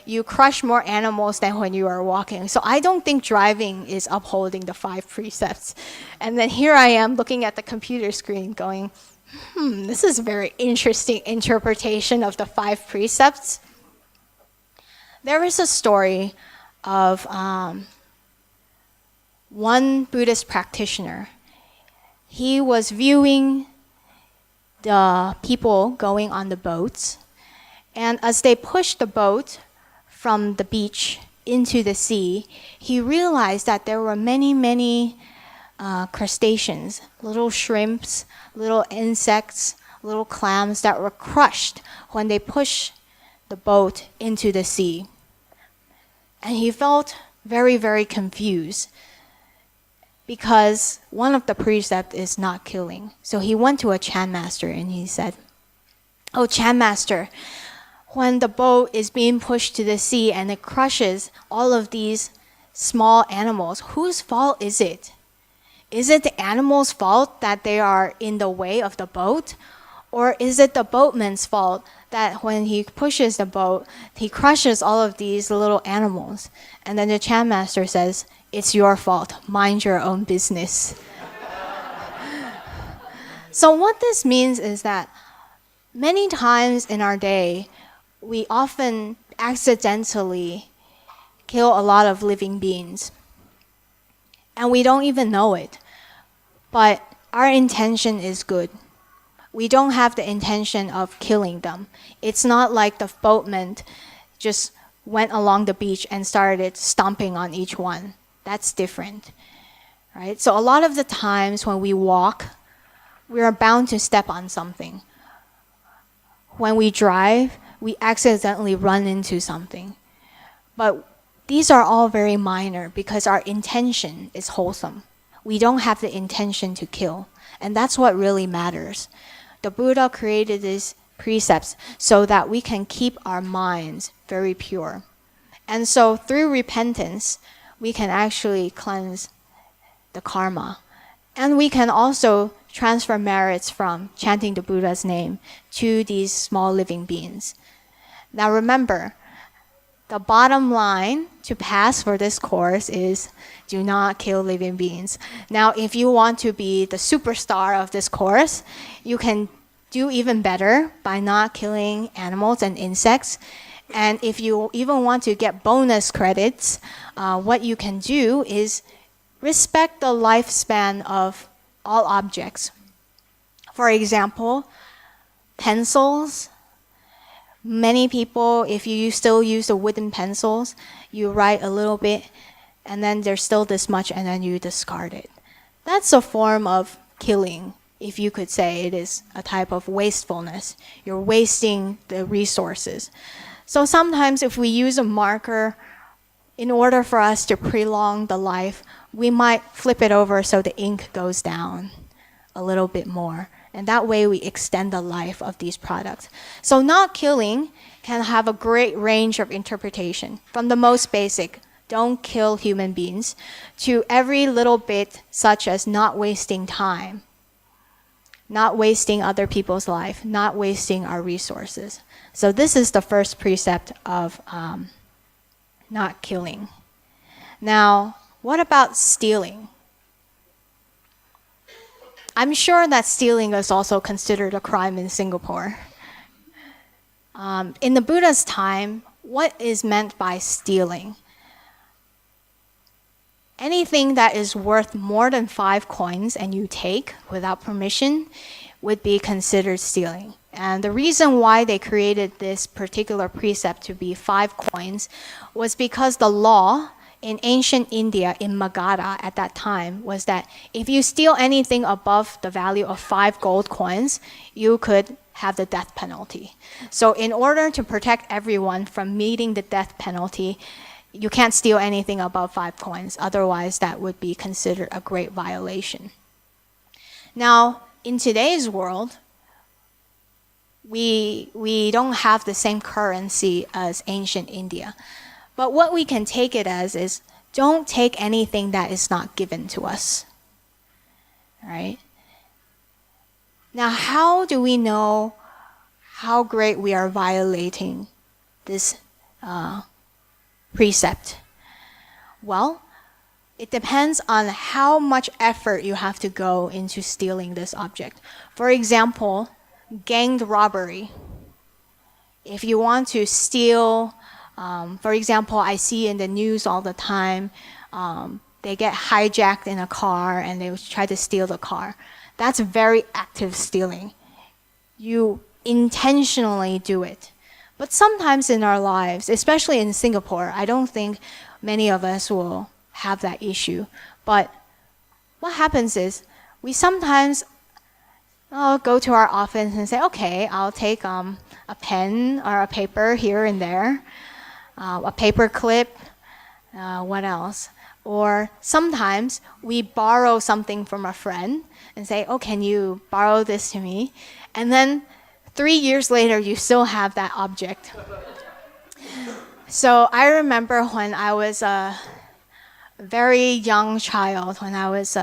you crush more animals than when you are walking. So I don't think driving is upholding the 5 precepts. And then here I am looking at the computer screen going, this is a very interesting interpretation of the 5 precepts. There is a story of one Buddhist practitioner. He was viewing the people going on the boats, and as they pushed the boat from the beach into the sea, he realized that there were many, many crustaceans, little shrimps, little insects, little clams that were crushed when they pushed the boat into the sea. And he felt very, very confused because one of the precepts is not killing. So he went to a Chan master and he said, "Oh, Chan master, when the boat is being pushed to the sea and it crushes all of these small animals, whose fault is it? Is it the animals' fault that they are in the way of the boat? Or is it the boatman's fault that when he pushes the boat, he crushes all of these little animals?" And then the Chan master says, "It's your fault. Mind your own business." So what this means is that many times in our day, we often accidentally kill a lot of living beings. And we don't even know it. But our intention is good. We don't have the intention of killing them. It's not like the boatman just went along the beach and started stomping on each one. That's different, right? So a lot of the times when we walk, we are bound to step on something. When we drive, we accidentally run into something. But these are all very minor because our intention is wholesome. We don't have the intention to kill. And that's what really matters. The Buddha created these precepts so that we can keep our minds very pure. And so through repentance, we can actually cleanse the karma. And we can also transfer merits from chanting the Buddha's name to these small living beings. Now remember, the bottom line to pass for this course is do not kill living beings. Now, if you want to be the superstar of this course, you can do even better by not killing animals and insects. And if you even want to get bonus credits, what you can do is respect the lifespan of all objects. For example, pencils. Many people, if you still use the wooden pencils, you write a little bit and then there's still this much and then you discard it. That's a form of killing, if you could say it is a type of wastefulness. You're wasting the resources. So sometimes if we use a marker, in order for us to prolong the life, we might flip it over so the ink goes down a little bit more. And that way we extend the life of these products. So not killing can have a great range of interpretation. From the most basic, don't kill human beings, to every little bit such as not wasting time, not wasting other people's life, not wasting our resources. So this is the first precept of not killing. Now, what about stealing? I'm sure that stealing is also considered a crime in Singapore. In the Buddha's time, what is meant by stealing? Anything that is worth more than 5 coins and you take without permission would be considered stealing. And the reason why they created this particular precept to be 5 coins was because the law in ancient India, in Magadha at that time, was that if you steal anything above the value of 5 gold coins, you could have the death penalty. So in order to protect everyone from meeting the death penalty, you can't steal anything above 5 coins. Otherwise, that would be considered a great violation. Now, in today's world, we don't have the same currency as ancient India. But what we can take it as is, don't take anything that is not given to us. Right? Now, how do we know how great we are violating this precept? Well, it depends on how much effort you have to go into stealing this object. For example, ganged robbery. If you want to steal, for example, I see in the news all the time, they get hijacked in a car and they try to steal the car. That's very active stealing. You intentionally do it. But sometimes in our lives, especially in Singapore, I don't think many of us will have that issue. But what happens is we sometimes go to our office and say, okay, I'll take a pen or a paper here and there, a paper clip, what else? Or sometimes we borrow something from a friend and say, oh, can you borrow this to me? And then 3 years later, you still have that object. So I remember when I was a very young child, when I was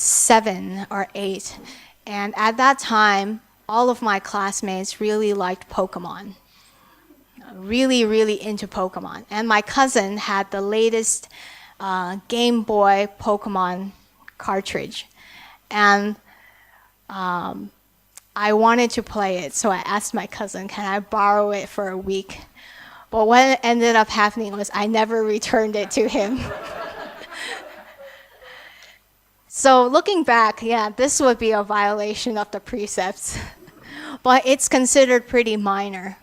7 or 8. And at that time, all of my classmates really liked Pokemon. Really, really into Pokemon. And my cousin had the latest Game Boy Pokemon cartridge. And I wanted to play it, so I asked my cousin, can I borrow it for a week? But what ended up happening was I never returned it to him. So looking back, yeah, this would be a violation of the precepts. But it's considered pretty minor.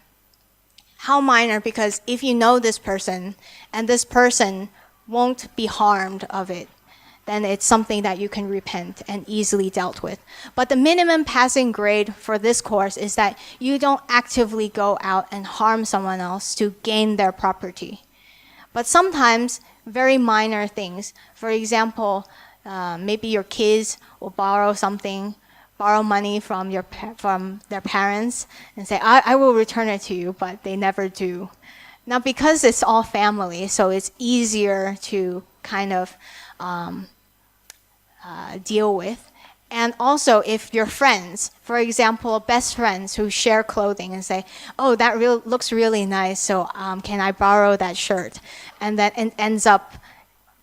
How minor? Because if you know this person, and this person won't be harmed of it, then it's something that you can repent and easily dealt with. But the minimum passing grade for this course is that you don't actively go out and harm someone else to gain their property. But sometimes, very minor things, for example, maybe your kids will borrow money from their parents and say, I will return it to you, but they never do. Now, because it's all family, so it's easier to kind of deal with. And also, if you're friends, for example, best friends who share clothing and say, oh, that looks really nice, so can I borrow that shirt? And that ends up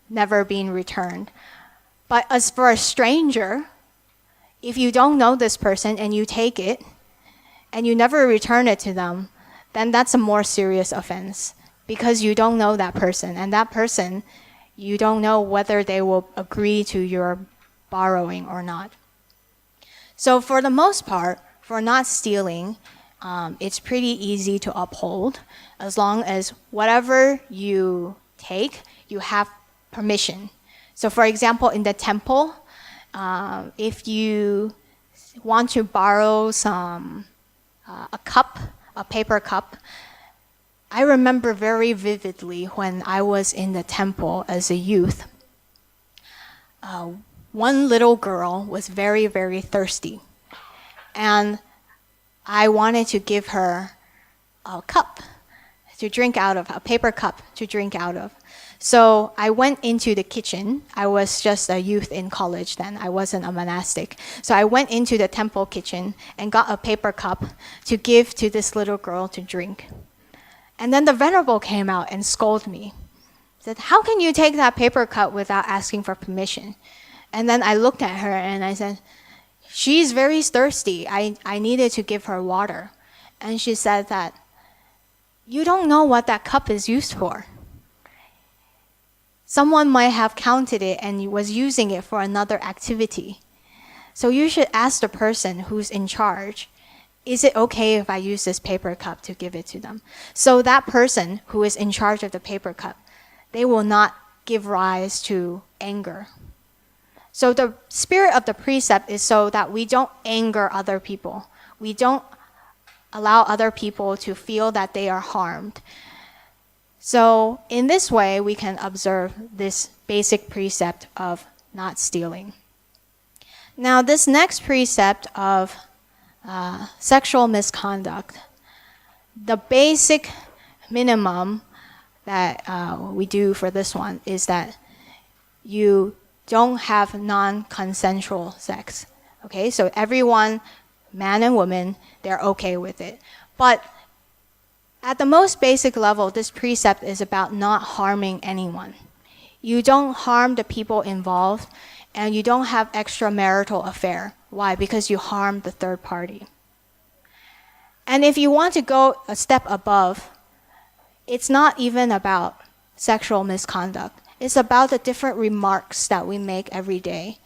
never being returned. But as for a stranger, if you don't know this person and you take it and you never return it to them, then that's a more serious offense because you don't know that person. And that person, you don't know whether they will agree to your borrowing or not. So for the most part, for not stealing, it's pretty easy to uphold as long as whatever you take, you have permission. So for example, in the temple, if you want to borrow a paper cup, I remember very vividly when I was in the temple as a youth, one little girl was very, very thirsty. And I wanted to give her a cup to drink out of, a paper cup to drink out of. So I went into the kitchen. I was just a youth in college then. I wasn't a monastic. So I went into the temple kitchen and got a paper cup to give to this little girl to drink. And then the venerable came out and scolded me. He said, how can you take that paper cup without asking for permission? And then I looked at her and I said, she's very thirsty. I needed to give her water. And she said that, you don't know what that cup is used for. Someone might have counted it and was using it for another activity. So you should ask the person who's in charge, is it okay if I use this paper cup to give it to them? So that person who is in charge of the paper cup, they will not give rise to anger. So the spirit of the precept is so that we don't anger other people. We don't allow other people to feel that they are harmed. So in this way, we can observe this basic precept of not stealing. Now, this next precept of sexual misconduct, the basic minimum that we do for this one is that you don't have non-consensual sex. Okay, so everyone, man and woman, they're okay with it. But at the most basic level, this precept is about not harming anyone. You don't harm the people involved, and you don't have extramarital affair. Why? Because you harm the third party. And if you want to go a step above, it's not even about sexual misconduct. It's about the different remarks that we make every day.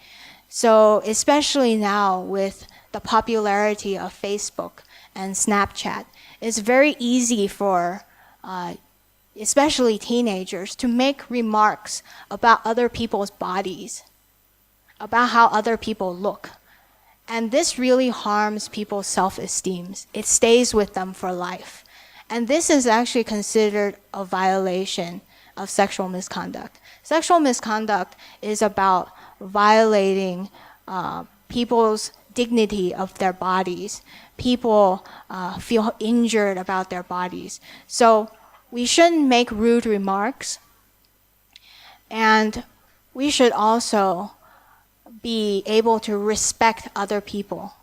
So especially now with the popularity of Facebook and Snapchat, it's very easy for especially teenagers to make remarks about other people's bodies, about how other people look. And this really harms people's self-esteem. It stays with them for life. And this is actually considered a violation of sexual misconduct. Sexual misconduct is about violating people's dignity of their bodies. People feel injured about their bodies. So we shouldn't make rude remarks. And we should also be able to respect other people,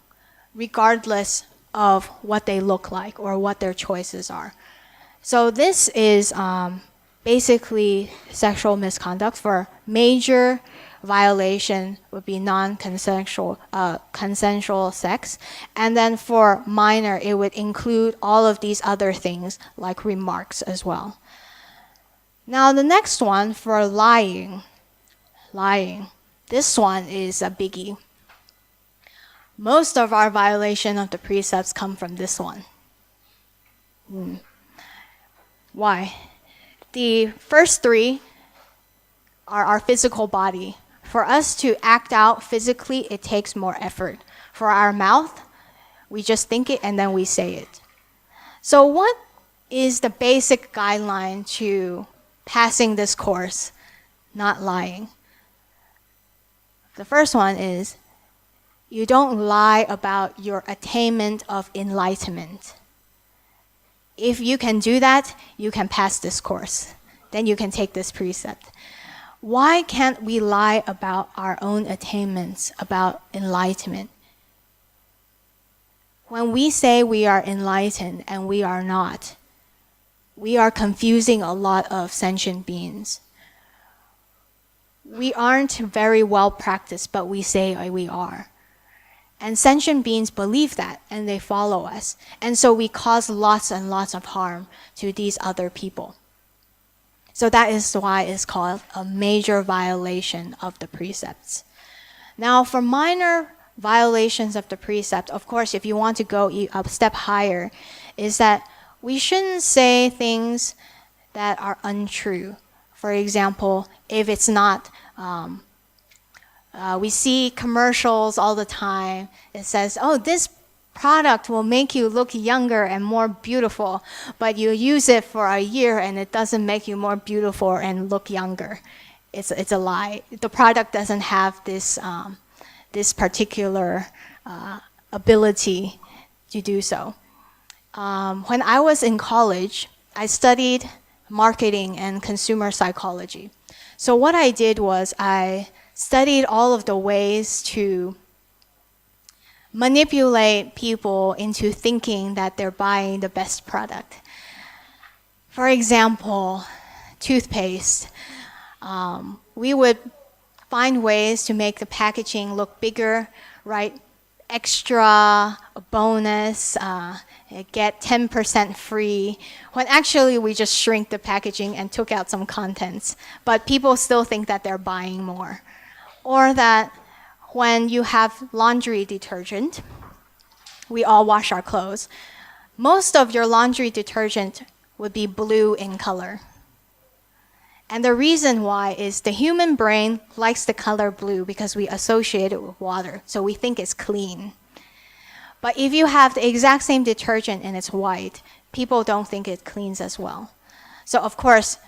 regardless of what they look like or what their choices are. So this is basically sexual misconduct. For major violation would be non-consensual consensual sex. And then for minor, it would include all of these other things like remarks as well. Now the next one for lying. This one is a biggie. Most of our violation of the precepts come from this one. Why? The first three are our physical body. For us to act out physically, it takes more effort. For our mouth, we just think it and then we say it. So what is the basic guideline to passing this course, not lying? The first one is, you don't lie about your attainment of enlightenment. If you can do that, you can pass this course. Then you can take this precept. Why can't we lie about our own attainments, about enlightenment? When we say we are enlightened and we are not, we are confusing a lot of sentient beings. We aren't very well practiced, but we say we are. And sentient beings believe that, and they follow us. And so we cause lots and lots of harm to these other people. So that is why it's called a major violation of the precepts. Now, for minor violations of the precept, of course, if you want to go a step higher, is that we shouldn't say things that are untrue. For example, if it's not, we see commercials all the time. It says, oh, this product will make you look younger and more beautiful, but you use it for a year and it doesn't make you more beautiful and look younger. It's a lie. The product doesn't have this, this particular ability to do so. When I was in college, I studied marketing and consumer psychology. So what I did was I studied all of the ways to manipulate people into thinking that they're buying the best product. For example, toothpaste. We would find ways to make the packaging look bigger, right? Extra, bonus, get 10% free, when actually we just shrink the packaging and took out some contents. But people still think that they're buying more. Or that when you have laundry detergent, we all wash our clothes. Most of your laundry detergent would be blue in color. And the reason why is the human brain likes the color blue because we associate it with water, so we think it's clean. But if you have the exact same detergent and it's white, people don't think it cleans as well. So of course,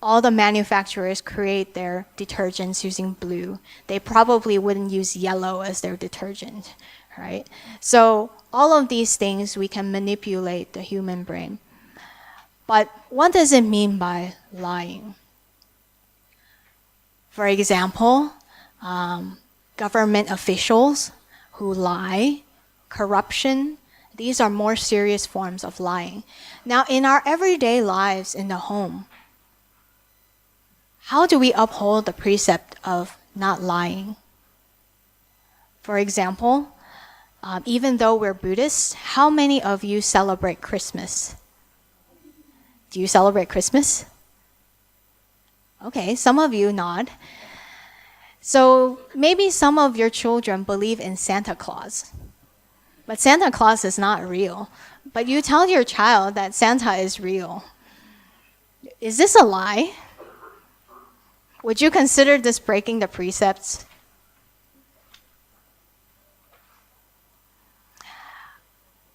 all the manufacturers create their detergents using blue. They probably wouldn't use yellow as their detergent, right? So all of these things, we can manipulate the human brain. But what does it mean by lying? For example, government officials who lie, corruption, these are more serious forms of lying. Now, in our everyday lives in the home, how do we uphold the precept of not lying? For example, even though we're Buddhists, how many of you celebrate Christmas? Do you celebrate Christmas? Okay, some of you nod. So maybe some of your children believe in Santa Claus. But Santa Claus is not real. But you tell your child that Santa is real. Is this a lie? Would you consider this breaking the precepts?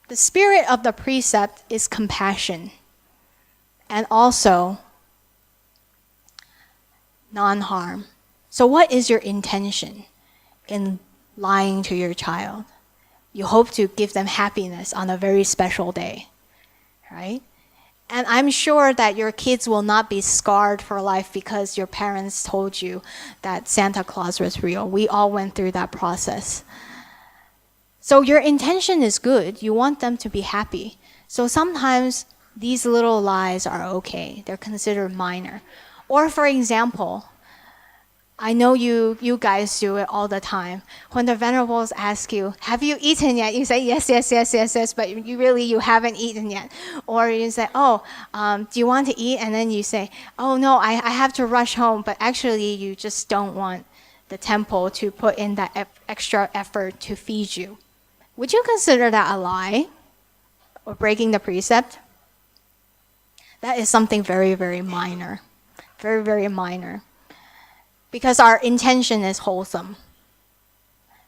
The spirit of the precept is compassion and also non-harm. So what is your intention in lying to your child? You hope to give them happiness on a very special day, right? And I'm sure that your kids will not be scarred for life because your parents told you that Santa Claus was real. We all went through that process. So your intention is good. You want them to be happy. So sometimes these little lies are okay. They're considered minor. Or for example, I know you guys do it all the time. When the venerables ask you, have you eaten yet? You say, yes, but you haven't eaten yet. Or you say, do you want to eat? And then you say, oh no, I have to rush home. But actually you just don't want the temple to put in that extra effort to feed you. Would you consider that a lie? Or breaking the precept? That is something very, very minor. Very, very minor. Because our intention is wholesome.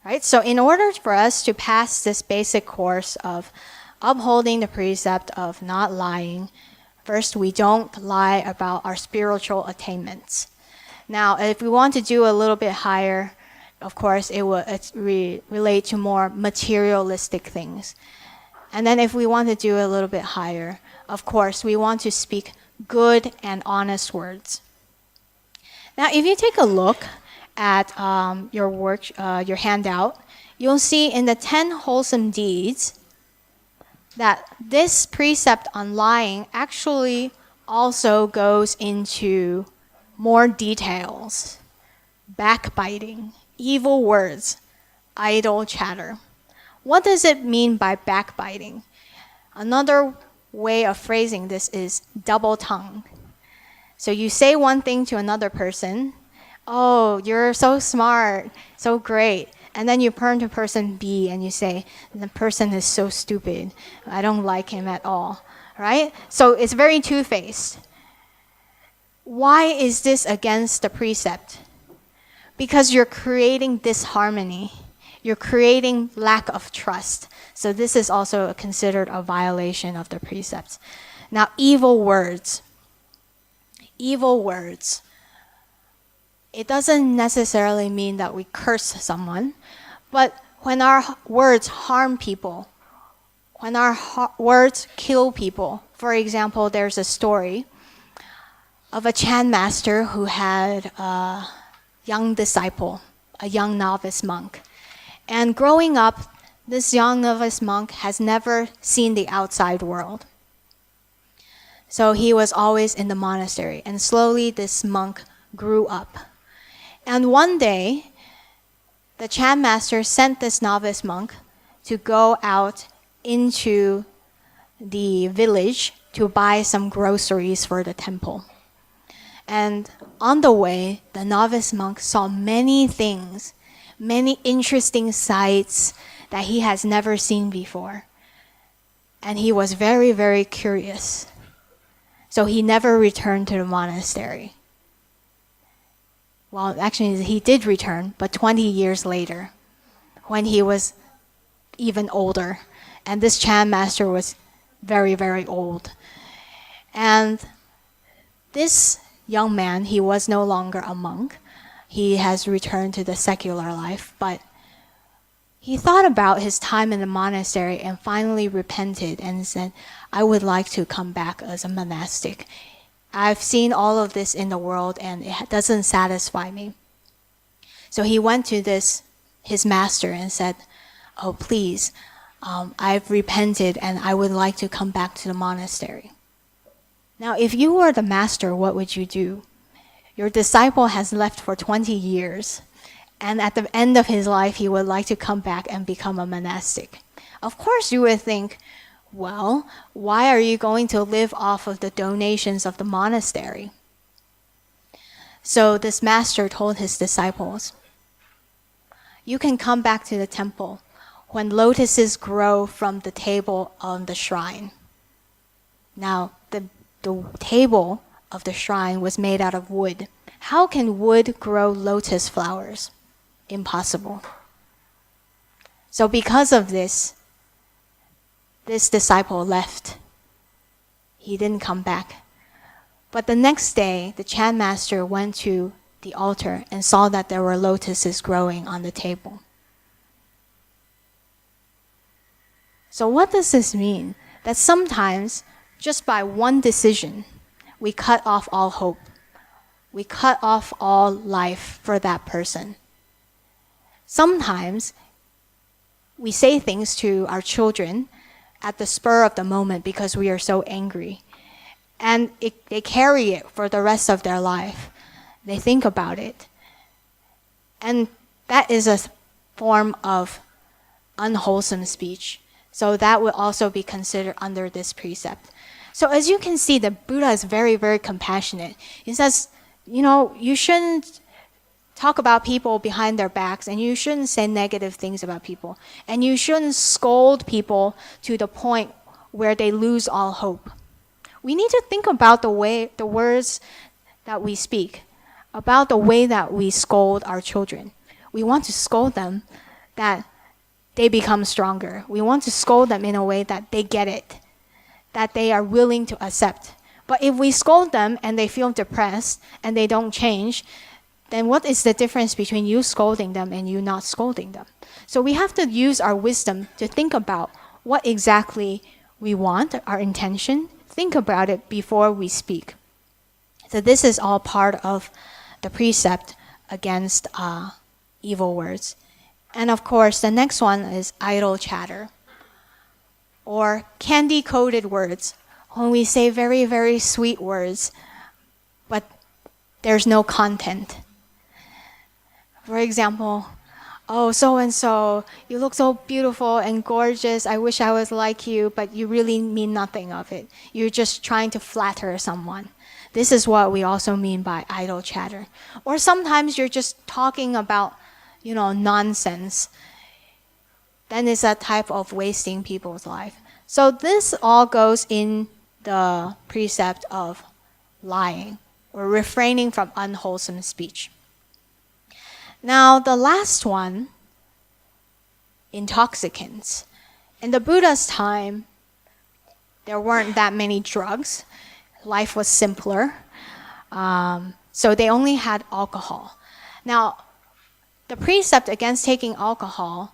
Right? So in order for us to pass this basic course of upholding the precept of not lying, first, we don't lie about our spiritual attainments. Now, if we want to do a little bit higher, of course, it will relate to more materialistic things. And then if we want to do a little bit higher, of course, we want to speak good and honest words. Now, if you take a look at your handout, you'll see in the 10 wholesome deeds that this precept on lying actually also goes into more details. Backbiting, evil words, idle chatter. What does it mean by backbiting? Another way of phrasing this is double tongue. So you say one thing to another person, oh, you're so smart, so great. And then you turn to person B and you say, the person is so stupid. I don't like him at all, right? So it's very two-faced. Why is this against the precept? Because you're creating disharmony. You're creating lack of trust. So this is also considered a violation of the precepts. Now, evil words. Evil words. It doesn't necessarily mean that we curse someone, but when our words harm people, when our words kill people. For example, there's a story of a Chan master who had a young disciple, a young novice monk. And growing up, this young novice monk has never seen the outside world. So he was always in the monastery, and slowly this monk grew up. And one day, the Chan master sent this novice monk to go out into the village to buy some groceries for the temple. And on the way, the novice monk saw many things, many interesting sights that he has never seen before. And he was very, very curious. So he never returned to the monastery. Well, actually, he did return, but 20 years later, when he was even older. And this Chan master was very, very old. And this young man, he was no longer a monk. He has returned to the secular life, but he thought about his time in the monastery and finally repented and said, I would like to come back as a monastic. I've seen all of this in the world and it doesn't satisfy me. So he went to his master and said, oh, please, I've repented and I would like to come back to the monastery. Now, if you were the master, what would you do? Your disciple has left for 20 years, and at the end of his life, he would like to come back and become a monastic. Of course, you would think, well, why are you going to live off of the donations of the monastery? So this master told his disciples, you can come back to the temple when lotuses grow from the table on the shrine. Now, the table of the shrine was made out of wood. How can wood grow lotus flowers? Impossible. So because of this disciple left. He didn't come back. But the next day, the Chan master went to the altar and saw that there were lotuses growing on the table. So what does this mean? That sometimes, just by one decision, we cut off all hope. We cut off all life for that person. Sometimes, we say things to our children at the spur of the moment because we are so angry. And they carry it for the rest of their life. They think about it. And that is a form of unwholesome speech. So that would also be considered under this precept. So as you can see, the Buddha is very, very compassionate. He says, you shouldn't talk about people behind their backs, and you shouldn't say negative things about people. And you shouldn't scold people to the point where they lose all hope. We need to think about the words that we speak, about the way that we scold our children. We want to scold them that they become stronger. We want to scold them in a way that they get it, that they are willing to accept. But if we scold them and they feel depressed and they don't change, then what is the difference between you scolding them and you not scolding them? So we have to use our wisdom to think about what exactly we want, our intention. Think about it before we speak. So this is all part of the precept against evil words. And of course, the next one is idle chatter, or candy-coated words. When we say very, very sweet words, but there's no content. For example, oh, so-and-so, you look so beautiful and gorgeous. I wish I was like you, but you really mean nothing of it. You're just trying to flatter someone. This is what we also mean by idle chatter. Or sometimes you're just talking about, nonsense. Then it's a type of wasting people's life. So this all goes in the precept of lying, or refraining from unwholesome speech. Now, the last one, intoxicants. In the Buddha's time, there weren't that many drugs. Life was simpler. So they only had alcohol. Now, the precept against taking alcohol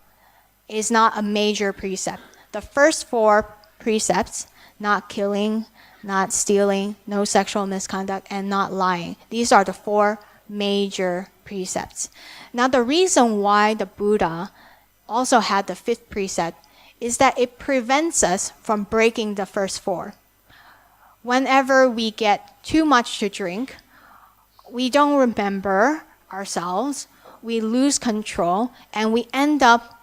is not a major precept. The first 4 precepts, not killing, not stealing, no sexual misconduct, and not lying. These are the 4 major precepts. Now, the reason why the Buddha also had the 5th precept is that it prevents us from breaking the first 4. Whenever we get too much to drink, we don't remember ourselves, we lose control, and we end up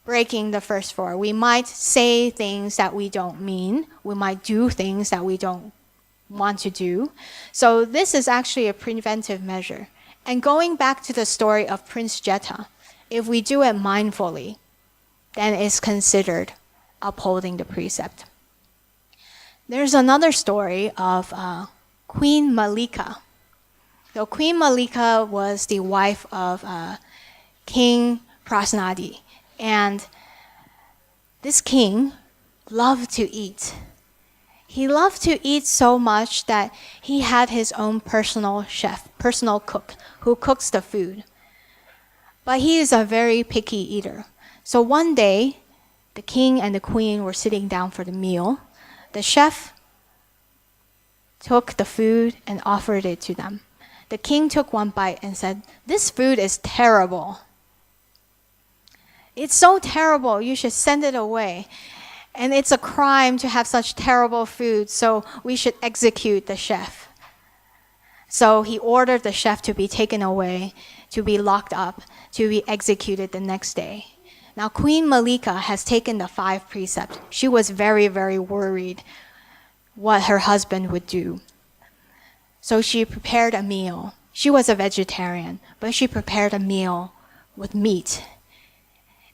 breaking the first 4. We might say things that we don't mean. We might do things that we don't want to do. So this is actually a preventive measure. And going back to the story of Prince Jeta, if we do it mindfully, then it's considered upholding the precept. There's another story of Queen Malika. So Queen Malika was the wife of King Prasnadi. And this king loved to eat. He loved to eat so much that he had his own personal chef, personal cook, who cooks the food. But he is a very picky eater. So one day, the king and the queen were sitting down for the meal. The chef took the food and offered it to them. The king took one bite and said, "This food is terrible. It's so terrible, you should send it away. And it's a crime to have such terrible food, so we should execute the chef." So he ordered the chef to be taken away, to be locked up, to be executed the next day. Now, Queen Malika has taken the 5 precepts. She was very, very worried what her husband would do. So she prepared a meal. She was a vegetarian, but she prepared a meal with meat.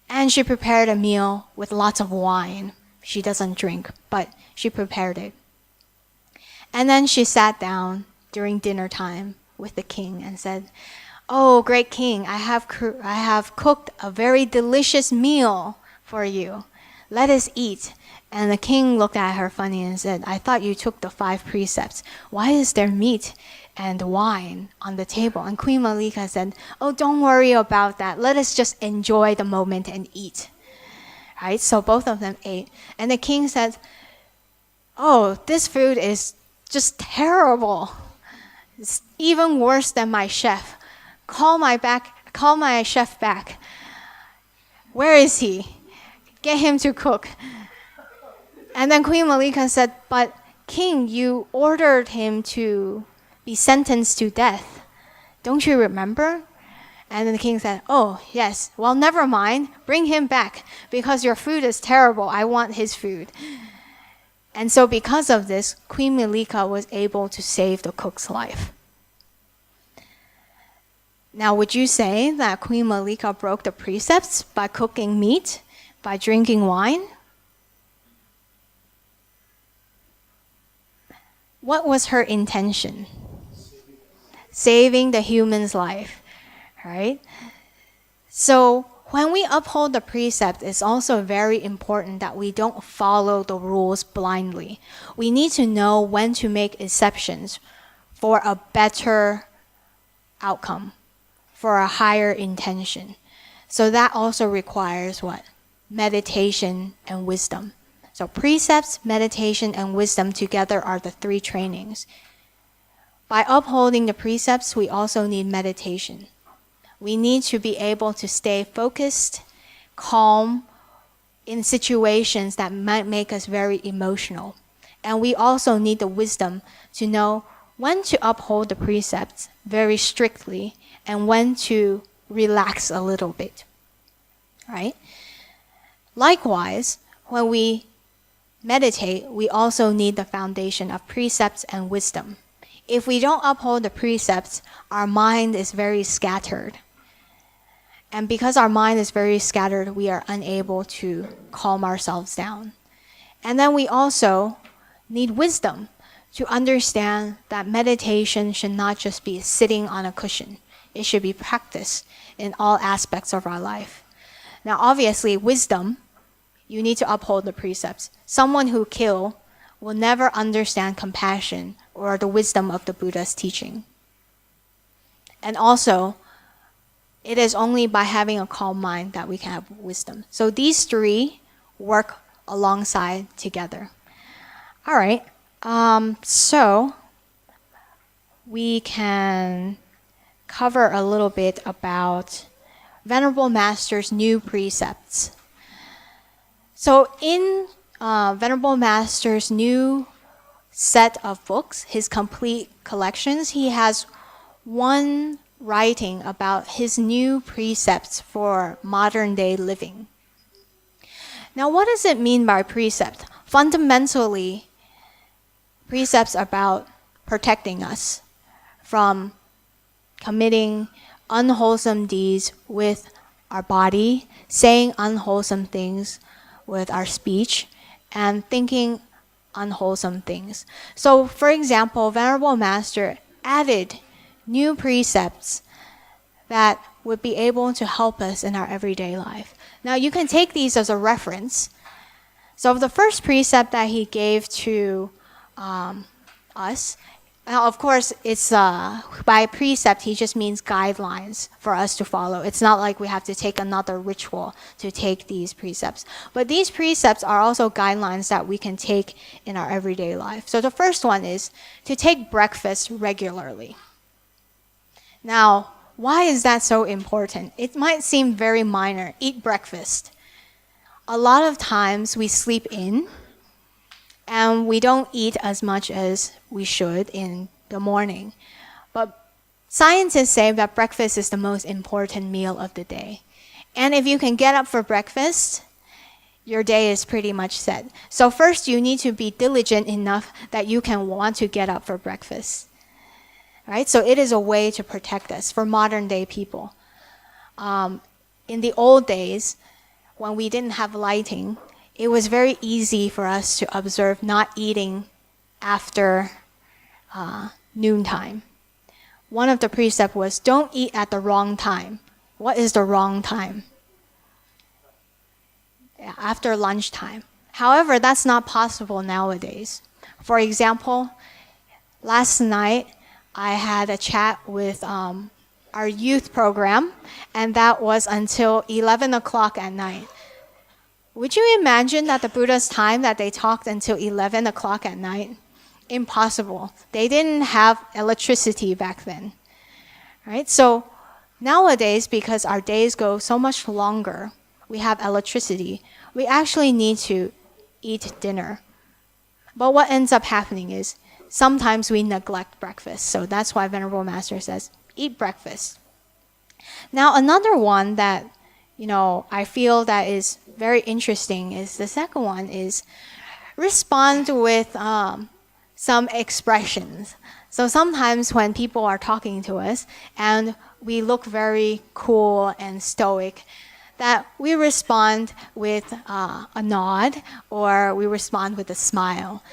And she prepared a meal with lots of wine. She doesn't drink, but she prepared it. And then she sat down during dinner time with the king and said, "Oh, great king, I have cooked a very delicious meal for you. Let us eat." And the king looked at her funny and said, "I thought you took the 5 precepts. Why is there meat and wine on the table?" And Queen Malika said, "Oh, don't worry about that. Let us just enjoy the moment and eat." Right? So both of them ate. And the king said, "Oh, this food is just terrible. It's even worse than my chef. Call my chef back. Where is he? Get him to cook." And then Queen Malika said, "But king, you ordered him to be sentenced to death. Don't you remember?" And then the king said, "Oh, yes. Well, never mind. Bring him back. Because your food is terrible. I want his food." And so because of this, Queen Malika was able to save the cook's life. Now, would you say that Queen Malika broke the precepts by cooking meat, by drinking wine? What was her intention? Saving the human's life, right? So when we uphold the precept, it's also very important that we don't follow the rules blindly. We need to know when to make exceptions for a better outcome, for a higher intention. So that also requires what? Meditation and wisdom. So precepts, meditation, and wisdom together are the 3 trainings. By upholding the precepts, we also need meditation. We need to be able to stay focused, calm in situations that might make us very emotional. And we also need the wisdom to know when to uphold the precepts very strictly and when to relax a little bit, right? Likewise, when we meditate, we also need the foundation of precepts and wisdom. If we don't uphold the precepts, our mind is very scattered. And because our mind is very scattered, we are unable to calm ourselves down. And then we also need wisdom to understand that meditation should not just be sitting on a cushion. It should be practiced in all aspects of our life. Now, obviously, wisdom, you need to uphold the precepts. Someone who kills will never understand compassion or the wisdom of the Buddha's teaching. And also, it is only by having a calm mind that we can have wisdom. So these 3 work alongside together. All right. So we can cover a little bit about Venerable Master's new precepts. So in Venerable Master's new set of books, his complete collections, he has one writing about his new precepts for modern day living. Now, what does it mean by precept? Fundamentally, precepts about protecting us from committing unwholesome deeds with our body, saying unwholesome things with our speech, and thinking unwholesome things. So, for example, Venerable Master added new precepts that would be able to help us in our everyday life. Now, you can take these as a reference. So the first precept that he gave to us. Now, of course, it's by precept, he just means guidelines for us to follow. It's not like we have to take another ritual to take these precepts. But these precepts are also guidelines that we can take in our everyday life. So the first one is to take breakfast regularly. Now, why is that so important? It might seem very minor. Eat breakfast. A lot of times we sleep in, and we don't eat as much as we should in the morning. But scientists say that breakfast is the most important meal of the day. And if you can get up for breakfast, your day is pretty much set. So first, you need to be diligent enough that you can want to get up for breakfast. Right? So it is a way to protect us for modern day people. In the old days, when we didn't have lighting, it was very easy for us to observe not eating after noontime. One of the precepts was don't eat at the wrong time. What is the wrong time? After lunchtime. However, that's not possible nowadays. For example, last night I had a chat with our youth program, and that was until 11 o'clock at night. Would you imagine that the Buddha's time that they talked until 11 o'clock at night? Impossible. They didn't have electricity back then. Right? So nowadays, because our days go so much longer, we have electricity, we actually need to eat dinner. But what ends up happening is sometimes we neglect breakfast. So that's why Venerable Master says, eat breakfast. Now, another one that I feel that is very interesting is the second one is respond with some expressions. So sometimes when people are talking to us and we look very cool and stoic, that we respond with a nod or we respond with a smile.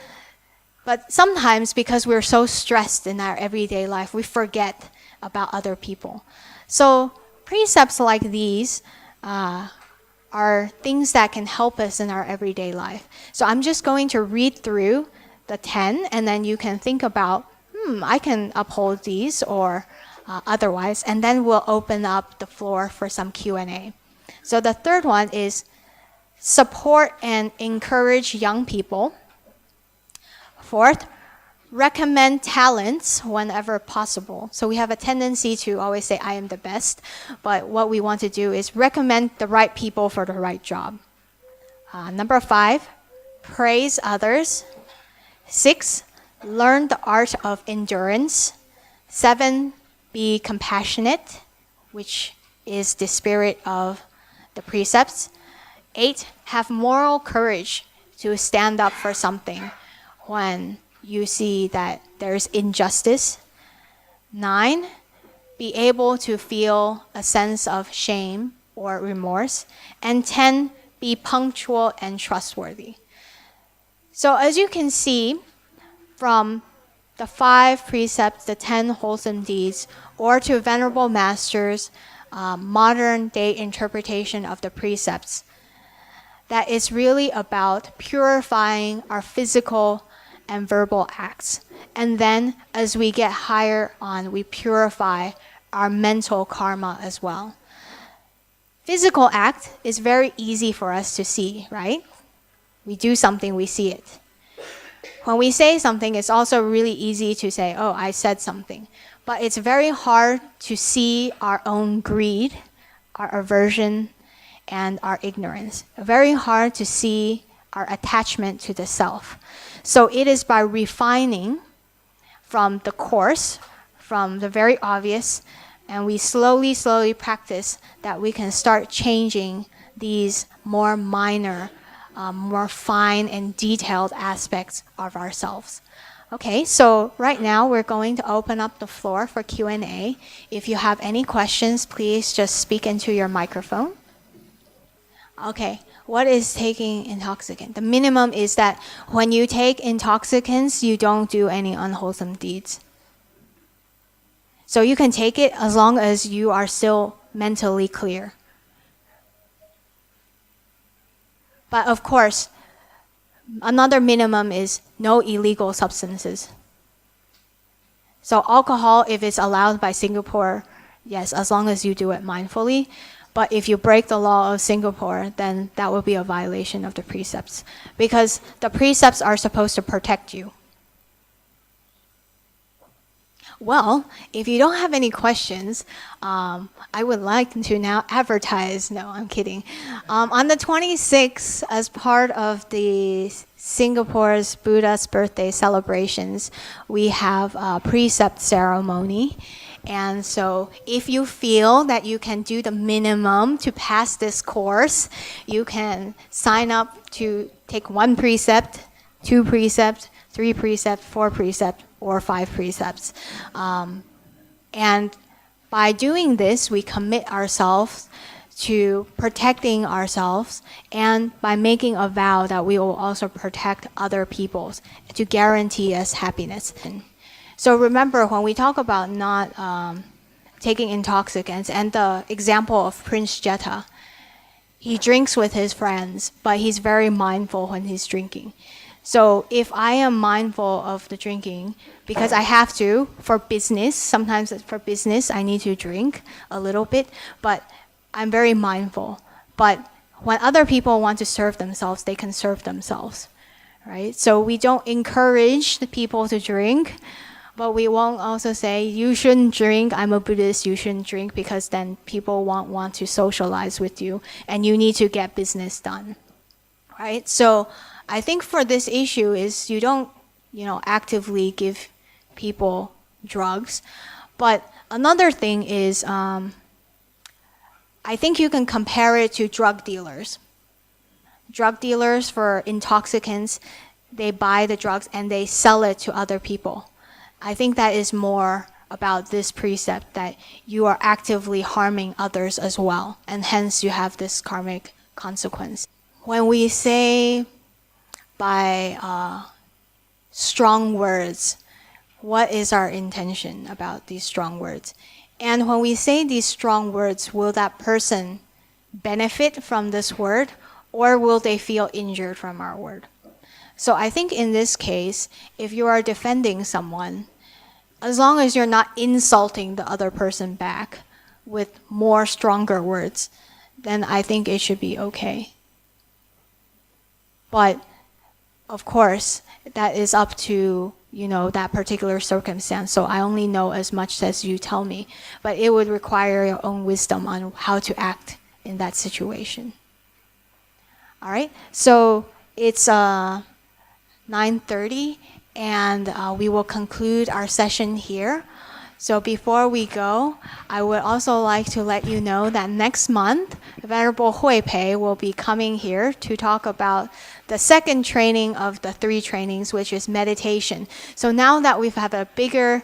But sometimes because we're so stressed in our everyday life, we forget about other people. So precepts like these are things that can help us in our everyday life. So I'm just going to read through the 10, and then you can think about, I can uphold these or otherwise, and then we'll open up the floor for some Q&A. So the third one is support and encourage young people. Fourth, recommend talents whenever possible. So we have a tendency to always say, I am the best. But what we want to do is recommend the right people for the right job. Number 5, praise others. 6, learn the art of endurance. 7, be compassionate, which is the spirit of the precepts. 8, have moral courage to stand up for something when you see that there's injustice. 9, be able to feel a sense of shame or remorse. And 10, be punctual and trustworthy. So as you can see from the 5 precepts, the 10 wholesome deeds, or to Venerable Master's modern day interpretation of the precepts, that it's really about purifying our physical and verbal acts. And then as we get higher on, we purify our mental karma as well. Physical act is very easy for us to see, right? We do something, we see it. When we say something, it's also really easy to say, oh, I said something. But it's very hard to see our own greed, our aversion, and our ignorance. Very hard to see our attachment to the self. So it is by refining from the coarse, from the very obvious, and we slowly practice that we can start changing these more minor, more fine and detailed aspects of ourselves. Okay, so right now we're going to open up the floor for Q&A. If you have any questions, please just speak into your microphone. Okay, what is taking intoxicant? The minimum is that when you take intoxicants, you don't do any unwholesome deeds. So you can take it as long as you are still mentally clear. But of course, Another minimum is no illegal substances. So alcohol, if it's allowed by Singapore, yes, as long as you do it mindfully. But if you break the law of Singapore, then that will be a violation of the precepts. Because the precepts are supposed to protect you. Well, if you don't have any questions, I would like to now advertise. No, I'm kidding. On the 26th, as part of the Singapore's Buddha's birthday celebrations, we have a precept ceremony. And so if you feel that you can do the minimum to pass this course, you can sign up to take 1 precept, 2 precepts, 3 precepts, 4 precepts, or 5 precepts. And by doing this, we commit ourselves to protecting ourselves, and by making a vow that we will also protect other people to guarantee us happiness. So remember, when we talk about not taking intoxicants, and the example of Prince Jetta, he drinks with his friends, but he's very mindful when he's drinking. So if I am mindful of the drinking, because I have to, for business, sometimes for business, I need to drink a little bit, but I'm very mindful. But when other people want to serve themselves, they can serve themselves, right? So we don't encourage the people to drink, but we won't also say, you shouldn't drink, I'm a Buddhist, you shouldn't drink, because then people won't want to socialize with you, and you need to get business done, right? So I think for this issue is you don't, actively give people drugs. But another thing is, I think you can compare it to drug dealers. Drug dealers for intoxicants, they buy the drugs and they sell it to other people. I think that is more about this precept, that you are actively harming others as well, and hence you have this karmic consequence. When we say by strong words, what is our intention about these strong words? And when we say these strong words, will that person benefit from this word, or will they feel injured from our word? So I think in this case, if you are defending someone, as long as you're not insulting the other person back with more stronger words, then I think it should be okay. But of course, that is up to that particular circumstance. So I only know as much as you tell me, but it would require your own wisdom on how to act in that situation. All right, so it's 9:30, and we will conclude our session here. So before we go, I would also like to let you know that next month, Venerable Hui Pei will be coming here to talk about the second training of the 3 trainings, which is meditation. So now that we've had a bigger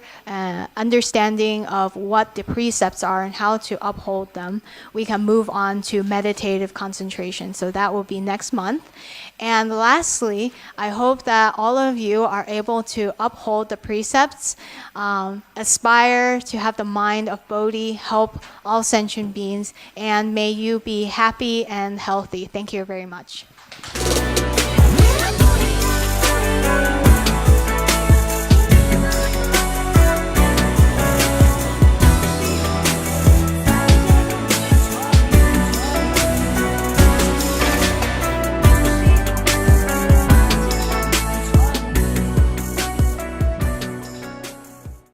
understanding of what the precepts are and how to uphold them, we can move on to meditative concentration. So that will be next month. And lastly, I hope that all of you are able to uphold the precepts, aspire to have the mind of Bodhi, help all sentient beings, and may you be happy and healthy. Thank you very much.